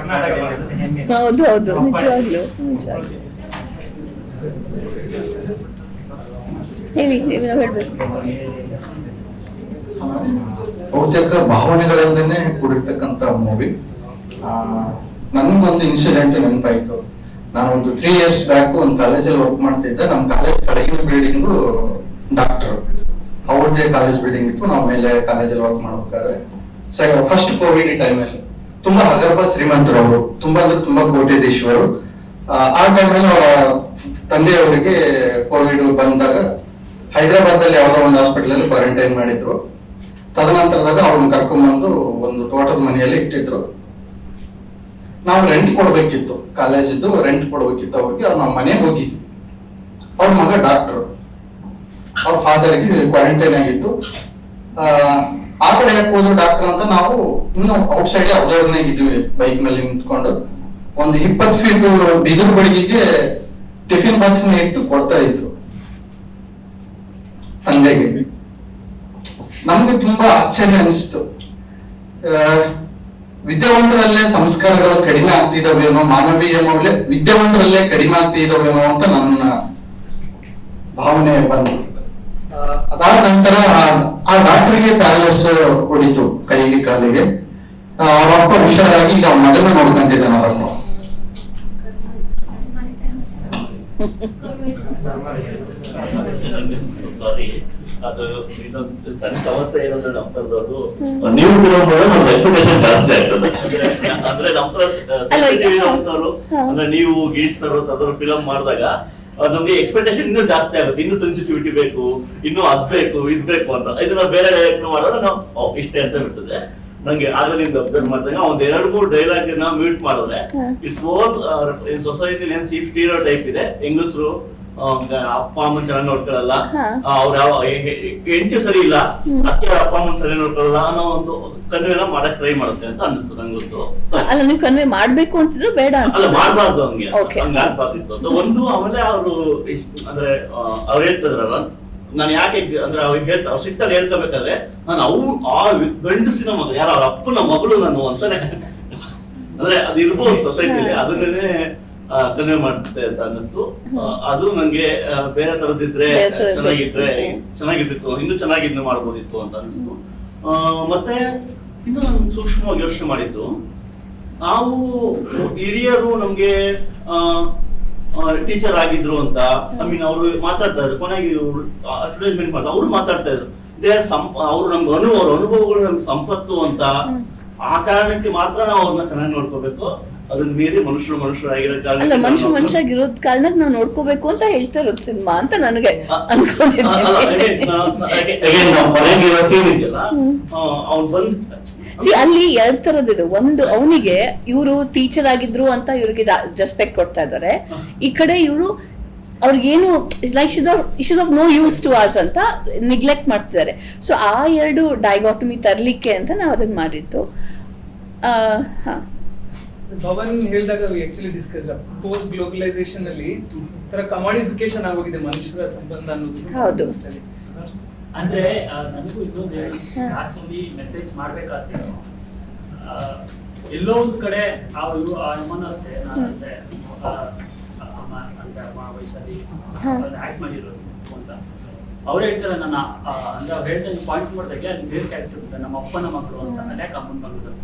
Speaker 17: ಹೌದು ನಿಜವಾಗ್ಲೂ ಹೇಳಿ, ನೀವು ಹೇಳ್ಬೇಕು.
Speaker 20: ಬಹುತೇಕ ಭಾವನೆಗಳಿಂದನೇ ಕೂಡಿರ್ತಕ್ಕಂಥ ಮೂವಿ. ನನ್ಗೊಂದು ಇನ್ಸಿಡೆಂಟ್ ನೆನಪಾಯ್ತು. ನಾನೊಂದು 3 years ಬ್ಯಾಕ್ ಒಂದು ಕಾಲೇಜಲ್ಲಿ ವರ್ಕ್ ಮಾಡ್ತಿದ್ದೆ. ನಮ್ಮ ಕಾಲೇಜ್ ಕಡೆಗಿನ ಬಿಲ್ಡಿಂಗು ಡಾಕ್ಟರ್ ಅವ್ರದ್ದೇ ಕಾಲೇಜ್ ಬಿಲ್ಡಿಂಗ್ ಇತ್ತು. ನಾವು ಮೇಲೆ ಕಾಲೇಜಲ್ಲಿ ವರ್ಕ್ ಮಾಡ್ಬೇಕಾದ್ರೆ ಫಸ್ಟ್ ಕೋವಿಡ್ ಟೈಮಲ್ಲಿ ತುಂಬಾ ಹಗರ್ಭ ಶ್ರೀಮಂತರು ಅವರು, ತುಂಬಾ ಅಂದ್ರೆ ತುಂಬಾ ಕೋಟ್ಯಾಧೀಶ್ವರು. ಆ ಟೈಮಲ್ಲಿ ಅವರ ತಂದೆಯವರಿಗೆ ಕೋವಿಡ್ ಬಂದಾಗ ಹೈದರಾಬಾದ್ ಅಲ್ಲಿ ಯಾವುದೋ ಒಂದು ಹಾಸ್ಪಿಟಲ್ ಅಲ್ಲಿ ಕ್ವಾರಂಟೈನ್ ಮಾಡಿದ್ರು. ತದನಂತರದಾಗ ಅವ್ರನ್ನ ಕರ್ಕೊಂಡ್ಬಂದು ಒಂದು ತೋಟದ ಮನೆಯಲ್ಲಿ ಇಟ್ಟಿದ್ರು. ನಾವು ರೆಂಟ್ ಕೊಡ್ಬೇಕಿತ್ತು, ಕಾಲೇಜಿದ್ದು ರೆಂಟ್ ಕೊಡ್ಬೇಕಿತ್ತು ಅವ್ರಿಗೆ. ನಾವು ಮನೆಗೆ ಹೋಗಿದ್ವಿ. ಅವ್ರ ಮಗ ಡಾಕ್ಟರ್, ಅವ್ರ ಫಾದರ್ಗೆ ಕ್ವಾರಂಟೈನ್ ಆಗಿತ್ತು. ಆ ಕಡೆ ಯಾಕೆ ಹೋದ್ರು ಡಾಕ್ಟರ್ ಅಂತ ನಾವು ಇನ್ನು ಔಟ್ ಸೈಡ್ ಅಬ್ಸರ್ವ್ನಾಗ ಇದ್ವಿ. ಬೈಕ್ ಮೇಲೆ ನಿಂತ್ಕೊಂಡು ಒಂದು 20 feet ಬಿದಿರು ಬಡಿಗೆಗೆ ಟಿಫಿನ್ ಬಾಕ್ಸ್ ನ ಇಟ್ಟು ಕೊಡ್ತಾ ಇದ್ರು ತಂದೆಗೆ. ನಮ್ಗೆ ತುಂಬಾ ಆಶ್ಚರ್ಯ ಅನಿಸ್ತು. ವಿದ್ಯಾವಂತರಲ್ಲೇ ಸಂಸ್ಕಾರಗಳು ಕಡಿಮೆ ಆಗ್ತಿದಾವೇನೋ, ಮಾನವೀಯ ಮೌಲ್ಯ ವಿದ್ಯಾವಂತರಲ್ಲೇ ಕಡಿಮೆ ಆಗ್ತಿದಾವೇನೋ ಅಂತ ನನ್ನ ಭಾವನೆ ಬಂತು. ಅದಾದ ನಂತರ ಆ ಡಾಕ್ಟರ್ಗೆ ಪ್ಯಾರಲೈಸ್ ಹೊಡಿತು ಕೈಗೆ ಕಾಲಿಗೆ. ಅವರಪ್ಪ ಹುಷಾರಾಗಿ ಈಗ ಅವ್ನ ಮಗನ ನೋಡ್ಕೊಂತಿದ್ದಾನೆ ಅವರಪ್ಪ.
Speaker 18: ಸಾರಿ, ಅದು ಇನ್ನೊಂದು ಸಣ್ಣ ಸಮಸ್ಯೆ ಏನಂದ್ರೆ ನಮ್ಮ ತರದವರು ನೀವು ಫಿಲಮ್ ಮಾಡೋದು ನಮ್ದು ಎಕ್ಸ್ಪೆಕ್ಟೇಷನ್ ಜಾಸ್ತಿ ಆಗ್ತದೆ. ಅಂದ್ರೆ ನಮ್ಮ ತರ ಅಂದ್ರೆ ನೀವು ಗೀಟ್ಸರ್ ತರದವ್ರು ಫಿಲಮ್ ಮಾಡಿದಾಗ ನಮ್ಗೆ ಎಕ್ಸ್ಪೆಕ್ಟೇಷನ್ ಇನ್ನೂ ಜಾಸ್ತಿ ಆಗುತ್ತೆ. ಇನ್ನೂ ಸೆನ್ಸಿಟಿವಿಟಿ ಬೇಕು, ಇನ್ನೂ ಅದ್ ಬೇಕು, ಇದ್ ಬೇಕು ಅಂತ. ಇದನ್ನ ಬೇರೆ ಡೈರೆಕ್ಟ್ ಮಾಡಿದ್ರೆ ನಾವು ಇಷ್ಟೇ ಅಂತ ಬಿಡ್ತದೆ. ನಂಗೆ ಆಗ ನಿಮ್ಗೆ ಅಬ್ಸರ್ವ್ ಮಾಡಿದಾಗ ಒಂದ್ 2-3 ಡೈಲಾಗ್ ನ ಮ್ಯೂಟ್ ಮಾಡಿದ್ರೆ ಇಟ್ಸ್ ಓಲ್ ಸೊಸೈಟಿ ಏನ್ ಸ್ಟೀರಿಯೋ ಟೈಪ್ ಇದೆ. ಹೆಂಗಸರು ಅಪ್ಪ ಅಮ್ಮನ್ ಚೆನ್ನಾಗಿ ನೋಡ್ಕೊಳ್ಳಲ್ಲ, ಅವ್ರ ಯಾವ ಹೆಂಡತಿ ಸರಿ ಇಲ್ಲ, ಅತ್ತೆ ಅಪ್ಪ ಅಮ್ಮನ್ ಸರಿ ನೋಡ್ಕೊಳ್ಳಲ್ಲ ಅನ್ನೋ ಒಂದು ಕನ್ವೆನ ಮಾಡಕ್ ಟ್ರೈ ಮಾಡುತ್ತೆ ಅಂತ ಅನಿಸ್ತು ನಂಗೊತ್ತು.
Speaker 17: ಅಲ್ಲ ನೀವು ಕನ್ವೆ ಮಾಡ್ಬೇಕು ಅಂತಿದ್ರು ಬೇಡ ಅಂತ
Speaker 18: ಅಲ್ಲ ಮಾಡ್ಬಾರ್ದು, ಹಂಗೆ ಆಗ್ಬಾರ್ದಿತ್ತು ಅಂತ ಒಂದು. ಆಮೇಲೆ ಅವರು ಅಂದ್ರೆ ಅವ್ರು ಹೇಳ್ತಿದ್ರಲ್ಲ, ನಾನು ಯಾಕೆ ಅಂದ್ರೆ ಅವ್ರಿಗೆ ಹೇಳ್ತಾ ಅವ್ರು ಸಿಟ್ಟಲ್ಲಿ ಹೇಳ್ಕೋಬೇಕಾದ್ರೆ ನಾನು ಆ ಗಂಡಸಿನ ಮಗಳು ಯಾರು ಅವ್ರ ಅಪ್ಪನ ಮಗಳು ನಾನು ಅಂತಾನೆ ಅಂದ್ರೆ ಅದು ಇರ್ಬೋದು ಸೊಸೈಟಿಲಿ, ಅದನ್ನೇ ಕನ್ವೆ ಮಾಡ್ತದೆ ಅಂತ ಅನ್ನಿಸ್ತು. ಅದು ನಂಗೆ ಬೇರೆ ತರದಿದ್ರೆ ಚೆನ್ನಾಗಿರ್ತಿತ್ತು, ಇನ್ನೂ ಚೆನ್ನಾಗಿದ್ದು ಮಾಡ್ಬೋದಿತ್ತು ಅಂತ ಅನಿಸ್ತು. ಮತ್ತೆ ಇನ್ನು ನಾನು ಸೂಕ್ಷ್ಮವಾಗಿ ಯೋಚನೆ ಮಾಡಿದ್ದು, ನಾವು ಹಿರಿಯರು ನಮ್ಗೆ ಟೀಚರ್ ಆಗಿದ್ರು ಅಂತ ಐ ಮೀನ್ ಅವರು ಮಾತಾಡ್ತಾ ಇದ್ರು, ಕೊನೆಗೆ ಅಡ್ವರ್ಟೈಸ್ಮೆಂಟ್ ಮಾಡ್ತಾ ಅವ್ರು ಮಾತಾಡ್ತಾ ಇದ್ರು ಅವ್ರು ನಮ್ಗೆ ಅವ್ರ ಅನುಭವಗಳು ನಮ್ಗೆ ಸಂಪತ್ತು ಅಂತ. ಆ ಕಾರಣಕ್ಕೆ ಮಾತ್ರ ನಾವು ಅವ್ರನ್ನ ಚೆನ್ನಾಗಿ ನೋಡ್ಕೋಬೇಕು, ಅದನ್ನ ಮೀರಿ ಮನುಷ್ಯರಾಗಿರೋ ಕಾರಣ
Speaker 17: ಅಲ್ಲ ಮನುಷ್ಯರಾಗಿರೋದ್ ಕಾರಣಕ್ಕೆ ನಾವು ನೋಡ್ಕೋಬೇಕು ಅಂತ ಹೇಳ್ತಾ ಇರೋದು ಸಿನಿಮಾ ಅಂತ ನನಗೆ ಅಲ್ಲಿ 2 ತರದಿದೆ. ಒಂದು ಅವನಿಗೆ ಇವರು ಟೀಚರ್ ಆಗಿದ್ರು ಅಂತ ಇವ್ರಿಗೆ ರೆಸ್ಪೆಕ್ಟ್ ಕೊಡ್ತಾ ಇದ್ದಾರೆ, ಈ ಕಡೆ ಇವರು ಅವ್ರಿಗೇನು like is of no use to us ಅಂತ ನಿಗ್ಲೆಕ್ಟ್ ಮಾಡ್ತಿದ್ದಾರೆ. ಸೊ ಆ 2 ಡೈಗಾಟಮಿ ತರ್ಲಿಕ್ಕೆ ಅಂತ ನಾವು ಅದನ್ನ ಮಾಡಿದ್ದು.
Speaker 1: ಭವನ್ ಹೇಳಿದಾಗ ಆಕ್ಚುಲಿ ಡಿಸ್ಕಸ್ ಪೋಸ್ಟ್ ಗ್ಲೋಬಲೈಸೇಷನ್ ಅಲ್ಲಿ ತರ ಕಮಾಡಿಫಿಕೇಶನ್ ಆಗೋಗಿದೆ ಮನುಷ್ಯರ ಸಂಬಂಧ ಅನ್ನೋದು.
Speaker 17: ಹೌದು.
Speaker 16: ಅಂದ್ರೆ ನನಗೂ ಇದೊಂದು ಲಾಸ್ಟ್ ಅಲ್ಲಿ ಮೆಸೇಜ್ ಮಾಡ್ಬೇಕಾದ್ರೆ ಎಲ್ಲೋ ಒಂದ್ ಕಡೆ ಅಮ್ಮನ ಅಷ್ಟೇ ನಾನಂತೆ ಅಮ್ಮ ಅಂತ ಅಮ್ಮ ವಯಸ್ಸಲ್ಲಿ ಆಕ್ಟ್ ಮಾಡಿರೋದು ಅಂತ ಅವ್ರು ಹೇಳ್ತಾರೆ. ನನ್ನ ಅಂದ್ರೆ ಅವ್ರು ಹೇಳ್ದಂಗೆ ಪಾಯಿಂಟ್ ಮಾಡಿದಾಗ ಅಲ್ಲಿ ಬೇರೆ ಕ್ಯಾರೆಕ್ಟರ್ ಇರುತ್ತೆ, ನಮ್ಮ ಅಪ್ಪನ ಮಕ್ಕಳು ಅಂತ, ಅದ್ಯಾಕೆ ಅಮ್ಮನ ಮಕ್ಕಳು ಅಂತ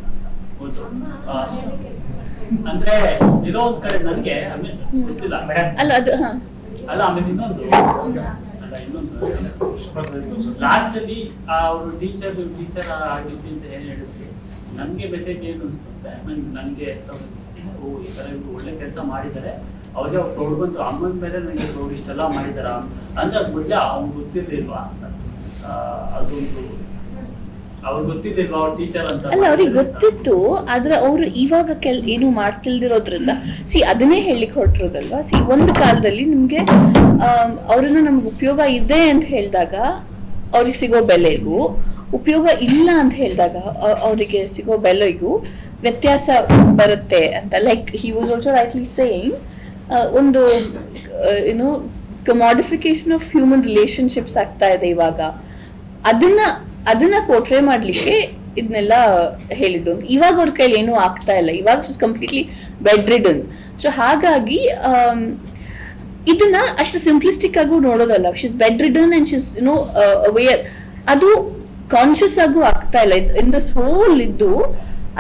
Speaker 16: ಅಂದ್ರೆ ಇರೋ ಒಂದ್ ಕಡೆ ನನ್ಗೆ ಗೊತ್ತಿಲ್ಲ
Speaker 17: ಅಲ್ಲ ಅದು
Speaker 16: ಅಲ್ಲ. ಆಮೇಲೆ ಇನ್ನೊಂದು ಲಾಸ್ಟ್ ಅಲ್ಲಿ ಅವರು ಟೀಚರ್ ಆಗಿತ್ತು ಅಂತ ಏನ್ ಹೇಳಿದ್ರಿ, ನನ್ಗೆ ಮೆಸೇಜ್ ಏನು ಅನ್ಸುತ್ತೆ, ನನ್ಗೆ ಈ ತರ ಇವ್ರು ಒಳ್ಳೆ ಕೆಲಸ ಮಾಡಿದ್ದಾರೆ, ಅವ್ರಿಗೆ ಅವ್ರು ಪ್ರೌಡ್ ಬಂತು, ಅಮ್ಮನ ಮೇಲೆ ನನಗೆ ಪ್ರೌಡ್ ಇಷ್ಟೆಲ್ಲ ಮಾಡಿದಾರ ಅಂದ್ರೆ ಅದ್ ಮೊದ್ಲೇ ಅವ್ನು ಗೊತ್ತಿರ್ಲಿಲ್ವಾ ಅಂತ. ಅದೊಂದು ಅವ್ರಿಗೆ ಗೊತ್ತಿರ್ಲಿಲ್ವಾ ಅವ್ರ ಟೀಚರ್ ಅಂತ.
Speaker 17: ಅಲ್ಲ ಅವ್ರಿಗೆ ಗೊತ್ತಿತ್ತು, ಆದ್ರೆ ಅವ್ರು ಇವಾಗ ಏನು ಮಾಡ್ತಿಲ್ದಿರೋದ್ರಿಂದ ಅದನ್ನೇ ಹೇಳಿಕ್ ಹೊರಟಿರೋದಲ್ವಾ. ಒಂದು ಕಾಲದಲ್ಲಿ ನಿಮ್ಗೆ ಅವ್ರನ್ನ ನಮ್ಗೆ ಉಪಯೋಗ ಇದೆ ಅಂತ ಹೇಳಿದಾಗ ಅವ್ರಿಗೆ ಸಿಗೋ ಬೆಲೆಗೂ, ಉಪಯೋಗ ಇಲ್ಲ ಅಂತ ಹೇಳಿದಾಗ ಅವರಿಗೆ ಸಿಗೋ ಬೆಲೆಗೂ ವ್ಯತ್ಯಾಸ ಬರುತ್ತೆ ಅಂತ. Like he was also rightly saying ಒಂದು ಏನು ಕಮಾಡಿಫಿಕೇಶನ್ ಆಫ್ ಹ್ಯೂಮನ್ ರಿಲೇಶನ್ಶಿಪ್ಸ್ ಆಗ್ತಾ ಇದೆ ಇವಾಗ. ಅದನ್ನ ಪೋರ್ಟ್ರೇ ಮಾಡ್ಲಿಕ್ಕೆ ಇದನ್ನೆಲ್ಲ ಹೇಳಿದ್ದು. ಇವಾಗ ಅವ್ರ ಕೈಲಿ ಏನೂ ಆಗ್ತಾ ಇಲ್ಲ, ಇವಾಗ she's completely bedridden. So ಹಾಗಾಗಿ ಇದನ್ನ ಅಷ್ಟು ಸಿಂಪ್ಲಿಸ್ಟಿಕ್ ಆಗೂ ನೋಡೋದಲ್ಲ. She's bedridden and she's aware. ಅದು ಕಾನ್ಶಿಯಸ್ ಆಗೂ ಆಗ್ತಾ ಇಲ್ಲ. ಇನ್ ದಿಸ್ ಹೋಲ್ ಇದ್ದು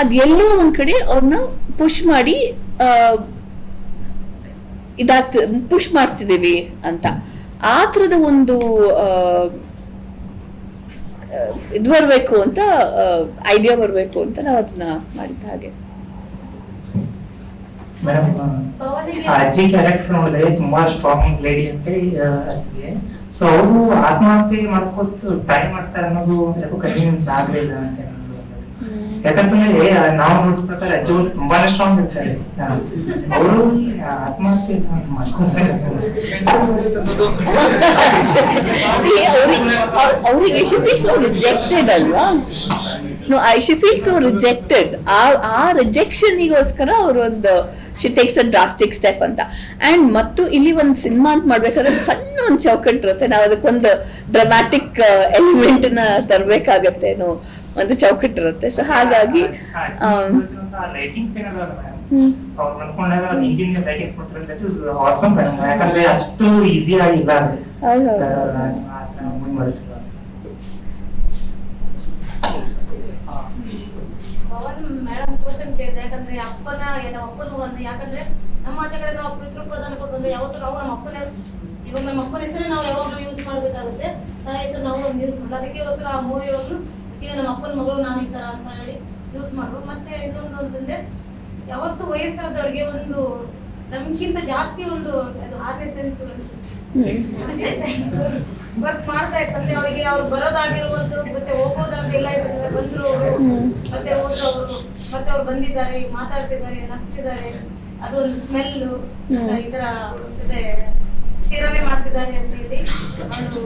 Speaker 17: ಅದೆಲ್ಲೋ ಒಂದ್ ಕಡೆ ಅವ್ರನ್ನ ಪುಷ್ ಮಾಡಿ ಪುಷ್ ಮಾಡ್ತಿದೀವಿ ಅಂತ. ಆ ಥರದ ಒಂದು ಇದು ಬರ್ಬೇಕು ಅಂತ, ಐಡಿಯಾ ಬರ್ಬೇಕು ಅಂತ ನಾವು ಅದನ್ನ ಮಾಡಿದ್ದ ಹಾಗೆ.
Speaker 21: ಮೇಡಮ್ ಅಜ್ಜಿ ಕ್ಯಾರೆಕ್ಟರ್ ನೋಡಿದ್ರೆ ತುಂಬಾ ಸ್ಟ್ರಾಂಗ್ ಲೇಡಿ ಅಂತ ಅಲ್ಲಿಗೆ. ಸೊ ಅವರು ಆತ್ಮಹತ್ಯೆ ಮಾಡ್ಕೊತ ಟ್ರೈ ಮಾಡ್ತಾರೆ ಅನ್ನೋದು ಯಾಕೋ ಕನ್ವಿನ್ಸ್ ಆಗ್ಲಿಲ್ಲ ಅಂತ. ಯಾಕಂತಂದ್ರೆ ನಾವು ನೋಡಿದ ಪ್ರಕಾರ ಅಜ್ಜಿ ಅವರು ತುಂಬಾನೇ ಸ್ಟ್ರಾಂಗ್ ಇರ್ತಾರೆ, ಅವರು ಆತ್ಮಹತ್ಯೆ ಮಾಡ್ಕೊಂತಾರೆ.
Speaker 17: ಅವ್ರಿಗೆ she feels so rejected ಅಲ್ವಾ? No, she feels so rejected. ಆ ರಿಜೆಕ್ಷನ್ಗೋಸ್ಕರ ಅವರು ಒಂದು she takes a drastic step ಅಂತ. ಅಂಡ್ ಮತ್ತು ಇಲ್ಲಿ ಒಂದು ಸಿನಿಮಾ ಅಂತ ಮಾಡ್ಬೇಕಾದ್ರೆ ಸಣ್ಣ ಒಂದು ಚೌಕಟ್ಟು ಇರುತ್ತೆ, ನಾವು ಅದಕ್ಕೊಂದು ಡ್ರಾಮ್ಯಾಟಿಕ್ ಎಲಿಮೆಂಟ್ ನ ತರಬೇಕಾಗತ್ತೆ, ಒಂದು ಚೌಕಟ್ಟು ಇರುತ್ತೆ. ಸೊ ಹಾಗಾಗಿ
Speaker 21: ಲೈಟಿಂಗ್ಸ್ ಏನಾದ್ರು ಅವ್ರು ಅನ್ಕೊಂಡಾಗ ಹಿಂದಿನ ಲೈಟಿಂಗ್ಸ್ ಮಾಡ್ತಾರೆ, ದಟ್ ಇಸ್ ಆಸಮ್ ಮೇಡಮ್. ಯಾಕಂದ್ರೆ ಅಷ್ಟು ಈಸಿ ಆಗಿಲ್ಲ ಅದು ಮಾಡ್ತಿಲ್ಲ.
Speaker 22: ಮೇಡಮ್ ಕ್ವಶನ್ ಕೇಳಿದೆ, ಯಾಕಂದ್ರೆ ಅಪ್ಪನ ಒಂದು, ಯಾಕಂದ್ರೆ ನಮ್ಮ ಆಚೆ ಕಡೆ ನಾವು ಪಿತೃ ಪ್ರಧಾನ ಕೊಟ್ಟು ಯಾವತ್ತೂ ನಾವು ನಮ್ಮ ಅಪ್ಪನ, ಇವಾಗ ನಮ್ಮ ಅಪ್ಪನ ಹೆಸರು ನಾವು ಯಾವಾಗಲೂ ಯೂಸ್ ಮಾಡ್ಬೇಕಾಗುತ್ತೆ, ತಾಯಿ ಹೆಸರು ನಾವು ಒಂದು ಯೂಸ್ ಮಾಡಲ್ಲ. ಅದಕ್ಕೋಸ್ಕರ ಆ ಮೂವಿ ಒಳಗೂ ನಮ್ಮ ಅಪ್ಪನ ಮಗಳು ನಾನು ಈ ತರ ಅಂತ ಹೇಳಿ ಯೂಸ್ ಮಾಡ್ರು. ಮತ್ತೆ ಇನ್ನೊಂದು ಅಂತಂದ್ರೆ ಯಾವತ್ತು ವಯಸ್ಸಾದವ್ರಿಗೆ ಒಂದು ನಮ್ಗಿಂತ ಜಾಸ್ತಿ ಒಂದು ಅದು 6ನೇ ಸೆನ್ಸ್ ವರ್ಕ್ ಮಾಡ್ತಾ ಇರ್ತಂತೆ ಅವಳಿಗೆ. ಅವ್ರು ಬರೋದಾಗಿರುವುದು ಮತ್ತೆ ಹೋಗೋದಾಗೆಲ್ಲ ಇರ್ತದೆ. ಬಂದ್ರು ಅವರು ಮತ್ತೆ ಹೋದವರು ಮತ್ತೆ ಅವ್ರು ಬಂದಿದ್ದಾರೆ, ಮಾತಾಡ್ತಿದ್ದಾರೆ, ನಗ್ತಿದ್ದಾರೆ, ಅದೊಂದು ಸ್ಮೆಲ್ ಈ ತರ ಜೊತೆ ಸೇವನೆ ಮಾಡ್ತಿದ್ದಾರೆ ಅಂತ ಹೇಳಿ ಅವರು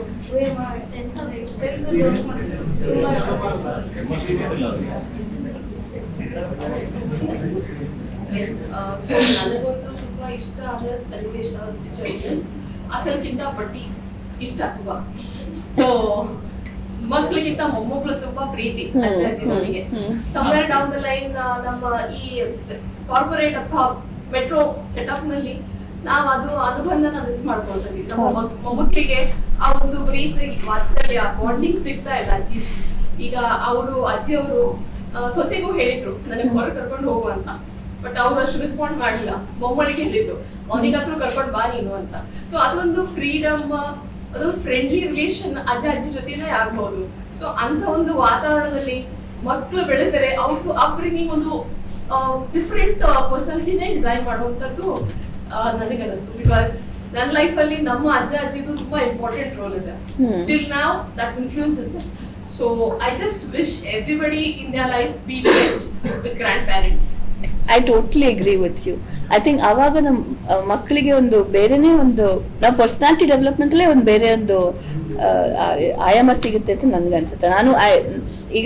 Speaker 17: ನನಗೊಂದು ತುಂಬಾ ಇಷ್ಟ ಆದ ಸನ್ನಿವೇಶ ಅಸಲ್ಗಿಂತ ಬಡ್ಡಿ ಇಷ್ಟ ತುಂಬಾ. ಸೊ ಮಕ್ಳಿಗಿಂತ ಮೊಮ್ಮಕ್ಳು ತುಂಬಾ ಪ್ರೀತಿ ಅಜ್ಜ ಅಜ್ಜಿ ನನಗೆ. ಸಮ್ವೇರ್ ಡೌನ್ ದ ಲೈನ್ ನಮ್ಮ ಈ ಕಾರ್ಪೊರೇಟ್ ಅಥವಾ ಮೆಟ್ರೋ ಸೆಟಪ್ ನಲ್ಲಿ ನಾವು ಅದು ಅನುಬಂಧನ ಮಿಸ್ ಮಾಡ್ಕೊಳ್ತೀವಿ. ನಮ್ಮ ಮೊಮ್ಮಕ್ಳಿಗೆ ಆ ಒಂದು ಪ್ರೀತಿ ವಾತ್ಸಲ್ಯ ಬಾಂಡಿಂಗ್ ಸಿಗ್ತಾ ಇಲ್ಲ ಅಜ್ಜಿ. ಈಗ ಅಜ್ಜಿ ಅವರು ಸೊಸೆಗೂ ಹೇಳಿದ್ರು ನನಗೆ ಹೊರಗೆ ಕರ್ಕೊಂಡು ಹೋಗು ಅಂತ. ಬಟ್ ಅವ್ರು ಅಷ್ಟು ರೆಸ್ಪಾಂಡ್ ಮಾಡಿಲ್ಲ. ಮೊಮ್ಮಳಿಗೆ ಹೇಳಿದ್ರು ಅವನಿಗಾದ್ರೂ ಕರ್ಕೊಂಡು ಬಾ ನೀನು ಅಂತ. ಸೊ ಅದೊಂದು ಫ್ರೀಡಮ್, ಅದೊಂದು ಫ್ರೆಂಡ್ಲಿ ರಿಲೇಷನ್ ಅಜ್ಜ ಅಜ್ಜಿ ಜೊತೆನೇ ಆಗ್ಬಹುದು. ಸೊ ಅಂತ ಒಂದು ವಾತಾವರಣದಲ್ಲಿ ಮಕ್ಕಳು ಬೆಳೆದರೆ ಅವ್ರದ್ದು ಅಪ್ಬ್ರಿಂಗಿಂಗ್ ಒಂದು ಡಿಫ್ರೆಂಟ್ ಪರ್ಸನಾಲಿಟಿನೇ ಡಿಸೈನ್ ಮಾಡುವಂಥದ್ದು ನನಗನ್ನಿಸ್ತು. ಬಿಕಾಸ್ ನನ್ನ ಲೈಫಲ್ಲಿ ನಮ್ಮ ಅಜ್ಜ ಅಜ್ಜಿಗೂ ತುಂಬಾ ಇಂಪಾರ್ಟೆಂಟ್ ರೋಲ್ ಇದೆ. Till now that influences it. So I just wish everybody in their life be blessed with grandparents.
Speaker 4: I totally agree with you. I think ಅವಾಗ ನಮ್ಮ ಮಕ್ಕಳಿಗೆ ಒಂದು ಬೇರೆನೇ ಒಂದು ನಾವು ಪರ್ಸನಾಲಿಟಿ ಡೆವಲಪ್ಮೆಂಟಲ್ಲೇ ಒಂದು ಬೇರೆ ಒಂದು ಆಯಾಮ ಸಿಗುತ್ತೆ ಅಂತ ನನಗೆ ಅನ್ಸುತ್ತೆ. ಈಗ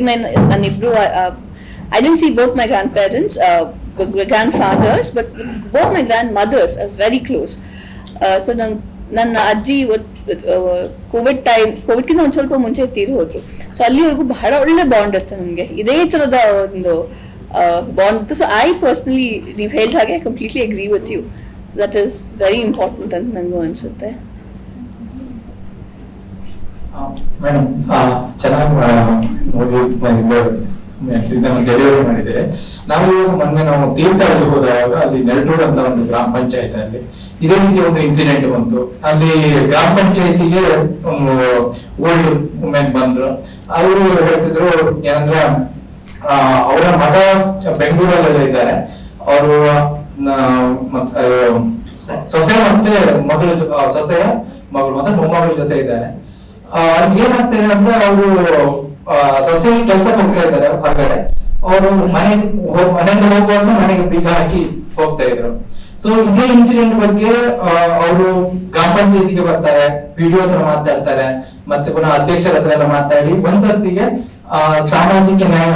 Speaker 4: ನಾನಿಬ್ರು I didn't see both my grandparents, grandfathers, but both my grandmothers. I was very close. So ನನ್ನ ಅಜ್ಜಿ ಕೋವಿಡ್ಗಿಂತ ಒಂದು ಸ್ವಲ್ಪ ಮುಂಚೆ ತೀರಿ ಹೋದ್ರು. ಸೊ ಅಲ್ಲಿವರೆಗೂ ಬಹಳ ಒಳ್ಳೆ ಬಾಂಡ್ ಇರುತ್ತೆ ನಮಗೆ, ಇದೇ ಥರದ ಒಂದು ಬಾಂಡ್ ಇತ್ತು. ಸೊ ಐ ಪರ್ಸ್ನಲಿ ನೀವು ಹೇಳಿದ ಹಾಗೆ completely agree with you. So that is very important ಅಂತ ನನಗೂ ಅನಿಸುತ್ತೆ.
Speaker 10: ಮೇಡಮ್ ಚೆನ್ನಾಗಿ ಡೆಲಿವರಿ ಮಾಡಿದ್ದೇವೆ. ನಾವು ಇವಾಗ ಮೊನ್ನೆ ನಾವು ತೀರ್ಥಹಳ್ಳಿ ಹೋದಾಗ ಅಲ್ಲಿ ನೆರಟೂರು ಅಂತ ಒಂದು ಗ್ರಾಮ ಪಂಚಾಯತ್ ಅಲ್ಲಿ ಇದೇ ರೀತಿ ಒಂದು ಇನ್ಸಿಡೆಂಟ್ ಬಂತು. ಅಲ್ಲಿ ಗ್ರಾಮ ಪಂಚಾಯತಿಗೆ ಒಂದು ಓಲ್ಡ್ ವುಮೆನ್ ಬಂದ್ರು. ಅವರು ಹೇಳ್ತಿದ್ರು ಏನಂದ್ರೆ ಅವರ ಮಗ ಬೆಂಗಳೂರಲ್ಲೆಲ್ಲ ಇದ್ದಾರೆ, ಅವರು ಸೊಸೆ ಮತ್ತೆ ಸೊಸೆಯ ಮಗಳು ಮತ್ತೆ ಮೊಮ್ಮಗಳ ಜೊತೆ ಇದ್ದಾರೆ. ಅದು ಏನಾಗ್ತದೆ ಅಂದ್ರೆ ಅವರು ಸೊಸೆ ಕೆಲ್ಸಕ್ಕೆ ಹೋಗ್ತಾ ಇದ್ದಾರೆ ಹೊರಗಡೆ, ಅವರು ಮನೆಯಿಂದ ಹೋಗುವಾಗ ಮನೆಗೆ ಬೀಗ ಹಾಕಿ ಹೋಗ್ತಾ ಇದ್ರು. ಸೊ ಇದೇ ಇನ್ಸಿಡೆಂಟ್ ಬಗ್ಗೆ ಅವರು ಗ್ರಾಮ ಪಂಚಾಯತಿಗೆ ಬರ್ತಾರೆ, ವಿಡಿಯೋ ಹತ್ರ ಮಾತಾಡ್ತಾರೆ, ಮತ್ತೆ ಪುನಃ ಅಧ್ಯಕ್ಷರ ಹತ್ರ ಎಲ್ಲ ಮಾತಾಡಿ ಒಂದ್ಸರ್ತಿಗೆ ಸಾಮಾಜಿಕ ನ್ಯಾಯ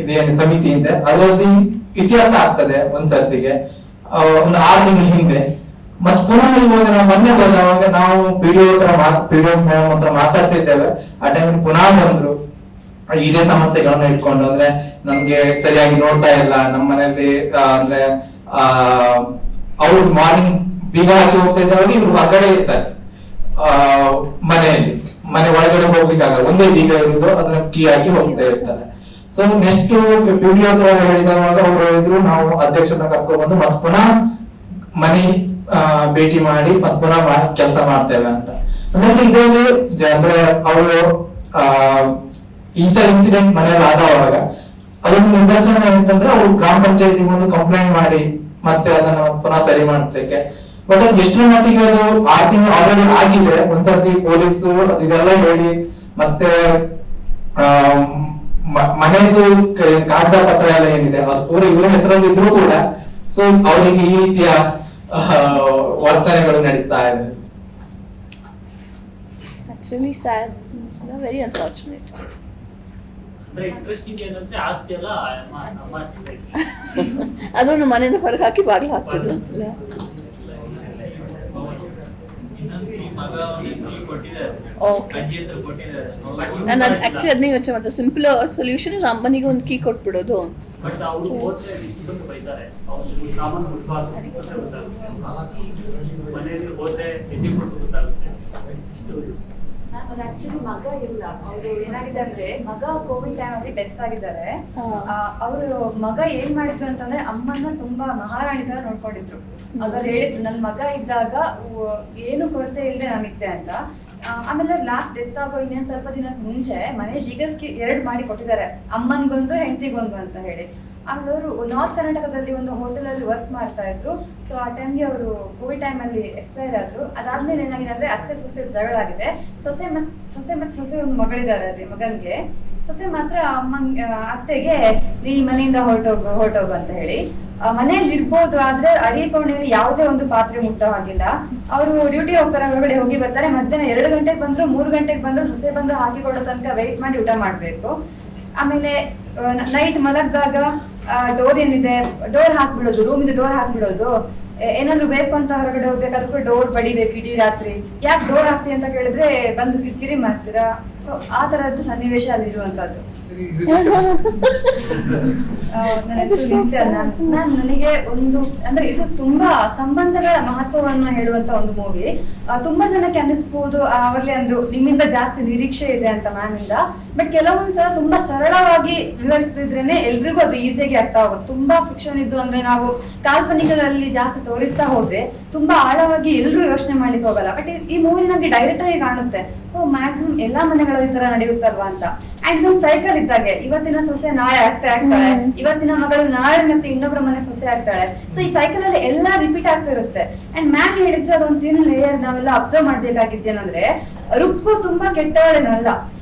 Speaker 10: ಇದೇನು ಸಮಿತಿ ಇದೆ ಅದರಲ್ಲಿ ಇತಿಹಾಸ ಆಗ್ತದೆ ಒಂದ್ಸರ್ತಿಗೆ ಒಂದು 6 ತಿಂಗಳ ಹಿಂದೆ. ಮತ್ ಪುನಃ ಇವಾಗ ನಾವು ಮೊನ್ನೆ ಹೋದವಾಗ ನಾವು ವಿಡಿಯೋ ಹತ್ರ ಮಾತಾಡ್ತಿದ್ದೇವೆ. ಆ ಟೈಮ್ ಪುನಃ ಬಂದ್ರು ಇದೇ ಸಮಸ್ಯೆಗಳನ್ನ ಇಟ್ಕೊಂಡು, ಅಂದ್ರೆ ನಮ್ಗೆ ಸರಿಯಾಗಿ ನೋಡ್ತಾ ಇಲ್ಲ ನಮ್ಮ ಮನೆಯಲ್ಲಿ, ಅಂದ್ರೆ ಅವ್ರು ಮಾರ್ನಿಂಗ್ ಬೀಗ ಹಾಕಿ ಹೋಗ್ತಾ ಇದ್ದವಾಗ ಇವ್ರು ಹೊರಗಡೆ ಇರ್ತಾರೆ, ಮನೆ ಒಳಗಡೆ ಹೋಗ್ಲಿಕ್ಕಾಗಲ್ಲ, ಒಂದೇ ಬೀಗ ಇರುವುದು, ಅದನ್ನ ಕೀ ಹಾಕಿ ಹೋಗ್ತಾ ಇರ್ತಾರೆ. ಸೊ ನೆಕ್ಸ್ಟ್ ವಿಡಿಯೋ ಹತ್ರ ಹೇಳಿದವಾಗ ಅವ್ರು ಹೇಳಿದ್ರು ನಾವು ಅಧ್ಯಕ್ಷರನ್ನ ಕರ್ಕೊಂಡ್ ಬಂದು ಮತ್ ಪುನಃ ಮನೆ ಭೇಟಿ ಮಾಡಿ ಮತ್ ಪುನಃ ಕೆಲಸ ಮಾಡ್ತೇವೆ ಅಂತ. ಅಂದ್ರೆ ಇದರಲ್ಲಿ ಅಂದ್ರೆ ಅವರು ಈ ತರ ಇನ್ಸಿಡೆಂಟ್ ಮನೆಯಲ್ಲಿ ಆದವಾಗ ಅದೊಂದು ನಿದರ್ಶನ ಏನಂತಂದ್ರೆ ಅವ್ರು ಗ್ರಾಮ ಪಂಚಾಯತಿಗೆ ಒಂದು ಕಂಪ್ಲೇಂಟ್ ಮಾಡಿ ಮತ್ತೆ ಅದನ್ನ ಪುನಃ ಸರಿ ಮಾಡಿಸ್ಲಿಕ್ಕೆ. ಬಟ್ ಅದು ಎಷ್ಟರ ಮಟ್ಟಿಗೆ ಅದು 6 ತಿಂಗಳು ಆಲ್ರೆಡಿ ಆಗಿದೆ. ಒಂದ್ಸರ್ತಿ ಪೊಲೀಸು ಅದೆಲ್ಲ ಹೇಳಿ ಮತ್ತೆ ಮನೆಯದು ಕಾಗದ ಪತ್ರ ಎಲ್ಲ ಏನಿದೆ ಅದು ಪೂರ ಇವರ ಹೆಸರಲ್ಲಿ ಇದ್ರೂ ಕೂಡ ಸೊ ಅವರಿಗೆ ಈ ರೀತಿಯ ವರ್ತನೆಗಳು ನಡೀತಾ ಇದೆ.
Speaker 4: Actually sad, very unfortunate.
Speaker 16: Interesting ಏನಂದ್ರೆ ಆಸ್ತಿ ಎಲ್ಲ ನಮ್ಮ ಆಸ್ತಿ.
Speaker 4: ಅದನ್ನು ಮನೆಯಿಂದ ಹೊರಗೆ ಹಾಕಿ ಬಾಗಿಲು ಹಾಕ್ತಿದ್ರು ಅಂತಲ್ಲ. ನಾನು ಆಕ್ಚುಲಿ ಅದನ್ನೇ ಯೋಚನೆ ಮಾಡ್ತಾರೆ. ಸಿಂಪಲ್ ಸೊಲ್ಯೂಷನ್ ಇಸ್ ಅಮ್ಮನಿಗೆ ಒಂದು ಕೀ ಕೊಟ್ಬಿಡೋದು.
Speaker 16: ಬಟ್ ಅವರು ಹೋದ್ರೆ ಇಷ್ಟೊಂದು ಬೈತಾರೆ, ಅವ್ರು ಸಾಮಾನು ಬಿಡಬಾರ್ದು ಅಂತ ಗೊತ್ತಾಗುತ್ತೆ. ಮನೆಯಲ್ಲಿ ಹೋದ್ರೆ ಹೆಜ್ಜೆ ಕೊಟ್ಟು ಗೊತ್ತಾಗುತ್ತೆ.
Speaker 23: ಅವ್ರು ಆಕ್ಚುಲಿ ಮಗ ಇಲ್ಲ, ಅವ್ರು ಏನಾಗಿದೆ ಅಂದ್ರೆ ಮಗ ಕೋವಿಡ್ ಟೈಮ್ ಅಲ್ಲಿ ಡೆತ್ ಆಗಿದ್ದಾರೆ. ಅವರು ಮಗ ಏನ್ ಮಾಡಿದ್ರು ಅಂತಂದ್ರೆ ಅಮ್ಮನ್ನ ತುಂಬಾ ಮಹಾರಾಣಿ ತರ ನೋಡ್ಕೊಂಡಿದ್ರು. ಅದ್ರಲ್ಲಿ ಹೇಳಿದ್ರು ನನ್ ಮಗ ಇದ್ದಾಗ ಏನು ಕೊರತೆ ಇಲ್ಲದೆ ನಾನಿದ್ದೆ ಅಂತ. ಆಮೇಲೆ ಲಾಸ್ಟ್ ಡೆತ್ ಆಗೋ ಇನ್ನೇನು ಸ್ವಲ್ಪ ದಿನಕ್ಕೆ ಮುಂಚೆ ಮನೇಲಿ ಈಗ 2 ಮಾಡಿ ಕೊಟ್ಟಿದ್ದಾರೆ, ಅಮ್ಮನ್ಗೊಂದು ಹೆಂಡತಿಗೊಂದು ಅಂತ ಹೇಳಿ. ಆಮೇಲೆ ಅವರು ನಾರ್ತ್ ಕರ್ನಾಟಕದಲ್ಲಿ ಒಂದು ಹೋಟೆಲಲ್ಲಿ ವರ್ಕ್ ಮಾಡ್ತಾ ಇದ್ರು. ಸೊ ಆ ಟೈಮ್ಗೆ ಅವರು ಕೋವಿಡ್ ಟೈಮಲ್ಲಿ ಎಕ್ಸ್ಪೈರ್ ಆದ್ರು. ಅದಾದ್ಮೇಲೆ ಏನಾಗಿದೆ ಅಂದ್ರೆ ಅತ್ತೆ ಸೊಸೆ ಜಗಳ ಆಗಿದೆ. ಸೊಸೆ ಮತ್ತೆ ಒಂದು ಮಗಳಿದ್ದಾರೆ, ಅದೇ ಮಗನ್ಗೆ. ಸೊಸೆ ಮಾತ್ರ ಅತ್ತೆಗೆ ಈ ಮನೆಯಿಂದ ಹೊರಟೋಗು ಅಂತ ಹೇಳಿ, ಮನೆಯಲ್ಲಿ ಇರ್ಬೋದು ಆದ್ರೆ ಅಡಿಗೆ ಕೋಣೆಯಲ್ಲಿ ಯಾವುದೇ ಒಂದು ಪಾತ್ರೆ ಮುಟ್ಟೋ ಹಾಗಿಲ್ಲ. ಅವರು ಡ್ಯೂಟಿ ಹೋಗ್ತಾರೆ, ಹೊರಗಡೆ ಹೋಗಿ ಬರ್ತಾರೆ, ಮಧ್ಯಾಹ್ನ 2 ಗಂಟೆಗೆ ಬಂದ್ರು 3 ಗಂಟೆಗೆ ಬಂದ್ರು ಸೊಸೆ ಬಂದು ಹಾಕಿಕೊಡೋ ತನಕ ವೆಯ್ಟ್ ಮಾಡಿ ಊಟ ಮಾಡ್ಬೇಕು. ಆಮೇಲೆ ನೈಟ್ ಮಲಗಿದಾಗ ಡೋರ್ ಹಾಕ್ಬಿಡೋದು, ರೂಮಿಂದ ಡೋರ್ ಹಾಕ್ಬಿಡೋದು. ಏನಾದ್ರು ಬೇಕು ಅಂತ ಹೊರಗಡೆ ಹೋಗ್ಬೇಕಾದ್ರೂ ಕೂಡ ಡೋರ್ ಬಡಿಬೇಕು ಇಡೀ ರಾತ್ರಿ. ಯಾಕೆ ಡೋರ್ ಹಾಕ್ತಿ ಅಂತ ಕೇಳಿದ್ರೆ ಬಂದು ಕಿರಿಕಿರಿ ಮಾಡ್ತೀರಾ. ಸೊ ಆ ತರದ್ದು ಸನ್ನಿವೇಶ ಅಲ್ಲಿ ಇರುವಂತದ್ದು. ನನಗೆ ಒಂದು ಅಂದ್ರೆ ಇದು ತುಂಬಾ ಸಂಬಂಧಗಳ ಮಹತ್ವವನ್ನು ಹೇಳುವಂತ ಒಂದು ಮೂವಿ. ತುಂಬಾ ಜನಕ್ಕೆ ಅನ್ನಿಸ್ಬೋದು ಅವರಲ್ಲಿ ಅಂದ್ರು ನಿಮ್ಮಿಂದ ಜಾಸ್ತಿ ನಿರೀಕ್ಷೆ ಇದೆ ಅಂತ ಮ್ಯಾಮ್ ಇಂದ. ಬಟ್ ಕೆಲವೊಂದ್ಸಲ ತುಂಬಾ ಸರಳವಾಗಿ ವಿವರಿಸಿದ್ರೇನೆ ಎಲ್ರಿಗೂ ಅದು ಈಸಿಯಾಗಿ ಅರ್ಥ ಆಗುತ್ತೆ. ತುಂಬಾ ಫಿಕ್ಷನ್ ಇದ್ದು ಅಂದ್ರೆ ನಾವು ಕಾಲ್ಪನಿಕದಲ್ಲಿ ಜಾಸ್ತಿ ತೋರಿಸ್ತಾ ಹೋದ್ರೆ ತುಂಬಾ ಆಳವಾಗಿ ಎಲ್ರು ಯೋಚನೆ ಮಾಡ್ಲಿಕ್ಕೆ ಹೋಗಲ್ಲ. ಬಟ್ ಈ ಮೂವಿ ನಮ್ಗೆ ಡೈರೆಕ್ಟ್ ಆಗಿ ಕಾಣುತ್ತೆ, ಮ್ಯಾಕ್ಸಿಮಮ್ ಎಲ್ಲಾ ಮನೆಗಳಲ್ಲಿ ಈ ತರ ನಡೆಯುತ್ತಲ್ವಾ ಅಂತ. ಅಂಡ್ ನಾವು ಸೈಕಲ್ ಇದ್ದಾಗೆ ಇವತ್ತಿನ ಸೊಸೆ ನಾಳೆ ಅತ್ತೆ ಆಗ್ತಾಳೆ, ಇವತ್ತಿನ ಮಗಳು ನಾಳೆ ಮತ್ತೆ ಇನ್ನೊಬ್ಬರ ಮನೆ ಸೊಸೆ ಆಗ್ತಾಳೆ. ಸೊ ಈ ಸೈಕಲ್ ಅಲ್ಲಿ ಎಲ್ಲಾ ರಿಪೀಟ್ ಆಗ್ತಾ ಇರುತ್ತೆ. ಅಂಡ್ ಮ್ಯಾಮ್ ಹೇಳಿದ್ರೆ ಅದೊಂದು ತಿನ್ ಲೇಯರ್ ನಾವೆಲ್ಲ ಅಬ್ಸರ್ವ್ ಮಾಡ್ಬೇಕಾಗಿದ್ದೇನಂದ್ರೆ ರುಕ್ಕು ತುಂಬಾ ಕೆಟ್ಟವಳೇನಲ್ಲ.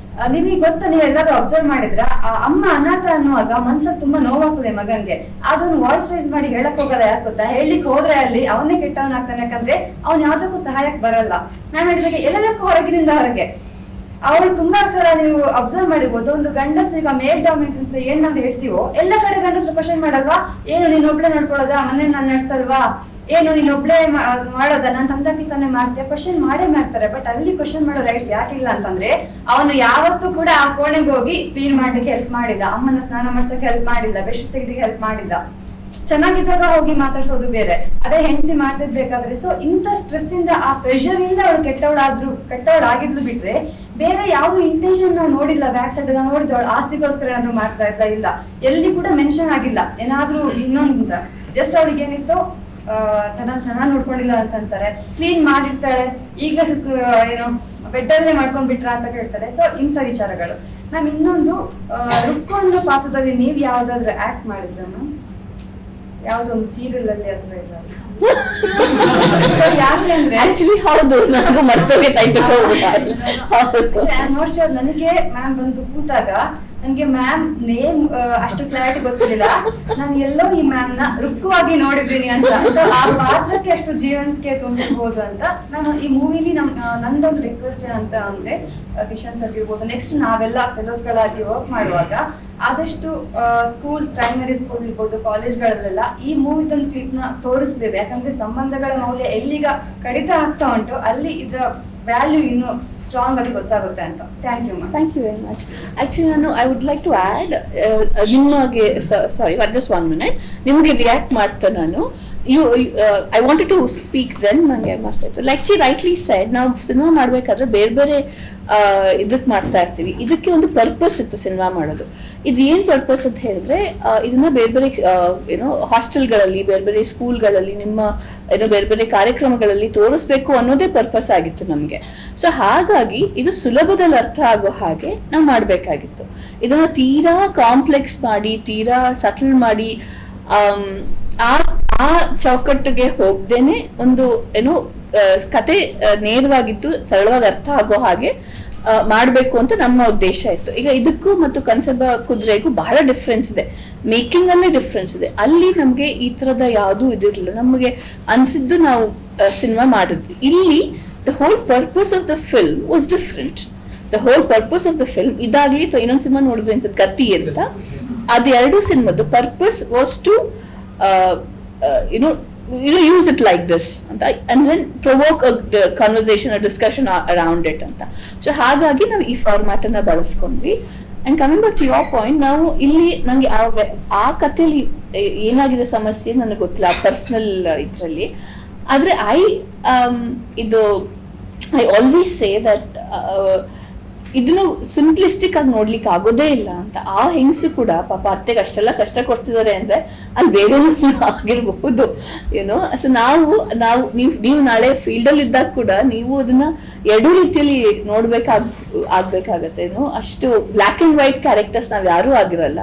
Speaker 23: ನಿಮಗೆ ಗೊತ್ತಾ, ನೀವು ಎಲ್ಲಾದ್ರೂ ಅಬ್ಸರ್ವ್ ಮಾಡಿದ್ರ ಅಮ್ಮ ಅನಾಥ ಅನ್ನುವಾಗ ಮನ್ಸಲ್ಲಿ ತುಂಬಾ ನೋವಾಗ್ತದೆ ಮಗನ್ಗೆ. ಅದನ್ನ ವಾಯ್ಸ್ ರೈಸ್ ಮಾಡಿ ಹೇಳಕ್ ಹೋಗಲ್ಲ. ಯಾಕೆ ಗೊತ್ತಾ, ಹೇಳಿಕ್ ಹೋದ್ರೆ ಅಲ್ಲಿ ಅವನೇ ಕೆಟ್ಟವನಾಗ್ತಾನೆ. ಯಾಕಂದ್ರೆ ಅವ್ನ್ ಯಾವ್ದಕ್ಕೂ ಸಹಾಯಕ್ ಬರಲ್ಲ. ನಾನ್ ಹೇಳಿದಾಗ ಎಲ್ಲದಕ್ಕೂ ಹೊರಗಿನಿಂದ ಹೊರಗೆ. ಅವಳು ತುಂಬಾ ಸಲ ನೀವು ಅಬ್ಸರ್ವ್ ಮಾಡಿರ್ಬೋದು, ಒಂದು ಗಂಡಸು ಈಗ ಮೇಲ್ ಡಾಮಿನೇಟ್ ಅಂತ ಏನ್ ನಾವ್ ಹೇಳ್ತೀವೋ ಎಲ್ಲ ಕಡೆ ಗಂಡಸರು ಕ್ವಶನ್ ಮಾಡಲ್ವಾ, ಏನು ನೀನ್ ಒಬ್ಳೆ ನೋಡ್ಕೊಳ್ಳೋದಾ, ಮನೆ ನಾನು ನಡೆಸ್ತಲ್ವಾ, ಏನು ನೀನ್ ಒಬ್ಳೆ ಮಾಡೋದ, ನಾನ್ ತಂದಕ್ಕಿ ತಾನೇ ಮಾಡ್ತೀಯ, ಕ್ವಶನ್ ಮಾಡೇ ಮಾಡ್ತಾರೆ. ಬಟ್ ಅಲ್ಲಿ ಕ್ವಶನ್ ಮಾಡೋ ರೈಟ್ಸ್ ಯಾಕಿಲ್ಲ ಅಂತಂದ್ರೆ ಅವನು ಯಾವತ್ತೂ ಕೂಡ ಆ ಕೋಣೆಗೆ ಹೋಗಿ ಕ್ಲೀನ್ ಮಾಡ್ಲಿಕ್ಕೆ ಹೆಲ್ಪ್ ಮಾಡಿಲ್ಲ, ಅಮ್ಮನ ಸ್ನಾನ ಮಾಡ್ಸಕ್ಕೆ ಹೆಲ್ಪ್ ಮಾಡಿಲ್ಲ, ಬೆಸ್ಟ್ ತೆಗೆದಿಗೆ ಹೆಲ್ಪ್ ಮಾಡಿಲ್ಲ. ಚೆನ್ನಾಗಿದ್ದಾಗ ಹೋಗಿ ಮಾತಾಡ್ಸೋದು ಬೇರೆ, ಅದೇ ಹೆಂಡತಿ ಮಾಡ್ತಿರ್ಬೇಕಾದ್ರೆ. ಸೊ ಇಂಥ ಸ್ಟ್ರೆಸ್ ಇಂದ, ಆ ಪ್ರೆಷರ್ ಇಂದ ಅವಳು ಕೆಟ್ಟವಳಾಗಿದ್ಲು ಬಿಟ್ರೆ ಬೇರೆ ಯಾವ್ದು ಇಂಟೆನ್ಷನ್ ನಾವು ನೋಡಿಲ್ಲ. ಬ್ಯಾಕ್ ಸೈಡ್ ನಾವು ನೋಡಿದ್ವಿ ಅವಳು ಆಸ್ತಿಗೋಸ್ಕರ ಏನಾದ್ರು ಮಾಡ್ತಾ ಇದ್ದ, ಇಲ್ಲ ಎಲ್ಲಿ ಕೂಡ ಮೆನ್ಷನ್ ಆಗಿಲ್ಲ ಏನಾದ್ರೂ ಇನ್ನೊಂದು. ಜಸ್ಟ್ ಅವಳಿಗೆ ಏನಿತ್ತು ಚೆನ್ನಾಗಿ ನೋಡ್ಕೊಂಡಿಲ್ಲ ಅಂತಂತಾರೆ. ಕ್ಲೀನ್ ಮಾಡಿರ್ತಾಳೆ, ಈಗಲೇ ಏನೋ ಬೆಡ್ಡಲ್ಲೇ ಮಾಡ್ಕೊಂಡ್ ಬಿಟ್ರ ಅಂತ ಕೇಳ್ತಾರೆ. ಸೊ ಇಂಥ ವಿಚಾರಗಳು. ಮ್ಯಾಮ್ ಇನ್ನೊಂದು ರುಕ್ಕು ಅನ್ನೋ ಪಾತ್ರದಲ್ಲಿ ನೀವ್ ಯಾವ್ದಾದ್ರು ಆಕ್ಟ್ ಮಾಡಿದ್ರ ಮ್ಯಾಮ್? ಯಾವ್ದೊಂದು ಸೀರಿಯಲ್ ಅಲ್ಲಿ ಅಥವಾ ಇಲ್ಲ? ಯಾಕೆಂದ್ರೆ
Speaker 4: ಆಕ್ಚುಲಿ ಹೌದು, ನನಗೂ ಮರ್ತೋಗಿತ್ತು.
Speaker 23: ಮೋಸ್ಟ್ ನನಗೆ ಮ್ಯಾಮ್ ಬಂದು ಕೂತಾಗ ನನ್ಗೆ ಮ್ಯಾಮ್ ನೇಮ್ ಅಷ್ಟು ಕ್ಲಾರಿಟಿ ಗೊತ್ತಿರಲಿಲ್ಲ. ನಾನು ಎಲ್ಲೋ ಈ ಮ್ಯಾಮ್ ನ ರುಕ್ಕುವಾಗಿ ನೋಡಿದ್ದೀನಿ ಅಂತ. ಸೊ ಆ ಪಾತ್ರಕ್ಕೆ ಅಷ್ಟು ಜೀವಂತಿಕೆ ತುಂಬಿರ್ಬೋದು ಅಂತ ನಾನು ಈ ಮೂವಿಲಿ ನಂದೊಂದು ರಿಕ್ವೆಸ್ಟ್ ಏನಂತ ಅಂದ್ರೆ ಕಿಶನ್ ಸರ್ ಇರ್ಬೋದು, ನೆಕ್ಸ್ಟ್ ನಾವೆಲ್ಲ ಫೆಲೋಸ್ ಗಳಾಗಿ ವರ್ಕ್ ಮಾಡುವಾಗ ಆದಷ್ಟು ಸ್ಕೂಲ್, ಪ್ರೈಮರಿ ಸ್ಕೂಲ್ ಇರ್ಬೋದು, ಕಾಲೇಜ್ಗಳಲ್ಲೆಲ್ಲ ಈ ಮೂವಿದೊಂದು ಕ್ಲಿಪ್ ನ ತೋರಿಸ್ಲೇವೆ. ಯಾಕಂದ್ರೆ ಸಂಬಂಧಗಳ ಮೌಲ್ಯ ಎಲ್ಲಿಗ ಕಡಿತ ಆಗ್ತಾ ಉಂಟು ಅಲ್ಲಿ ಇದ್ರ ವ್ಯಾಲ್ಯೂ ಇನ್ನು ಸ್ಟ್ರಾಂಗ್ ಆಗಿ ಗೊತ್ತಾಗುತ್ತೆ ಅಂತ. Thank you ma'am.
Speaker 4: Thank you very much. Actually ನಾನು I would like to add, ನಿಮಗೆ ಸಾರಿ ಜಸ್ಟ್ 1 minute, ನಿಮಗೆ ರಿಯಾಕ್ಟ್ ಮಾಡ್ತಾ ನಾನು I wanted to speak then ನಂಗೆ ಮಾಡ್ತಾಯಿತ್ತು. ಲೈಕ್ ಶಿ ರೈಟ್ಲಿ ಸೆಡ್, ನಾವು ಸಿನಿಮಾ ಮಾಡ್ಬೇಕಾದ್ರೆ ಬೇರೆ ಬೇರೆ ಇದಕ್ಕೆ ಮಾಡ್ತಾ ಇರ್ತೀವಿ. ಇದಕ್ಕೆ ಒಂದು ಪರ್ಪಸ್ ಇತ್ತು ಸಿನಿಮಾ ಮಾಡೋದು. ಇದು ಏನ್ ಪರ್ಪಸ್ ಅಂತ ಹೇಳಿದ್ರೆ, ಇದನ್ನ ಬೇರೆ ಬೇರೆ ಏನೋ ಹಾಸ್ಟೆಲ್ಗಳಲ್ಲಿ, ಬೇರೆ ಬೇರೆ ಸ್ಕೂಲ್ಗಳಲ್ಲಿ, ನಿಮ್ಮ ಏನೋ ಬೇರೆ ಬೇರೆ ಕಾರ್ಯಕ್ರಮಗಳಲ್ಲಿ ತೋರಿಸ್ಬೇಕು ಅನ್ನೋದೇ ಪರ್ಪಸ್ ಆಗಿತ್ತು ನಮಗೆ. ಸೊ ಹಾಗಾಗಿ ಇದು ಸುಲಭದಲ್ಲಿ ಅರ್ಥ ಆಗೋ ಹಾಗೆ ನಾವು ಮಾಡಬೇಕಾಗಿತ್ತು. ಇದನ್ನ ತೀರಾ ಕಾಂಪ್ಲೆಕ್ಸ್ ಮಾಡಿ, ತೀರಾ ಸಟಲ್ ಮಾಡಿ, ಆ ಚೌಕಟ್ಟಿಗೆ ಹೋಗ್ದೇನೆ ಒಂದು ಏನೋ ಕತೆ ನೇರವಾಗಿದ್ದು ಸರಳವಾಗಿ ಅರ್ಥ ಆಗೋ ಹಾಗೆ ಮಾಡಬೇಕು ಅಂತ ನಮ್ಮ ಉದ್ದೇಶ ಇತ್ತು. ಈಗ ಇದಕ್ಕೂ ಮತ್ತು ಕನ್ಸೆಬ ಕುದುರೆಗೂ ಬಹಳ ಡಿಫ್ರೆನ್ಸ್ ಇದೆ, ಮೇಕಿಂಗ್ ಅಲ್ಲೇ ಡಿಫ್ರೆನ್ಸ್ ಇದೆ. ಅಲ್ಲಿ ನಮ್ಗೆ ಈ ತರದ ಯಾವುದೂ ಇದಿರಲಿಲ್ಲ, ನಮಗೆ ಅನ್ಸಿದ್ದು ನಾವು ಸಿನಿಮಾ ಮಾಡಿದ್ವಿ. ಇಲ್ಲಿ the whole purpose of the film was different. The whole purpose of the film ಇದಾಗ್ಲಿ ಇನ್ನೊಂದು ಸಿನಿಮಾ ನೋಡಿದ್ರೆ ಅನ್ಸುತ್ತೆ ಗತಿ ಅಂತ, ಅದು 2 ಸಿನಿಮಾದು purpose was to use it like this and then provoke a conversation, a discussion around it anta. So ಹಾಗಾಗಿ ನಾವು ಈ ಫಾರ್ಮ್ಯಾಟ್ ಅನ್ನ ಬಳಸ್ಕೊಂಡ್ವಿ. And coming back to your point, ನಾವು ಇಲ್ಲಿ ನಂಗೆ ಆ ಕಥೆಯಲ್ಲಿ ಏನಾಗಿದೆ ಸಮಸ್ಯೆ ನನಗೆ ಗೊತ್ತಿಲ್ಲ, ಪರ್ಸನಲ್ ಇದರಲ್ಲಿ. ಆದ್ರೆ ಐ ಆಲ್ವೇಸ್ ಸೇ ದಟ್ ಇದನ್ನ ಸಿಂಪ್ಲಿಸ್ಟಿಕ್ ಆಗಿ ನೋಡ್ಲಿಕ್ಕೆ ಆಗೋದೇ ಇಲ್ಲ ಅಂತ. ಆ ಹೆಂಗಸು ಕೂಡ ಪಾಪ ಅತ್ತೆಗೆ ಅಷ್ಟೆಲ್ಲ ಕಷ್ಟ ಕೊಡ್ತಿದ್ದಾರೆ ಅಂದ್ರೆ ಅಲ್ಲಿ ಬೇರೆ ಆಗಿರ್ಬಹುದು ಏನೋ. ಸೊ ನೀವು ನಾಳೆ ಫೀಲ್ಡ್ ಅಲ್ಲಿ ಇದ್ದಾಗ ಕೂಡ ನೀವು ಅದನ್ನ 2 ರೀತಿಯಲ್ಲಿ ಆಗ್ಬೇಕಾಗತ್ತೆ ಏನೋ. ಅಷ್ಟು ಬ್ಲ್ಯಾಕ್ ಅಂಡ್ ವೈಟ್ ಕ್ಯಾರೆಕ್ಟರ್ಸ್ ನಾವ್ ಯಾರು ಆಗಿರಲ್ಲ.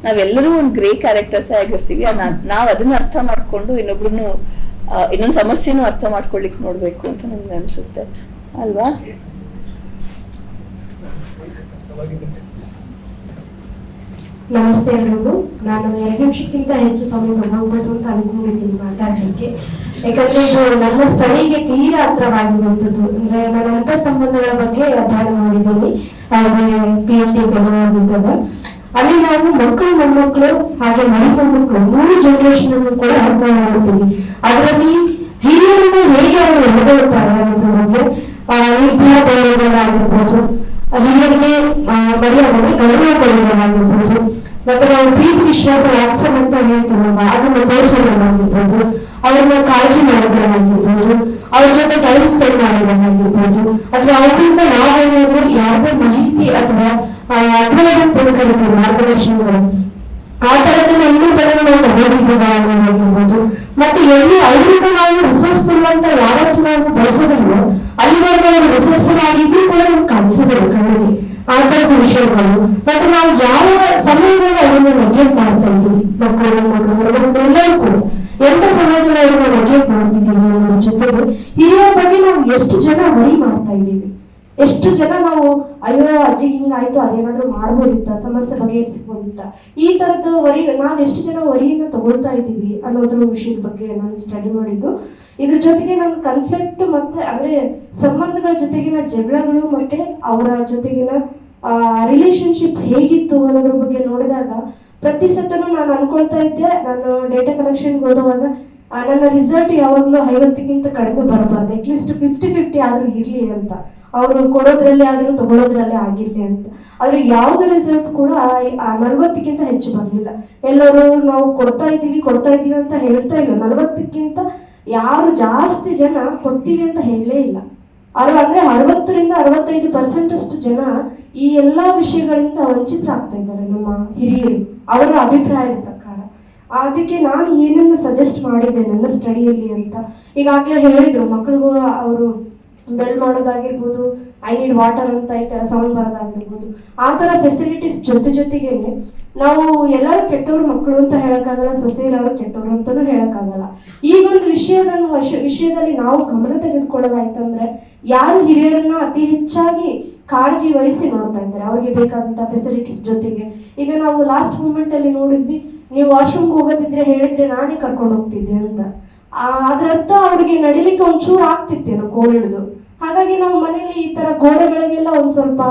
Speaker 17: ನಾವೆಲ್ಲರೂ ಒಂದು ಗ್ರೇ ಕ್ಯಾರೆಕ್ಟರ್ಸ್ ಆಗಿರ್ತೀವಿ. ನಾವು ಅದನ್ನ ಅರ್ಥ ಮಾಡ್ಕೊಂಡು ಇನ್ನೊಬ್ರು ಇನ್ನೊಂದು ಸಮಸ್ಯೆನೂ ಅರ್ಥ ಮಾಡ್ಕೊಳ್ಲಿಕ್ಕೆ ನೋಡ್ಬೇಕು ಅಂತ ನನ್ಗೆ ಅನ್ಸುತ್ತೆ ಅಲ್ವಾ?
Speaker 3: ನಮಸ್ತೆ ಎಲ್ರಿಗೂ. ನಾನು 2 ನಿಮಿಷಕ್ಕಿಂತ ಹೆಚ್ಚು ಸಮಯ ತಗೊಳ್ಬೋದು ಅಂತ ಅನ್ಕೊಂಡಿದ್ದೀನಿ ಮಾತಾಡಲಿಕ್ಕೆ. ಯಾಕಂದ್ರೆ ಇದು ನನ್ನ ಸ್ಟಡಿಗೆ ತೀರಾ ಹತ್ರವಾಗಿರುವಂಥದ್ದು. ಅಂದ್ರೆ ನಾನು ಅಂಥ ಸಂಬಂಧಗಳ ಬಗ್ಗೆ ಅಧ್ಯಯನ ಮಾಡಿದ್ದೀನಿ ಆಸ್ ಎ PhD ಫೆಲೋ ಆಗಿದ್ದಾಗ. ಅಲ್ಲಿ ನಾವು ಮಕ್ಕಳು, ಮೊಮ್ಮಕ್ಕಳು ಹಾಗೆ ಮರಿ ಮೊಮ್ಮಕ್ಕಳು 3 ಜನರೇಷನ್ ಅನ್ನು ಕೂಡ ನಾವು ನೋಡ್ತೀವಿ. ಅದರಲ್ಲಿ ಹಿರಿಯರನ್ನು ಹೇಗೆ ಅವರು ಒಳಗೊಳ್ಳುತ್ತಾರೆ ಅನ್ನೋದ್ರ ಬಗ್ಗೆ ನಿರ್ಧಾರಗಳಾಗಿರ್ಬೋದು, ಹಿರಿಯರಿಗೆ ಮರ್ಯಾದೆಗೆ ಗೌರವ ಕೊಡುವುದಾಗಿರ್ಬೋದು, ಮತ್ತೆ ನಾವು ಪ್ರೀತಿ ವಿಶ್ವಾಸ ವಾತ್ಸಲ್ಯ ಅಂತ ಹೇಳ್ತೀವಲ್ವಾ ಅದನ್ನು ತೋರಿಸೋದ್ರಲ್ಲಾಗಿರ್ಬೋದು, ಅವ್ರನ್ನ ಕಾಳಜಿ ಮಾಡೋದ್ರಲ್ಲಾಗಿರ್ಬೋದು, ಅವ್ರ ಜೊತೆ ಟೈಮ್ ಸ್ಪೆಂಡ್ ಮಾಡೋದ್ರಲ್ಲಾಗಿರ್ಬೋದು, ಅಥವಾ ಅವರಿಂದ ನಾವೇನಾದ್ರೂ ಯಾವುದೇ ಮಾಹಿತಿ ಅಥವಾ ಕರಿತೀವಿ ಮಾರ್ಗದರ್ಶನಗಳು ಆ ತರದನ್ನ ಇನ್ನೂ ಜನರು ನಾವು ತಗೋತಿದ್ದೇವೆ ಅನ್ನೋದಾಗಿರ್ಬೋದು. ಮತ್ತೆ ಎಲ್ಲಿ ಅವರಿಂದ ನಾವು ರಿಸೋರ್ಸ್ಫುಲ್ ಅಂತ ಯಾವತ್ತು ನಾವು ಬಳಸೋದಿಲ್ಲ ಅಲ್ಲಿವರೆಗೂ ಅವರು ರಿಸೋರ್ಸ್ಫುಲ್ ಆಗಿದ್ರು ಕೂಡ ನಮ್ಗೆ ಕಾಣಿಸೋದಿಲ್ಲ ಕಣ್ಣಿಗೆ ಆ ತರದ ವಿಷಯಗಳು. ಮತ್ತೆ ನಾವು ಯಾವ ಸಮಯದಲ್ಲಿ ಅವರನ್ನು ನೆಗ್ಲೆಕ್ಟ್ ಮಾಡ್ತಾ ಇದ್ದೀವಿ, ಮಕ್ಕಳು ಎಲ್ಲರೂ ಕೂಡ ಎಂತ ಸಮಯದಲ್ಲಿ ಅವ್ರನ್ನ ನೆಗ್ಲೆಕ್ಟ್ ಮಾಡ್ತಿದ್ದೀವಿ ಅನ್ನೋದ್ರ ಜೊತೆಗೆ ಹಿರಿಯರ ಬಗ್ಗೆ ನಾವು ಎಷ್ಟು ಜನ ವರಿ ಮಾಡ್ತಾ ಇದ್ದೀವಿ, ಎಷ್ಟು ಜನ ನಾವು ಅಯ್ಯೋ ಅಜ್ಜಿಗೆ ಹಿಂಗಾಯ್ತು ಅದೇನಾದ್ರೂ ಮಾಡ್ಬೋದಿತ್ತ, ಸಮಸ್ಯೆ ಬಗೆಹರಿಸ್ಬೋದಿತ್ತ, ಈ ತರದ ವರಿ ನಾವ್ ಎಷ್ಟು ಜನ ವರಿಯನ್ನ ತಗೊಳ್ತಾ ಇದ್ದೀವಿ ಅನ್ನೋದ್ರ ವಿಷಯದ ಬಗ್ಗೆ ನಾನು ಸ್ಟಡಿ ಮಾಡಿದ್ದು. ಇದ್ರ ಜೊತೆಗೆ ನಾನು ಕನ್ಫ್ಲಿಕ್ಟ್ ಮತ್ತೆ ಅಂದ್ರೆ ಸಂಬಂಧಗಳ ಜೊತೆಗಿನ ಜಗಳಗಳು ಮತ್ತೆ ಅವರ ಜೊತೆಗಿನ ರಿಲೇಶನ್ಶಿಪ್ ಹೇಗಿತ್ತು ಅನ್ನೋದ್ರ ಬಗ್ಗೆ ನೋಡಿದಾಗ ಪ್ರತಿ ಸತನೂ ನಾನು ಅನ್ಕೊಳ್ತಾ ಇದ್ದೆ, ನಾನು ಡೇಟಾ ಕಲೆಕ್ಷನ್ಗೆ ಹೋಗುವಾಗ ನನ್ನ ರಿಸಲ್ಟ್ ಯಾವಾಗ್ಲೂ 50ಕ್ಕಿಂತ ಕಡಿಮೆ ಬರಬಾರ್ದು, ಅಟ್ಲೀಸ್ಟ್ 50-50 ಆದ್ರೂ ಇರ್ಲಿ ಅಂತ, ಅವರು ಕೊಡೋದ್ರಲ್ಲಿ ಆದ್ರೂ ತಗೊಳೋದ್ರಲ್ಲಿ ಆಗಿರ್ಲಿ ಅಂತ. ಆದ್ರೆ ಯಾವ್ದು ರಿಸಲ್ಟ್ ಕೂಡ 40ಕ್ಕಿಂತ ಹೆಚ್ಚು ಬರಲಿಲ್ಲ. ಎಲ್ಲರೂ ನಾವು ಕೊಡ್ತಾ ಇದೀವಿ ಅಂತ ಹೇಳ್ತಾ ಇಲ್ಲ, 40ಕ್ಕಿಂತ ಯಾರು ಜಾಸ್ತಿ ಜನ ಕೊಡ್ತೀವಿ ಅಂತ ಹೇಳಲೇ ಇಲ್ಲ. ಅಂದ್ರೆ 60ರಿಂದ 65% ಅಷ್ಟು ಜನ ಈ ಎಲ್ಲಾ ವಿಷಯಗಳಿಂದ ವಂಚಿತರಾಗ್ತಾ ಇದ್ದಾರೆ ನಮ್ಮ ಹಿರಿಯರು ಅವರ ಅಭಿಪ್ರಾಯದ ಪ್ರಕಾರ. ಅದಕ್ಕೆ ನಾನು ಏನನ್ನ ಸಜೆಸ್ಟ್ ಮಾಡಿದ್ದೆ ನನ್ನ ಸ್ಟಡಿಯಲ್ಲಿ ಅಂತ ಈಗಾಗಲೇ ಹೇಳಿದ್ರು, ಮಕ್ಕಳಿಗೂ ಅವರು ಬೆಲ್ ಮಾಡೋದಾಗಿರ್ಬೋದು, ಐ ನೀಡ್ ವಾಟರ್ ಅಂತ ಈ ತರ ಸೌಂಡ್ ಬರೋದಾಗಿರ್ಬೋದು, ಆ ತರ ಫೆಸಿಲಿಟೀಸ್ ಜೊತೆಗೇನೆ ನಾವು ಎಲ್ಲರೂ ಕೆಟ್ಟವ್ರು ಮಕ್ಕಳು ಅಂತ ಹೇಳಕ್ಕಾಗಲ್ಲ, ಸೊಸೆಯರು ಕೆಟ್ಟವ್ರು ಅಂತಾನೂ ಹೇಳಕ್ಕಾಗಲ್ಲ. ಈ ಒಂದು ವಿಷಯದಲ್ಲಿ ನಾವು ಗಮನ ತೆಗೆದುಕೊಳ್ಳೋದಾಯ್ತಂದ್ರೆ ಯಾರು ಹಿರಿಯರನ್ನ ಅತಿ ಹೆಚ್ಚಾಗಿ ಕಾಳಜಿ ವಹಿಸಿ ನೋಡ್ತಾ ಇದ್ದಾರೆ ಅವ್ರಿಗೆ ಬೇಕಾದಂತ ಫೆಸಿಲಿಟೀಸ್ ಜೊತೆಗೆ. ಈಗ ನಾವು ಲಾಸ್ಟ್ ಮೂಮೆಂಟ್ ಅಲ್ಲಿ ನೋಡಿದ್ವಿ, ನೀವು ವಾಶ್ರೂಮ್ಗೆ ಹೋಗೋದಿದ್ರೆ ಹೇಳಿದ್ರೆ ನಾನೇ ಕರ್ಕೊಂಡು ಹೋಗ್ತಿದ್ದೆ ಅಂತ. ಅದ್ರ ಅರ್ಥ ಅವ್ರಿಗೆ ನಡಿಲಿಕ್ಕೆ ಒಂಚೂರು ಆಗ್ತಿತ್ತೇನೋ ಕೋಲ್ ಹಿಡಿದು. ಹಾಗಾಗಿ ನಾವು ಮನೇಲಿ ಈ ತರ ಗೋಡೆಗಳಿಗೆಲ್ಲ ಒಂದ್ ಸ್ವಲ್ಪ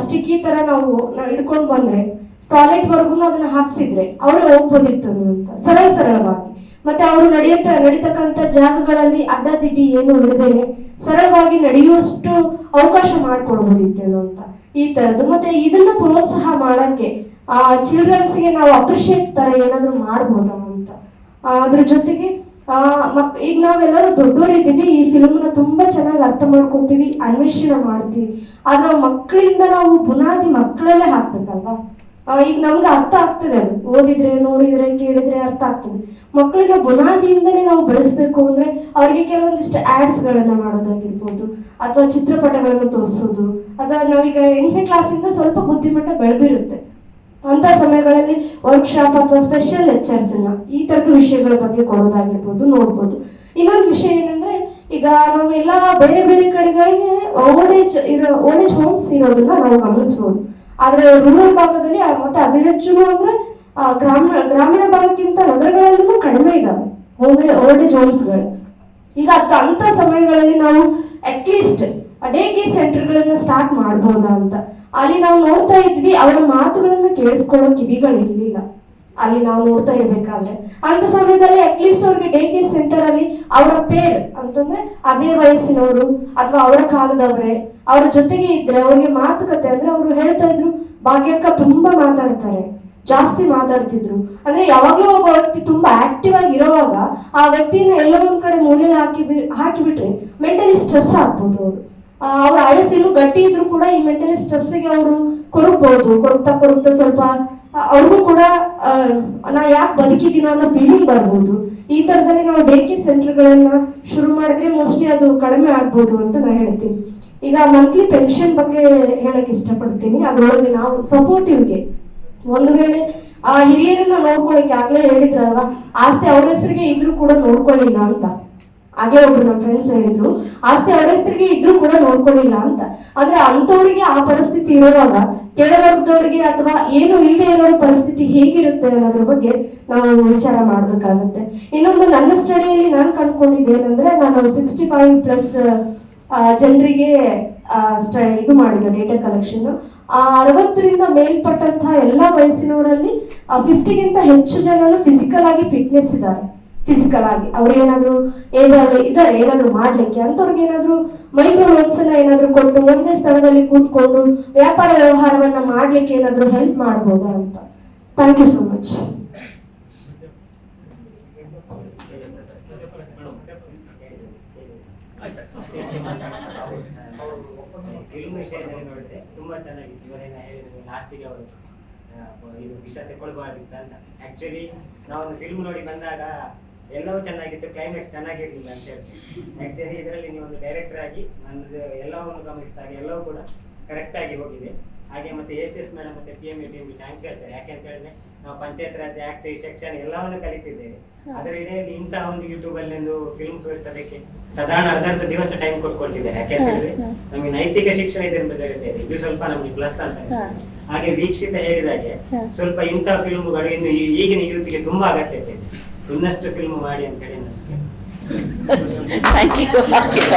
Speaker 3: ಸ್ಟಿಕ್ಕಿ ತರ ನಾವು ಹಿಡ್ಕೊಂಡು ಬಂದ್ರೆ ಟಾಯ್ಲೆಟ್ ವರ್ಗು ಅದನ್ನ ಹಾಕ್ಸಿದ್ರೆ ಅವ್ರು ಹೋಗ್ಬೋದಿತ್ತು ಅಂತ ಸರಳವಾಗಿ. ಮತ್ತೆ ಅವರು ನಡೀತಕ್ಕಂತ ಜಾಗಗಳಲ್ಲಿ ಅಡ್ಡದಿಡ್ಡಿ ಏನು ಹಿಡ್ದೇನೆ ಸರಳವಾಗಿ ನಡೆಯುವಷ್ಟು ಅವಕಾಶ ಮಾಡ್ಕೊಡ್ಬೋದಿತ್ತೇನೋ ಅಂತ ಈ ತರದ್ದು. ಮತ್ತೆ ಇದನ್ನ ಪ್ರೋತ್ಸಾಹ ಮಾಡಕ್ಕೆ ಚಿಲ್ಡ್ರನ್ಸ್ಗೆ ನಾವು ಅಪ್ರಿಶಿಯೇಟ್ ತರ ಏನಾದ್ರು ಮಾಡ್ಬೋದಾ ಅಂತ. ಅದ್ರ ಜೊತೆಗೆ ಈಗ ನಾವೆಲ್ಲರೂ ದೊಡ್ಡವರಿದ್ದೀವಿ, ಈ ಫಿಲ್ಮ್ನ ತುಂಬಾ ಚೆನ್ನಾಗಿ ಅರ್ಥ ಮಾಡ್ಕೊತೀವಿ, ಅನ್ವೇಷಣೆ ಮಾಡ್ತೀವಿ. ಆದ್ರೆ ಮಕ್ಕಳಿಂದ ನಾವು ಬುನಾದಿ ಮಕ್ಕಳಲ್ಲೇ ಹಾಕ್ಬೇಕಲ್ವಾ. ಈಗ ನಮ್ಗೆ ಅರ್ಥ ಆಗ್ತದೆ, ಅದು ಓದಿದ್ರೆ ನೋಡಿದ್ರೆ ಕೇಳಿದ್ರೆ ಅರ್ಥ ಆಗ್ತದೆ. ಮಕ್ಕಳಿನ ಬುನಾದಿಯಿಂದನೇ ನಾವು ಬೆಳೆಸ್ಬೇಕು ಅಂದ್ರೆ ಅವ್ರಿಗೆ ಕೆಲವೊಂದಿಷ್ಟು ಆಡ್ಸ್ ಗಳನ್ನ ಮಾಡೋದಾಗಿರ್ಬೋದು, ಅಥವಾ ಚಿತ್ರಪಟಗಳನ್ನು ತೋರಿಸೋದು, ಅಥವಾ ನಾವೀಗ 8ನೇ ಕ್ಲಾಸಿಂದ ಸ್ವಲ್ಪ ಬುದ್ಧಿಮಟ್ಟ ಬೆಳೆದಿರುತ್ತೆ ಅಂತ ಸಮಯಗಳಲ್ಲಿ ವರ್ಕ್ಶಾಪ್ ಅಥವಾ ಸ್ಪೆಷಲ್ ಲೆಕ್ಚರ್ಸ್ ಈ ತರದ ವಿಷಯಗಳ ಬಗ್ಗೆ ಕೊಡೋದಾಗಿರ್ಬೋದು, ನೋಡ್ಬೋದು. ಇನ್ನೊಂದು ವಿಷಯ ಏನಂದ್ರೆ, ಈಗ ನಾವೆಲ್ಲ ಬೇರೆ ಬೇರೆ ಕಡೆಗಳಿಗೆ ಓಲ್ಡ್ ಏಜ್ ಹೋಮ್ಸ್ ಇರೋದನ್ನ ನಾವು ಗಮನಿಸ್ಬೋದು. ಆದ್ರೆ ರೂರಲ್ ಭಾಗದಲ್ಲಿ ಮತ್ತೆ ಅತಿ ಹೆಚ್ಚು ಅಂದ್ರೆ ಗ್ರಾಮೀಣ ಭಾಗಕ್ಕಿಂತ ನಗರಗಳಲ್ಲೂ ಕಡಿಮೆ ಇದಾವೆ ಓಲ್ಡ್ ಏಜ್ ಹೋಮ್ಸ್ಗಳು. ಈಗ ಅಂತ ಸಮಯಗಳಲ್ಲಿ ನಾವು ಅಟ್ಲೀಸ್ಟ್ ಡೇ ಕೇರ್ ಸೆಂಟರ್ಗಳನ್ನ ಸ್ಟಾರ್ಟ್ ಮಾಡ್ಬೋದಾ ಅಂತ. ಅಲ್ಲಿ ನಾವು ನೋಡ್ತಾ ಇದ್ವಿ, ಅವರ ಮಾತುಗಳನ್ನ ಕೇಳಿಸ್ಕೊಳ್ಳೋ ಕಿವಿಗಳಿರ್ಲಿಲ್ಲ ಅಲ್ಲಿ ನಾವು ನೋಡ್ತಾ ಇರ್ಬೇಕಾದ್ರೆ. ಅಂತ ಸಮಯದಲ್ಲಿ ಅಟ್ಲೀಸ್ಟ್ ಅವ್ರಿಗೆ ಡೇ ಕೇರ್ ಸೆಂಟರ್ ಅಲ್ಲಿ ಅವರ ಪೇರ್ ಅಂತಂದ್ರೆ ಅದೇ ವಯಸ್ಸಿನವರು ಅಥವಾ ಅವರ ಕಾಲದವರೇ ಅವ್ರ ಜೊತೆಗೆ ಇದ್ರೆ ಅವ್ರಿಗೆ ಮಾತುಕತೆ ಅಂದ್ರೆ ಅವ್ರು ಹೇಳ್ತಾ ಇದ್ರು, ಭಾಗ್ಯಕ್ಕ ತುಂಬಾ ಮಾತಾಡ್ತಾರೆ, ಜಾಸ್ತಿ ಮಾತಾಡ್ತಿದ್ರು. ಅಂದ್ರೆ ಯಾವಾಗ್ಲೂ ಒಬ್ಬ ವ್ಯಕ್ತಿ ತುಂಬಾ ಆಕ್ಟಿವ್ ಆಗಿ ಇರೋವಾಗ ಆ ವ್ಯಕ್ತಿನ ಎಲ್ಲೋ ಒಂದ್ ಕಡೆ ಮೂಲೆಯಲ್ಲಿ ಹಾಕಿಬಿಟ್ರೆ ಮೆಂಟಲಿ ಸ್ಟ್ರೆಸ್ ಆಗ್ಬೋದು. ಅವ್ರ ಆಯಸ್ಸು ಇನ್ನೂ ಗಟ್ಟಿ ಇದ್ರು ಕೂಡ ಈ ಮೆಂಟಲಿ ಸ್ಟ್ರೆಸ್ಗೆ ಅವರು ಕೊರಗ್ತಾ ಸ್ವಲ್ಪ ಅವ್ರಿಗೂ ಕೂಡ ನಾ ಯಾಕೆ ಬದುಕಿದ್ದೀನೋ ಅನ್ನೋ ಫೀಲಿಂಗ್ ಬರ್ಬೋದು. ಈ ತರದಲ್ಲಿ ನಾವು ಡೇ ಕೇರ್ ಸೆಂಟರ್ಗಳನ್ನ ಶುರು ಮಾಡಿದ್ರೆ ಮೋಸ್ಟ್ಲಿ ಅದು ಕಡಿಮೆ ಆಗ್ಬೋದು ಅಂತ ನಾ ಹೇಳ್ತೀನಿ. ಈಗ ಮಂತ್ಲಿ ಪೆನ್ಷನ್ ಬಗ್ಗೆ ಹೇಳಕ್ ಇಷ್ಟಪಡ್ತೀನಿ. ಅದ್ರೊಳಗೆ ನಾವು ಸಪೋರ್ಟಿವ್ಗೆ ಒಂದು ವೇಳೆ ಆ ಹಿರಿಯರನ್ನ ನೋಡ್ಕೊಳಕ್ಕೆ ಆಗ್ಲೇ ಹೇಳಿದ್ರಲ್ವಾ, ಆಸ್ತಿ ಅವ್ರ ಹೆಸರಿಗೆ ಇದ್ರೂ ಕೂಡ ನೋಡ್ಕೊಳ್ಳಿಲ್ಲ ಅಂತ. ಆಗ್ಲೇ ಒಬ್ರು ನಮ್ಮ ಫ್ರೆಂಡ್ಸ್ ಹೇಳಿದ್ರು, ಆಸ್ತಿ ಅವ್ರ ಹೆಸರಿಗೆ ಇದ್ರೂ ಕೂಡ ನೋಡ್ಕೊಳ್ಳಿಲ್ಲ ಅಂತ. ಆದ್ರೆ ಅಂತವ್ರಿಗೆ ಆ ಪರಿಸ್ಥಿತಿ ಇರುವಾಗ ಕೆಳವರ್ಗದವ್ರಿಗೆ ಅಥವಾ ಏನು ಇಲ್ಲದೆ ಇರೋ ಪರಿಸ್ಥಿತಿ ಹೇಗಿರುತ್ತೆ ಅನ್ನೋದ್ರ ಬಗ್ಗೆ ನಾವು ವಿಚಾರ ಮಾಡ್ಬೇಕಾಗತ್ತೆ. ಇನ್ನೊಂದು ನನ್ನ ಸ್ಟಡಿಯಲ್ಲಿ ನಾನು ಕಂಡ್ಕೊಂಡಿದ್ದೇನೆಂದ್ರೆ, ನಾನು 65+ ಜನರಿಗೆ ಇದು ಮಾಡಿದ್ದು ಡೇಟಾ ಕಲೆಕ್ಷನ್. 60ರಿಂದ ಮೇಲ್ಪಟ್ಟಂತಹ ಎಲ್ಲಾ ವಯಸ್ಸಿನವರಲ್ಲಿ 50ಗಿಂತ ಹೆಚ್ಚು ಜನರು ಫಿಸಿಕಲ್ ಆಗಿ ಫಿಟ್ನೆಸ್ ಇದ್ದಾರೆ. ಫಿಸಿಕಲ್ ಆಗಿ ಅವ್ರೇನಾದ್ರು ಇದಾರೆ ಏನಾದ್ರು ಮಾಡ್ಲಿಕ್ಕೆ, ಅಂತವ್ರಿಗೆ ಏನಾದ್ರು ಮೈಕ್ರೋ ಲೋನ್ಸ್ ಅನ್ನ ಏನಾದ್ರು ಕೊಟ್ಟು ಒಂದೇ ಸ್ಥಳದಲ್ಲಿ ಕೂತ್ಕೊಂಡು ವ್ಯಾಪಾರ ವ್ಯವಹಾರವನ್ನ ಮಾಡ್ಲಿಕ್ಕೆ ಏನಾದ್ರು ಹೆಲ್ಪ್ ಮಾಡ್ಬೋದಾ ಅಂತ. Thank you so much.
Speaker 7: Film ವಿಷಯದಲ್ಲಿ ನೋಡಿದ್ರೆ ತುಂಬಾ ಚೆನ್ನಾಗಿತ್ತು. ಇವರೇನ ಹೇಳಿದ್ರು ಲಾಸ್ಟಿಗೆ ಅವರು ಇದು ವಿಷಯ ತಗೊಳ್ಬಾರ್ದಿತ್ತ ಅಂತ. ಆಕ್ಚುಲಿ ನಾವೊಂದು ಫಿಲ್ಮ್ ನೋಡಿ ಬಂದಾಗ ಎಲ್ಲವೂ ಚೆನ್ನಾಗಿತ್ತು, ಕ್ಲೈಮ್ಯಾಕ್ಸ್ ಚೆನ್ನಾಗಿರ್ಲಿಲ್ಲ ಅಂತ ಹೇಳ್ತೀವಿ. ಆಕ್ಚುಲಿ ಇದರಲ್ಲಿ ನೀವೊಂದು ಡೈರೆಕ್ಟರ್ ಆಗಿ ನನ್ನದು ಎಲ್ಲವನ್ನು ಗಮನಿಸಿದಾಗ ಎಲ್ಲವೂ ಕೂಡ ಕರೆಕ್ಟ್ ಆಗಿ ಹೋಗಿದೆ. ಹಾಗೆ ಮತ್ತೆ SS ಮೇಡಮ್ ಮತ್ತೆ PM ಟೀಮ್ಗೆ ಥ್ಯಾಂಕ್ಸ್ ಹೇಳ್ತಾರೆ. ಯಾಕೆಂತ ಹೇಳಿದ್ರೆ ನಾವು ಪಂಚಾಯತ್ ರಾಜ್ ಆಕ್ಟ್ ಶಿಕ್ಷಣ ಎಲ್ಲವನ್ನು ಕಲಿತಿದ್ದೇವೆ. ಅದರ ಇಡೆಯಲ್ಲಿ ಇಂತಹ ಒಂದು ಯೂಟ್ಯೂಬ್ ಅಲ್ಲಿ ಒಂದು ಫಿಲ್ಮ್ ತೋರಿಸೋದಕ್ಕೆ ಸಾಧಾರಣ ಅರ್ಧ ದಿವಸ ಟೈಮ್ ಕೊಟ್ಕೊಳ್ತಿದ್ದಾರೆ. ಯಾಕೆಂತ ಹೇಳಿದ್ರೆ ನಮಗೆ ನೈತಿಕ ಶಿಕ್ಷಣ ಇದರಿಂದ ದೊರೆಯುತ್ತೆ, ಇದು ಸ್ವಲ್ಪ ನಮಗೆ ಪ್ಲಸ್ ಅಂತ ಅನಿಸ್ತದೆ. ಹಾಗೆ ವೀಕ್ಷಿತ ಹೇಳಿದಾಗೆ ಸ್ವಲ್ಪ ಇಂತಹ ಫಿಲ್ಮ್ಗಳು ಇನ್ನು ಈಗಿನ ಯೂತ್ಗೆ ತುಂಬಾ ಅಗತ್ಯತೆ ಇದೆ. ಇನ್ನಷ್ಟು ಫಿಲ್ಮ್ ಮಾಡಿ ಅಂತ ಹೇಳಿ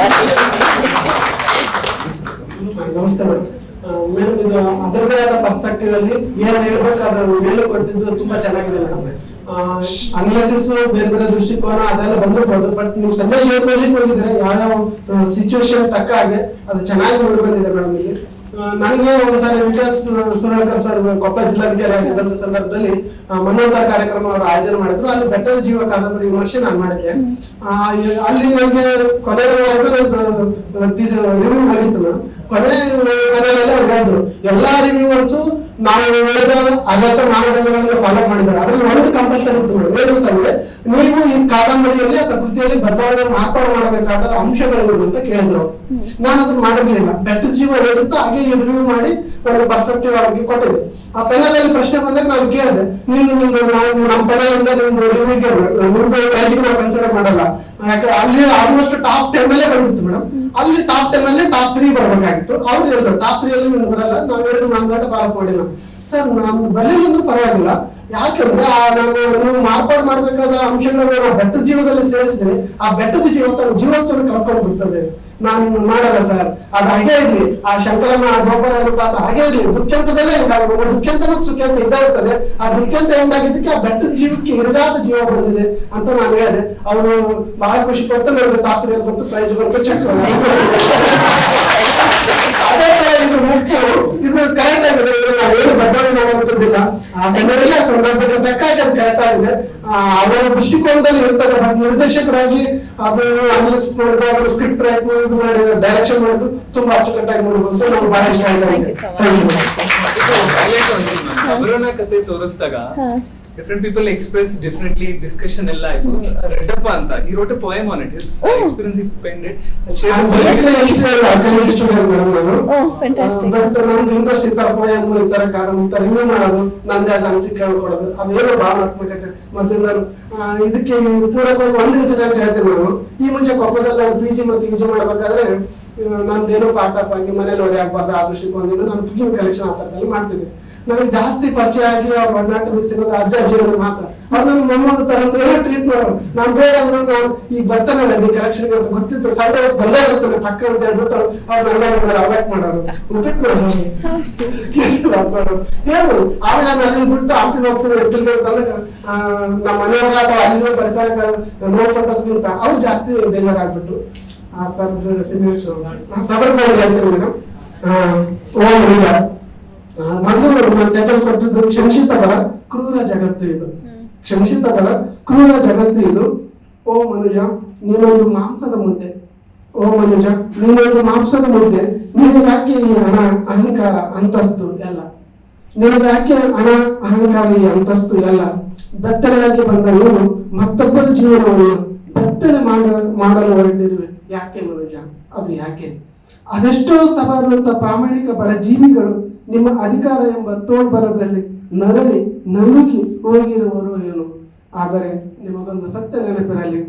Speaker 6: ನಮಸ್ತೆ ಮೇಡಮ್. ಇದು ಅದರದೇ ಆದ ಪರ್ಸ್ಪೆಕ್ಟಿವ್ ಅಲ್ಲಿ ಏನ್ ಹೇಳ್ಬೇಕಾದ ಹೇಳು ಕೊಟ್ಟಿದ್ದು ತುಂಬಾ ಚೆನ್ನಾಗಿದೆ ಮೇಡಮ್. ಅನಾಲಿಸಿಸ್ ಬೇರೆ ಬೇರೆ ದೃಷ್ಟಿಕೋನ ಅದೆಲ್ಲ ಬಂದಿರ್ಬೋದು, ಬಟ್ ನೀವು ಸಂದೇಶ ಹೇಳ್ಕೊಳ್ಳಿಕ್ಕೆ ಹೋಗಿದ್ರೆ ಯಾವ ಸಿಚುವೇಶನ್ ತಕ್ಕ ಹಾಗೆ ಅದು ಚೆನ್ನಾಗಿ ಮೂಡಿ ಬಂದಿದೆ ಮೇಡಮ್. ಇಲ್ಲಿ ನನಗೆ ಒಂದ್ಸಾರಿ ವಿಕಾಸ್ ಸುರಳಕರ್ ಸರ್ ಕೊಪ್ಪಳ ಜಿಲ್ಲಾಧಿಕಾರಿ ಆಗಿದ್ದಂತ ಸಂದರ್ಭದಲ್ಲಿ ಮನೋತ್ತರ ಕಾರ್ಯಕ್ರಮ ಅವರು ಆಯೋಜನೆ ಮಾಡಿದ್ರು. ಅಲ್ಲಿ ಬೆಟ್ಟದ ಜೀವ ಕಾದಂಬರಿ ವಿಮರ್ಶೆ ನಾನು ಮಾಡಿದ್ದೆ. ಅಲ್ಲಿ ನನಗೆ ಕೊನೆಯವರೆಗೂ ರಿವ್ಯೂ ಆಗಿತ್ತು ಮೇಡಮ್. ಕೊನೆಯಲ್ಲಿ ಅವ್ರು ಹೇಳಿದ್ರು ಎಲ್ಲಾ ರಿವ್ಯೂವರ್ಸು ನಾವು ಹೇಳಿದ ಅಗತ್ಯ ಮಾನದಂಡಗಳನ್ನು ಫಾಲೋ ಮಾಡಿದ್ದಾರೆ. ಅದ್ರಲ್ಲಿ ಒಂದು ಕಂಪಲ್ಸರಿ ಇತ್ತು ಮೇಡಮ್. ಏನಂತಂದ್ರೆ ನೀವು ಈ ಕಾದಂಬರಿಯಲ್ಲಿ ಅಥವಾ ಕೃತಿಯಲ್ಲಿ ಬದಲಾವಣೆ ಮಾರ್ಪಾಡು ಮಾಡಬೇಕಾದ ಅಂಶಗಳು ಅಂತ ಕೇಳಿದ್ರು. ನಾನು ಅದನ್ನ ಮಾಡಿರ್ಲಿಲ್ಲ. ಬೆಟ್ಟದ ಜೀವ ಹೇಳುತ್ತೋ ಹಾಗೆ ರಿವ್ಯೂ ಮಾಡಿ ಒಂದು ಪರ್ಸ್ಪೆಕ್ಟಿವ್ ಆಗಿ ಕೊಟ್ಟಿದ್ದೆ. ಆ ಪೆನಲ್ ಅಲ್ಲಿ ಪ್ರಶ್ನೆ ಬಂದಾಗ ನಾನು ಕೇಳಿದೆ, ನಿಮ್ದು ನಮ್ಮ ಪೆನಲ್ ಇಂದ ನಿಮ್ದು ರಿವ್ಯೂಗೆ ನಿಮ್ದು ಪ್ರೈಸ್ಗೆ ನಾವು ಕನ್ಸಿಡರ್ ಮಾಡಲ್ಲ. ಯಾಕೆ ಅಲ್ಲಿ ಆಲ್ಮೋಸ್ಟ್ ಟಾಪ್ 10 ಅಲ್ಲೇ ಬಂದಿತ್ತು ಮೇಡಮ್. ಅಲ್ಲಿ ಟಾಪ್ 10 ಅಲ್ಲಿ ಟಾಪ್ 3 ಬರ್ಬೇಕಾಗಿತ್ತು. ಅವ್ರು ಹೇಳಿದ್ರು ಟಾಪ್ 3 ಅಲ್ಲಿ ನಿಮ್ದು ಬರಲ್ಲ, ನಾವು ಹೇಳಿದ್ರು ಮಾನದಂಡ ಫಾಲೋ ಮಾಡಿಲ್ಲ. ಸರ್ ನಮ್ದು ಬರಲಿಲ್ಲ ಪರವಾಗಿಲ್ಲ, ಯಾಕಂದ್ರೆ ನೀವು ಮಾರ್ಪಾಡು ಮಾಡ್ಬೇಕಾದ ಅಂಶಗಳನ್ನ ಬೆಟ್ಟದ ಜೀವದಲ್ಲಿ ಸೇರಿಸಿದ್ರೆ ಆ ಬೆಟ್ಟದ ಜೀವತ್ವವನ್ನು ಕಳ್ಕೊಂಡು ಬಿಡ್ತದೆ. ನಾನು ಮಾಡಲ್ಲ ಸರ್, ಅದು ಹಾಗೆ ಇರ್ಲಿ. ಆ ಶಂಕರನ ಗೋಪಾಲ ಪಾತ್ರ ಹಾಗೆ ಇರ್ಲಿ. ದುಃಖಂತದಲ್ಲೇ ಎಂಡಾಗಬೇಕು. ದುಃಖಂತ ಮತ್ತು ಸುಖಂತ ಇದ್ದಾಗುತ್ತದೆ. ಆ ದುಃಖಂತ ಎಂಡಾಗಿದ್ದಕ್ಕೆ ಆ ಬೆಟ್ಟದ ಜೀವಕ್ಕೆ ಹಿರಿದಾದ ಜೀವ ಬಂದಿದೆ ಅಂತ ನಾನು ಹೇಳಿದೆ. ಅವರು ಬಹಳ ಖುಷಿ ಪಟ್ಟು ನನಗೆ ಟಾಪ್ 3 ಬಂತು, ಪ್ರೈಸ್ ಬಂತು, ಚೆಕ್. ಅದೇ ಇದು ಮುಖ್ಯ. ಇದು ಕರೆಕ್ಟ್ ಆಗಿದೆ. ನಾವೇನು ಬದಲಾವಣೆ ಮಾಡುವಂತದ್ದಿಲ್ಲ. ಆ ಸನ್ನಿವೇಶ ಸಂದರ್ಭಕ್ಕೆ ತಕ್ಕಾಗಿ ಅದು ಕರೆಕ್ಟ್ ಆಗಿದೆ. ಅವರ ದೃಷ್ಟಿಕೋನದಲ್ಲಿ ಇರ್ತದೆ. ಬಟ್ ನಿರ್ದೇಶಕರಾಗಿ ಅದು ಅನಲಿಸ್ಟ್ ಮಾಡೋದು, ಅದರ ಸ್ಕ್ರಿಪ್ಟ್ ರೈಟ್ ಮಾಡೋದು, ಮಾಡಿ ಡೈರೆಕ್ಷನ್ ಮಾಡೋದು ತುಂಬಾ ಅಚ್ಚುಕಟ್ಟಾಗಿ ನೋಡಬಹುದು. ನಾವು ಬಹಳ ಇಷ್ಟ ಆಗಿದೆ.
Speaker 1: ಅವರನ್ನ ಕತೆ ತೋರಿಸಿದಾಗ different people express differently, discussion ಎಲ್ಲ ಆಯ್ತು. ರೆಡ್ಡಪ್ಪ ಅಂತ he wrote a poem on it, his experience he penned it. ನಮ್ದು ಇಂಟ್ರೆಸ್ಟ್ ಈ ತರ ಪೋಯಮ್, ಈ ತರ ಕಾರಣ, ಈ ತರ ರಿವ್ಯೂ ಮಾಡೋದು, ನಂದೇ ಆದ ಅನಿಸಿಕೆ ಹೇಳ್ಕೊಡೋದು, ಅದೇನೋ ಭಾವನಾತ್ಮಕತೆ ಮೊದಲಿಂದ. ಇದಕ್ಕೆ ಪೂರಕವಾಗಿ ಒಂದು ಇನ್ಸಿಡೆಂಟ್ ಹೇಳ್ತೀನಿ ನಾನು. ಈ ಮುಂಚೆ ಕೊಪ್ಪದಲ್ಲಿ PG ಮತ್ತು UG ಮಾಡ್ಬೇಕಾದ್ರೆ ನಂದೇನೋ ಪಾರ್ಟ್ ಆಗಿ ಮನೇಲಿ ಹೊರೆ ಆಗ್ಬಾರ್ದು ಆ ದೃಷ್ಟಿಕೋನದಿಂದ ನಾನು ಫಿಲ್ಮ್ ಕಲೆಕ್ಷನ್ ಆ ತರದಲ್ಲಿ ಮಾಡ್ತಿದ್ದೆ. ನನಗೆ ಜಾಸ್ತಿ ಪರಿಚಯ ಆಗಿ ಅವ್ರ ಒಡನಾಟ ಸಿಗೋದು ಅಜ್ಜಿಯವರು ಮಾತ್ರ. ಅವ್ರು ನನ್ ಮೊಮ್ಮಗ ತರ ಅಂತ ಏನೋ ಟ್ರೀಟ್ ಮಾಡೋರು. ನಾನು ಬೇಡ ಅಂದ್ರು ನಾನು ಈಗ ಬರ್ತಾನಲ್ಲ ಡಿ ಕಲೆಕ್ಷನ್ ಅಂತ ಗೊತ್ತಿತ್ತು, ಸಂಡೆ ಬಂದೇ ಬರ್ತಾನೆ ಪಕ್ಕ ಅಂತ ಹೇಳ್ಬಿಟ್ಟು ಅವ್ರು ನನ್ನ ಅವಾಯ್ಡ್ ಮಾಡೋರು, ಉಪಿಟ್ ಮಾಡೋರು, ಏನು. ಆಮೇಲೆ ನಾನು ಅಲ್ಲಿಂದ ಬಿಟ್ಟು ಹಂಪಿಗೆ ಹೋಗ್ತೀನಿ. ಎಪ್ಪಿಲ್ಗೆ ತನಕ ನಮ್ಮ ಮನೆಯವ್ರ ಅಥವಾ ಅಲ್ಲಿನ ಪರಿಸರಕ್ಕೆ ನೋಡ್ಕೊಟ್ಟದ್ಕಿಂತ ಅವ್ರು ಜಾಸ್ತಿ ಬೇಜಾರಾಗ್ಬಿಟ್ಟು ಆ ತರದ ಸಿನಿಮೇಶನ್ ಹೇಳ್ತೀನಿ ಮೇಡಮ್. ಓಂ ನಿಜ ಮೊದಲು ಟೈಟಲ್ ಕೊಟ್ಟಿದ್ದು ಕ್ಷಮಿಸಿತ ಬರ ಕ್ರೂರ ಜಗತ್ತು ಇದು. ಕ್ಷಮಿಸಿತ ಬರ ಕ್ರೂರ ಜಗತ್ತು ಇದು. ಓ ಮನುಜ ನೀನೊಂದು ಮಾಂಸದ ಮುದ್ದೆ. ಓ ಮನುಜ ನೀನೊಂದು ಮಾಂಸದ ಮುದ್ದೆ. ನಿನಗೆ ಯಾಕೆ ಈ ಹಣ ಅಹಂಕಾರ ಅಂತಸ್ತು ಎಲ್ಲ. ನಿನಗೆ ಯಾಕೆ ಹಣ ಅಹಂಕಾರ ಈ ಅಂತಸ್ತು ಎಲ್ಲ. ಬೆತ್ತಲೆಯಾಗಿ ಬಂದ ನೀನು ಮತ್ತೊಬ್ಬರ ಜೀವನವನ್ನು ಬೆತ್ತಲೆ ಮಾಡಲು ಹೊರಟಿರುವೆ. ಯಾಕೆ ಮನುಜ, ಅದು ಯಾಕೆ? ಅದೆಷ್ಟೋ ತಬಾರದಂತ ಪ್ರಾಮಾಣಿಕ ಬಡ ಜೀವಿಗಳು ನಿಮ್ಮ ಅಧಿಕಾರ ಎಂಬ ತೋಳ್ಬಲದಲ್ಲಿ
Speaker 6: ನರಳಿ ನಲುಗಿ ಹೋಗಿರುವರು ಏನು. ಆದರೆ ನಿಮಗೊಂದು ಸತ್ಯ ನೆನಪಿರಲಿ,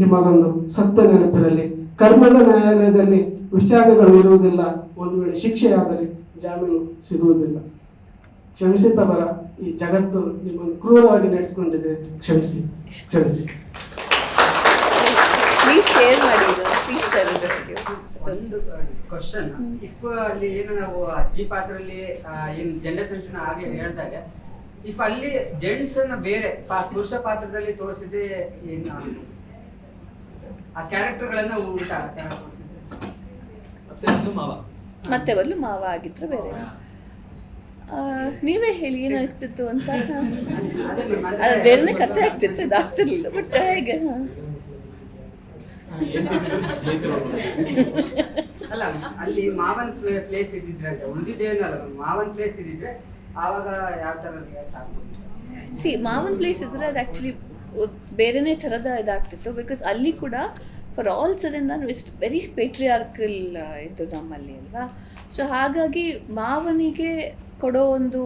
Speaker 6: ನಿಮಗೊಂದು ಸತ್ಯ ನೆನಪಿರಲಿ, ಕರ್ಮದ ನ್ಯಾಯಾಲಯದಲ್ಲಿ ವಿಚಾರಣೆಗಳು ಇರುವುದಿಲ್ಲ. ಒಂದು ವೇಳೆ ಶಿಕ್ಷೆಯಾದರೆ ಜಾಮೀನು ಸಿಗುವುದಿಲ್ಲ. ಕ್ಷಮಿಸಿದವರ ಈ ಜಗತ್ತು ನಿಮ್ಮನ್ನು ಕ್ರೂರವಾಗಿ ನಡೆಸಿಕೊಂಡಿದೆ. ಕ್ಷಮಿಸಿ, ಕ್ಷಮಿಸಿ.
Speaker 4: ಪ್ಲೀಸ್ ಶೇರ್ ಮಾಡಿ, ಪ್ಲೀಸ್ ಶೇರ್.
Speaker 15: ಒಂದು ಕ್ವಶನ್, ಇಫ್ ಅಲ್ಲಿ ಏನು ನಾವು ಅಜ್ಜಿ ಪಾತ್ರಲ್ಲಿ ಏನು ಜೆಂಡರ್ ಸೆನ್ಷನ್ ಆಗ್ಲಿ ಹೇಳಿದಾಗ, ಇಫ್ ಅಲ್ಲಿ ಜೆಂಟ್ಸ್ ಅನ್ನ ಬೇರೆ ಪುರುಷ ಪಾತ್ರದಲ್ಲಿ ತೋರಿಸಿದೆ, ಏನು ಆ ಕ್ಯಾರೆಕ್ಟರ್ಗಳನ್ನ ಉಲ್ಟಾ ತೋರಿಸಿದೆ,
Speaker 4: ಮತ್ತೆ ಬದಲು ಮಾವ ಆಗಿದ್ರೆ ಬೇರೆ. ನೀವೇ ಹೇಳಿ ಏನಾಗ್ತಿತ್ತು ಅಂತ. ಬೇರೆನೆ ಕತೆ ಆಗ್ತಿತ್ತು, ಇದಾಗ್ತಿರ್ಲಿಲ್ಲ. ಬಟ್ ಹೇಗೆ
Speaker 15: ಅಲ್ಲ, ಅಲ್ಲಿ ಮಾವನ್ ಪ್ಲೇಸ್ ಇದ್ದಿದ್ರೆ ಅಂತ ಉಳಿದಿದ್ದೇನಲ್ಲ, ಮಾವನ್ ಪ್ಲೇಸ್ ಇದ್ದಿದ್ರೆ ಆವಾಗ ಯಾವ ತರ ರಿಯಾಕ್ಟ್ ಆಗ್ಬೋದು?
Speaker 4: ಮಾವನ್ ಪ್ಲೇಸ್ ಇದ್ರೆ ಅದು ಆಕ್ಚುಲಿ ಬೇರೆನೇ ಥರದ ಇದಾಗ್ತಿತ್ತು. ಬಿಕಾಸ್ ಅಲ್ಲಿ ಕೂಡ ಫಾರ್ ಆಲ್ ಸಡನ್ ನಾನು ವೆರಿ ಪೇಟ್ರಿಯಾರ್ಕಲ್ ಇದ್ದು ನಮ್ಮಲ್ಲಿ ಅಲ್ವಾ. ಸೊ ಹಾಗಾಗಿ ಮಾವನಿಗೆ ಕೊಡೋ ಒಂದು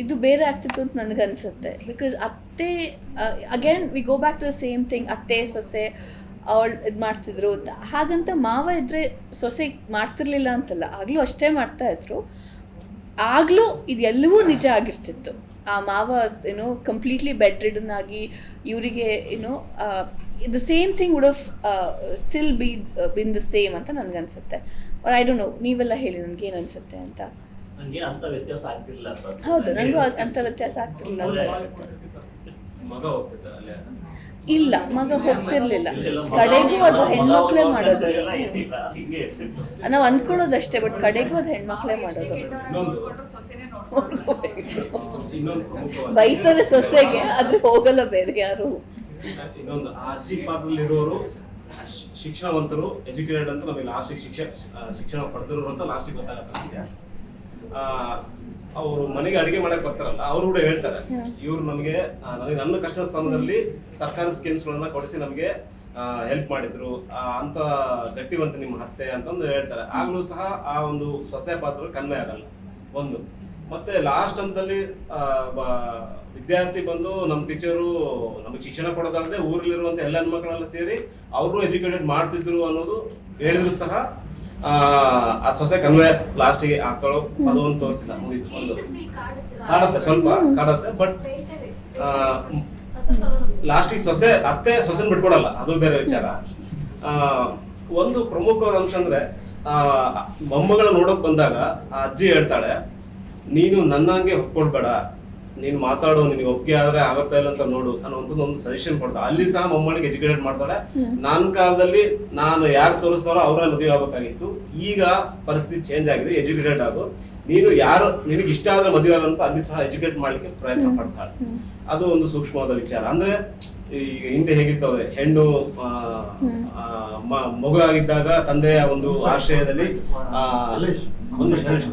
Speaker 4: ಇದು ಬೇರೆ ಆಗ್ತಿತ್ತು ಅಂತ ನನಗನ್ಸುತ್ತೆ. ಬಿಕಾಸ್ ಅತ್ತೆ again we go back to the same thing, ಅತ್ತೆ ಸೊಸೆ ಅವಳು ಇದು ಮಾಡ್ತಿದ್ರು ಅಂತ. ಹಾಗಂತ ಮಾವ ಇದ್ರೆ ಸೊಸೆ ಮಾಡ್ತಿರ್ಲಿಲ್ಲ ಅಂತಲ್ಲ, ಆಗಲೂ ಅಷ್ಟೇ ಮಾಡ್ತಾ ಇದ್ರು. ಆಗಲೂ ಇದೆಲ್ಲವೂ ನಿಜ ಆಗಿರ್ತಿತ್ತು. ಆ ಮಾವ ಏನೋ ಕಂಪ್ಲೀಟ್ಲಿ ಬೆಡ್ ರಿಡನ್ ಆಗಿ ಇವರಿಗೆ ಏನೋ the same thing wood of still been the same ಅಂತ ನನಗನ್ಸುತ್ತೆ. ಐ ಡೋಂಟ್ ನೋ, ನೀವೆಲ್ಲ ಹೇಳಿ ನನಗೆ ಏನು ಅನ್ಸುತ್ತೆ ಅಂತ.
Speaker 18: ಅಂತ ವ್ಯತ್ಯಾಸ ಆಗ್ತಿರ್ಲಿಲ್ಲ ಅಂತ.
Speaker 4: ಹೌದು, ನನಗೂ ಅಂತ ವ್ಯತ್ಯಾಸ ಆಗ್ತಿರ್ಲಿಲ್ಲ ಅಂತ ಅನ್ಸುತ್ತೆ.
Speaker 18: ಮಗ ಹೋಗ್ತಿದ್ದ ಅಲ್ಲೇ?
Speaker 4: ಇಲ್ಲ, ಮಗ ಹೋಗ್ತಿರ್ಲಿಲ್ಲ. ಕಡೆಗೂ ಅದು ಹೆಣ್ಮಕ್ಳೇ ಮಾಡೋದು. ನಾವು ಅಂದ್ಕೊಳ್ಳೋದಷ್ಟೇ, ಬಟ್ ಕಡೆಗೂ ಅದು ಹೆಣ್ಮಕ್ಳೇ ಮಾಡೋದು. ಬೈತಾರೆ ಸೊಸೆಗೆ, ಆದ್ರೆ ಹೋಗಲ್ಲ ಬೇರೆ ಯಾರು.
Speaker 8: ಇನ್ನೊಂದು, ಆ ಅಜ್ಜಿ ಪಾತ್ರದಲ್ಲಿರೋರು ಶಿಕ್ಷಣವಂತರು, ಎಜುಕೇಟೆಡ್ ಅಂತ ನಮಗೆ ಲಾಸ್ಟಿಗೆ ಶಿಕ್ಷಣ ಪಡೆದಿರೋರು ಅಂತ ಲಾಸ್ಟಿಗೆ ಗೊತ್ತಾಗತ್ತೆ ನಮಗೆ. ಅವರು ಮನೆಗೆ ಅಡಿಗೆ ಮಾಡಕ್ ಬರ್ತಾರಲ್ಲ, ಅವರು ಕೂಡ ಹೇಳ್ತಾರೆ, ಇವ್ರು ನಮಗೆ ನನ್ನ ಕಷ್ಟದ ಸಮಯದಲ್ಲಿ ಸರ್ಕಾರಿ ಸ್ಕೀಮ್ಸ್ಗಳನ್ನ ಕೊಡಿಸಿ ನಮಗೆ ಹೆಲ್ಪ್ ಮಾಡಿದ್ರು ಅಂತ ಗಟ್ಟಿವಂತ ನಿಮ್ಮ ಅತ್ತೆ ಅಂತಂದು ಹೇಳ್ತಾರೆ. ಆಗ್ಲೂ ಸಹ ಆ ಒಂದು ಸೊಸೆ ಪಾತ್ರ ಕನ್ವೆ ಆಗಲ್ಲ ಒಂದು. ಮತ್ತೆ ಲಾಸ್ಟ್ ಅಂತಲ್ಲಿ ವಿದ್ಯಾರ್ಥಿ ಬಂದು ನಮ್ಮ ಟೀಚರು ನಮಗೆ ಶಿಕ್ಷಣ ಕೊಡೋದಲ್ಲದೆ ಊರಲ್ಲಿರುವಂತ ಎಲ್ಲ ಹೆಣ್ಮಕ್ಳೆಲ್ಲ ಸೇರಿ ಅವರು ಎಜುಕೇಟೆಡ್ ಮಾಡ್ತಿದ್ರು ಅನ್ನೋದು ಹೇಳಿದ್ರು ಸಹ ಆ ಸೊಸೆ ಕನ್ವೆ ಲಾಸ್ಟಿಗೆ ಆಗ್ತಾಳೋ ಅದು ಒಂದು ತೋರಿಸಿಲ್ಲ. ಒಂದು ಕಾಡುತ್ತೆ, ಸ್ವಲ್ಪ ಕಾಡುತ್ತೆ, ಬಟ್ ಲಾಸ್ಟಿಗೆ ಅತ್ತೆ ಸೊಸೆನ್ ಬಿಟ್ಕೊಡಲ್ಲ, ಅದು ಬೇರೆ ವಿಚಾರ. ಒಂದು ಪ್ರಮುಖವಾದ ಅಂಶ ಅಂದ್ರೆ ಮೊಮ್ಮಗಳ ನೋಡಕ್ ಬಂದಾಗ ಆ ಅಜ್ಜಿ ಹೇಳ್ತಾಳೆ, ನೀನು ನನ್ನಂಗೆ ಒಪ್ಕೊಳ್ಬೇಡ, ನೀನು ಮಾತಾಡು, ನಿನಗೆ ಒಪ್ಪಿಗೆ ಆದ್ರೆ ಆಗತ್ತಾ ಇಲ್ಲ ಅಂತ ನೋಡು ಅನ್ನೋಂಥದ್ದು ಒಂದು ಸಜೆಷನ್ ಕೊಡ್ತಾಳೆ. ಅಲ್ಲಿ ಸಹ ಮೊಮ್ಮಳಿಗೆ ಎಜುಕೇಟೆಡ್ ಮಾಡ್ತಾಳೆ. ನನ್ನ ಕಾಲದಲ್ಲಿ ನಾನು ಯಾರು ತೋರಿಸ್ತಾರೋ ಅವ್ರ ಮದುವೆ ಆಗ್ಬೇಕಾಗಿತ್ತು, ಈಗ ಪರಿಸ್ಥಿತಿ ಚೇಂಜ್ ಆಗಿದೆ, ಎಜುಕೇಟೆಡ್ ಆಗು, ನೀನು ಯಾರು ನಿನಗೆ ಇಷ್ಟ ಆದ್ರೆ ಮದುವೆ ಆಗಂತ ಅಲ್ಲಿ ಸಹ ಎಜುಕೇಟ್ ಮಾಡ್ಲಿಕ್ಕೆ ಪ್ರಯತ್ನ ಪಡ್ತಾಳೆ. ಅದು ಒಂದು ಸೂಕ್ಷ್ಮವಾದ ವಿಚಾರ. ಅಂದ್ರೆ ಈಗ ಹಿಂದೆ ಹೇಗಿರ್ತದೆ, ಹೆಣ್ಣು ಮಗು ಆಗಿದ್ದಾಗ ತಂದೆಯ ಒಂದು ಆಶ್ರಯದಲ್ಲಿ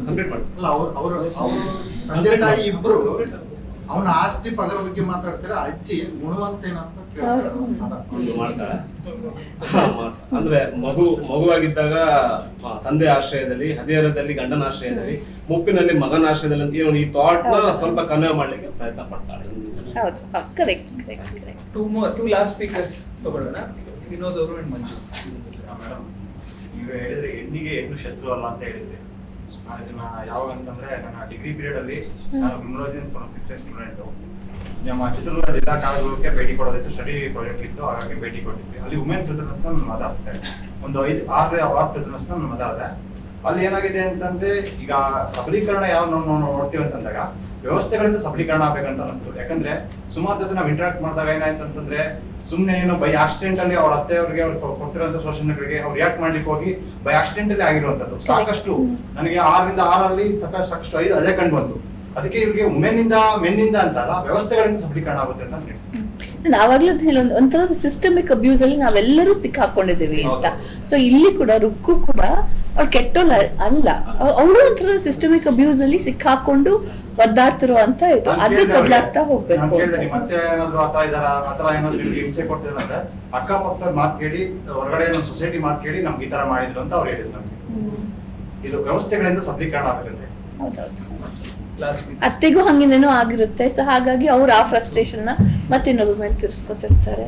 Speaker 8: ಕಂಪ್ಲೀಟ್ ಮಾಡಿ
Speaker 20: ತಂದೆ ತಾಯಿ ಇಬ್ರು ಅವನ ಆಸ್ತಿ ಪಗರ ಬಗ್ಗೆ ಮಾತಾಡ್ತಾರೆ, ಅಜ್ಜಿ ಗುಣವಂತ
Speaker 8: ಮಾಡ್ತಾರೆ. ಅಂದ್ರೆ ಮಗುವಾಗಿದ್ದಾಗ ತಂದೆ ಆಶ್ರಯದಲ್ಲಿ, ಹದಿಹರದಲ್ಲಿ ಗಂಡನ ಆಶ್ರಯದಲ್ಲಿ, ಮುಪ್ಪಿನಲ್ಲಿ ಮಗನ ಆಶ್ರಯದಲ್ಲಿ ಅಂತ ಈ ಥಾಟ್ ನ ಸ್ವಲ್ಪ ಕನ್ವೆ ಮಾಡ್ಲಿಕ್ಕೆ ಪ್ರಯತ್ನ ಪಡ್ತಾಳೆ.
Speaker 1: ಟೂ ಲಾಸ್ಟ್ ಸ್ಪೀಕರ್ಸ್ ತಗೊಳ್ಳೋಣ, ವಿನೋದ್ ಅವರು ಅಂಡ್ ಮಂಜು.
Speaker 19: ಮೇಡಮ್, ಈಗ ಹೇಳಿದ್ರೆ ಹೆಣ್ಣಿಗೆ ಹೆಣ್ಣು ಶತ್ರು ಅಲ್ಲ ಅಂತ ಹೇಳಿದ್ರೆ, ನಾನು ಇದನ್ನ ಯಾವಾಗ ಅಂತಂದ್ರೆ ನನ್ನ ಡಿಗ್ರಿ ಪೀರಿಯಡ್ ಅಲ್ಲಿ ನಾನು ಕ್ರಿಮಿನಾಲಜಿ ಫೋರೆನ್ಸಿಕ್ಸ್ ಸ್ಟೂಡೆಂಟ್. ನಮ್ಮ ಚಿತ್ರದುರ್ಗ ಜಿಲ್ಲಾ ಕಾಲೇಜುಗಳಿಗೆ ಭೇಟಿ ಕೊಡೋದಿತ್ತು, ಸ್ಟಡಿ ಪ್ರಾಜೆಕ್ಟ್ ಇತ್ತು, ಹಾಗಾಗಿ ಭೇಟಿ ಕೊಟ್ಟಿದ್ವಿ. ಅಲ್ಲಿ ವುಮೆನ್ ಪ್ರಿಸನರ್ಸ್ ನಾನು ಮಾತಾಡ್ತೇನೆ, ಒಂದು 5-6 ಪ್ರಿಸನರ್ಸ್ ನಾನು ಮಾತಾಡಿದೆ. ಅಲ್ಲಿ ಏನಾಗಿದೆ ಅಂತಂದ್ರೆ, ಈಗ ಸಬಲೀಕರಣ ಯಾವ ನಾವು ನೋಡ್ತೀವಿ ಅಂತಂದಾಗ ವ್ಯವಸ್ಥೆಗಳಿಂದ ಸಬಲೀಕರಣ ಆಗ್ಬೇಕಂತ ಅನಿಸ್ತು. ಯಾಕಂದ್ರೆ ಸುಮಾರು ಜೊತೆ ನಾವು ಇಂಟರಾಕ್ಟ್ ಮಾಡಿದಾಗ ಏನಾಯ್ತು ಅಂತಂದ್ರೆ, ಸುಮ್ಮನೆ ಏನು ಬೈ ಆಕ್ಸಿಡೆಂಟ್ ಅಲ್ಲಿ ಅವ್ರ ಅತ್ತೆಯವರಿಗೆ ಕೊಡ್ತಿರೋಂಥ ಸೂಚನೆಗಳಿಗೆ ಅವ್ರು ರಿಯಾಕ್ಟ್ ಮಾಡ್ಲಿಕ್ಕೆ ಹೋಗಿ ಬೈ ಆಕ್ಸಿಡೆಂಟ್ ಅಲ್ಲಿ ಆಗಿರುವಂತದ್ದು ಸಾಕಷ್ಟು. ನನಗೆ 6ರಿಂದ 6 ಸಾಕಷ್ಟು 5 ಅದೇ ಕಂಡು ಬಂತು. ಅದಕ್ಕೆ ಇವ್ರಿಗೆ ಮೆನ್ನಿಂದ ಅಂತಲ್ಲ, ವ್ಯವಸ್ಥೆಗಳಿಂದ ಸಬಲೀಕರಣ ಆಗುತ್ತೆ ಅಂತ ಹೇಳಿ
Speaker 4: ನಾವಾಗ್ಲೂ ಹೇಳೋದು ಒಂಥರದ ಸಿಸ್ಟಮಿಕ್ ಅಬ್ಯೂಸ್ ಅಲ್ಲಿ ನಾವೆಲ್ಲರೂ ಸಿಕ್ಕಾಕೊಂಡಿದ್ದೇವೆ ಅಂತ. ಸೊ ಇಲ್ಲಿ ಕೂಡ ರುಕ್ಕು ಕೂಡ ಅವ್ಳು ಕೆಟ್ಟೋಲ್ಲ ಅಲ್ಲ, ಅವಳು ಒಂಥರ ಸಿಸ್ಟಮಿಕ್ ಅಬ್ಯೂಸ್ ನಲ್ಲಿ ಸಿಕ್ಕಾಕೊಂಡು ಒದ್ದಾಡ್ತಿರೋ ಅಂತ ಇದು, ಅದು ಬದಲಾಗ್ತಾ ಹೋಗ್ಬೇಕು.
Speaker 19: ಮತ್ತೆ ಏನಾದ್ರು ಆತರ ಏನಾದ್ರು ಹಿಂಸೆ ಕೊಡ್ತಿದ್ರೆ ಅಕ್ಕಪಕ್ಕದ ಮಾತು ಕೇಳಿ, ಹೊರಗಡೆ ನಮ್ಮ ಸೊಸೈಟಿ ಮಾತು ಕೇಳಿ ನಮ್ಗೆ ಈ ತರ ಮಾಡಿದ್ರು ಅಂತ ಅವ್ರು ಹೇಳಿದ್ರು ನಮ್ಗೆ. ಇದು ವ್ಯವಸ್ಥೆಗಳಿಂದ ಸಬಲೀಕರಣ ಆಗಬೇಕಂತೆ.
Speaker 17: ಅತ್ತೆಗೂ ಹಂಗೇನೇನೋ ಆಗಿರುತ್ತೆ. ಸೊ ಹಾಗಾಗಿ ಅವ್ರು ಆ ಫ್ರಸ್ಟ್ರೇಷನ್ ನ ಮತ್ತೆ ಇನ್ನೊಬ್ಬರ ಮೇಲೆ ತಿರ್ಸ್ಕೊತಿರ್ತಾರೆ.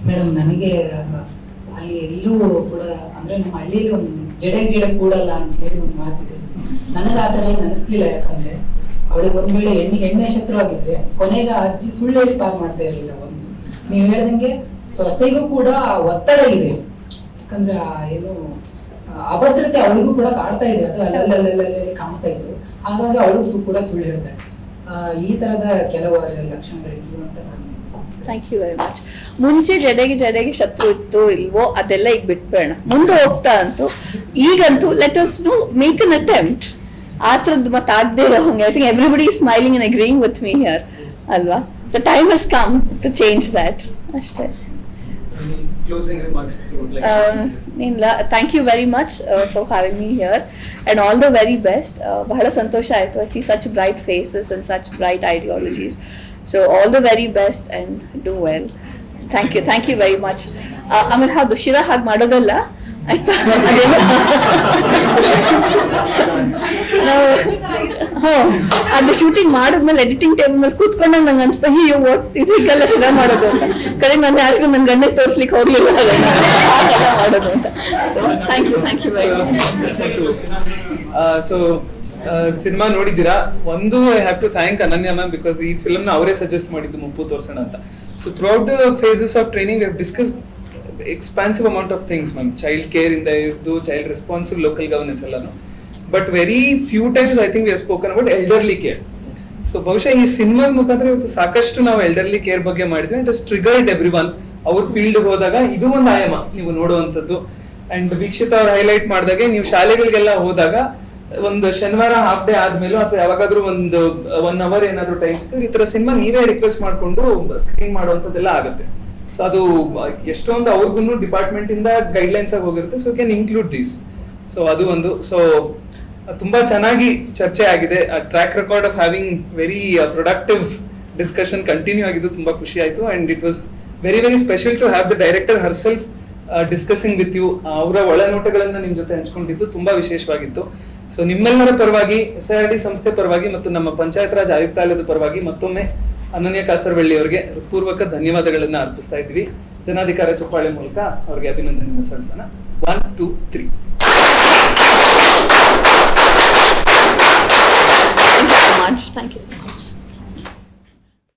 Speaker 5: ಮೇಡಮ್, ನನಗೆ ಅಲ್ಲಿ ಎಲ್ಲೂ ಕೂಡ ಅಂದ್ರೆ ನಮ್ಮ ಹಳ್ಳಿಯಲ್ಲಿ ಒಂದು ಜಡೆ ಕೂಡಲ್ಲ ಅಂತ ಹೇಳಿ ಒಂದು ಮಾತಿದೆ. ನನಗೆ ಆ ಥರ ಏನು ಅನಿಸ್ಲಿಲ್ಲ. ಯಾಕಂದ್ರೆ ಅವಳಿಗೆ ಒಂದ್ ವೇಳೆ ಎಣ್ಣೆ ಶತ್ರು ಆಗಿದ್ರೆ ಕೊನೆಗೆ ಅಜ್ಜಿ ಸುಳ್ಳು ಹೇಳಿ ಪಾರ್ ಮಾಡ್ತಾ ಇರ್ಲಿಲ್ಲ. ಒಂದು ನೀವು ಹೇಳ್ದಂಗೆ ಸೊಸೆಗೂ ಕೂಡ ಒತ್ತಡ ಇದೆ. ಯಾಕಂದ್ರೆ ಏನು ಅಭದ್ರತೆ ಅವಳಿಗೂ ಕೂಡ ಕಾಡ್ತಾ ಇದೆ. ಅದು ಅಲ್ಲಲ್ಲಿ ಕಾಣ್ತಾ ಇತ್ತು. ಹಾಗಾಗಿ ಅವಳಿಗೂ ಕೂಡ ಸುಳ್ಳು ಹೇಳ್ತಾಳೆ. ಈ ತರದ ಕೆಲವು ಲಕ್ಷಣಗಳಿದ್ವು ಅಂತ ನಾನು.
Speaker 17: Thank you very much. ಮುಂಚೆ ಜಡೆಗೆ ಶತ್ರು ಇತ್ತು ಇಲ್ವೋ ಅದೆಲ್ಲ ಈಗ ಬಿಟ್ಬೇಡ, ಮುಂದೆ ಹೋಗ್ತಾ ಅಂತೂ ಈಗಂತೂ let us make an attempt. ಆ ಥರದ್ದು ಮತ್ತೆ ಆಗದೆ ಇರೋ ಹಂಗೆ I think everybody is smiling and agreeing with me here ಅಲ್ವಾ. So time has come to change that ಅಷ್ಟೇ.
Speaker 1: Closing remarks.
Speaker 17: Thank you very much for having me here and all the very best. ಬಹಳ ಸಂತೋಷ ಆಯ್ತು. I see such bright faces and such bright ideologies. So all the very best and do well. Thank you very much. ಆಮೇಲೆ ಹೌದು, ಶಿರಾ ಹಾಗೆ ಮಾಡೋದಲ್ಲ ಆಯ್ತಾ. ಅದು shooting ಮಾಡಿದ್ಮೇಲೆ editing table ಮೇಲೆ ಕೂತ್ಕೊಂಡಾಗ ನಂಗೆ ಅನ್ಸ್ತಾ ಇದಕ್ಕೆಲ್ಲ ಶಿರಾ ಮಾಡೋದು ಅಂತ. ಕಡೆ ನಾನು ಯಾರಿಗೂ ನನ್ನ ಗಂಡ ತೋರ್ಸ್ಲಿಕ್ಕೆ ಹೋಗ್ಲಿಲ್ಲ ಮಾಡೋದು ಅಂತ. So thank you very much.
Speaker 1: So cinema ನೋಡಿದ್ದೀರಾ. ಒಂದು I have to thank Ananya ma'am, because ಈ ಫಿಲ್ಮ್ ನ ಅವರೇ ಸಜೆಸ್ಟ್ ಮಾಡಿದ್ದು ಮುಪ್ಪು ತೋರ್ಸೋಣ ಅಂತ. So throughout the phases of training we have discussed expansive amount of things, ma'am. Child care in the child responsive local governance allano, but very few times I think we have spoken about elderly care. So ಬಹುಶಃ ಈ ಸಿನಿಮಾದ ಮುಖಾಂತರ ಇವತ್ತು ಸಾಕಷ್ಟು ನಾವು elderly care ಬಗ್ಗೆ ಮಾಡಿದ್ವಿ. It has triggered everyone. ಅವ್ರ ಫೀಲ್ಡ್ ಹೋದಾಗ ಇದು ಒಂದು ಆಯಾಮ ನೀವು ನೋಡುವಂಥದ್ದು. ಅಂಡ್ ವೀಕ್ಷಿತ ಅವ್ರು ಹೈಲೈಟ್ ಮಾಡಿದಾಗೆ ನೀವು ಶಾಲೆಗಳಿಗೆಲ್ಲ ಹೋದಾಗ ಒಂದು ಶನಿವಾರ ಹಾಫ್ ಡೇ ಆದ್ಮೇಲೂ ಅಥವಾ ಯಾವಾಗಾದ್ರೂ ಒಂದು 1 hour ಏನಾದ್ರು ಟೈಮ್ ಸಿಕ್ಕಿದ್ರೆ ಈ ತರ ಸಿನಿಮಾ ನೀವೇ ರಿಕ್ವೆಸ್ಟ್ ಮಾಡ್ಕೊಂಡು ಸ್ಕ್ರೀನ್ ಮಾಡುವಂಥದ್ದೆಲ್ಲ ಆಗುತ್ತೆ. ಸೊ ಅದು ಎಷ್ಟೊಂದು ಅವ್ರಿಗೂ ಡಿಪಾರ್ಟ್ಮೆಂಟ್ ಇಂದ ಗೈಡ್ಲೈನ್ಸ್ ಆಗಿ ಹೋಗಿರುತ್ತೆ. So can include these. So ಅದು ಒಂದು. ಸೊ ತುಂಬಾ ಚೆನ್ನಾಗಿ ಚರ್ಚೆ ಆಗಿದೆ. Track record of having very productive discussion continue ಆಗಿದ್ದು ತುಂಬಾ ಖುಷಿ ಆಯ್ತು. And it was very very special to have the director herself discussing with you. ಅವರ ಒಳನೋಟಗಳನ್ನ ನಿಮ್ ಜೊತೆ ಹಂಚ್ಕೊಂಡಿದ್ದು ತುಂಬಾ ವಿಶೇಷವಾಗಿತ್ತು. ಸೊ ನಿಮ್ಮೆಲ್ಲರ ಪರವಾಗಿ, SIRD ಸಂಸ್ಥೆ ಪರವಾಗಿ ಮತ್ತು ನಮ್ಮ ಪಂಚಾಯತ್ ರಾಜ್ ಆಯುಕ್ತಾಲಯದ ಪರವಾಗಿ ಮತ್ತೊಮ್ಮೆ ಅನನ್ಯ ಕಾಸರವಳ್ಳಿ ಅವರಿಗೆ ಹೃತ್ಪೂರ್ವಕ ಧನ್ಯವಾದಗಳನ್ನ ಅರ್ಪಿಸ್ತಾ ಇದ್ವಿ. ಜನಾಧಿಕಾರ ಚಪ್ಪಾಳೆ ಮೂಲಕ ಅವರಿಗೆ ಅಭಿನಂದನೆ ಸಲ್ಲಿಸೋಣ. 1 2 3.
Speaker 17: Thank you so much.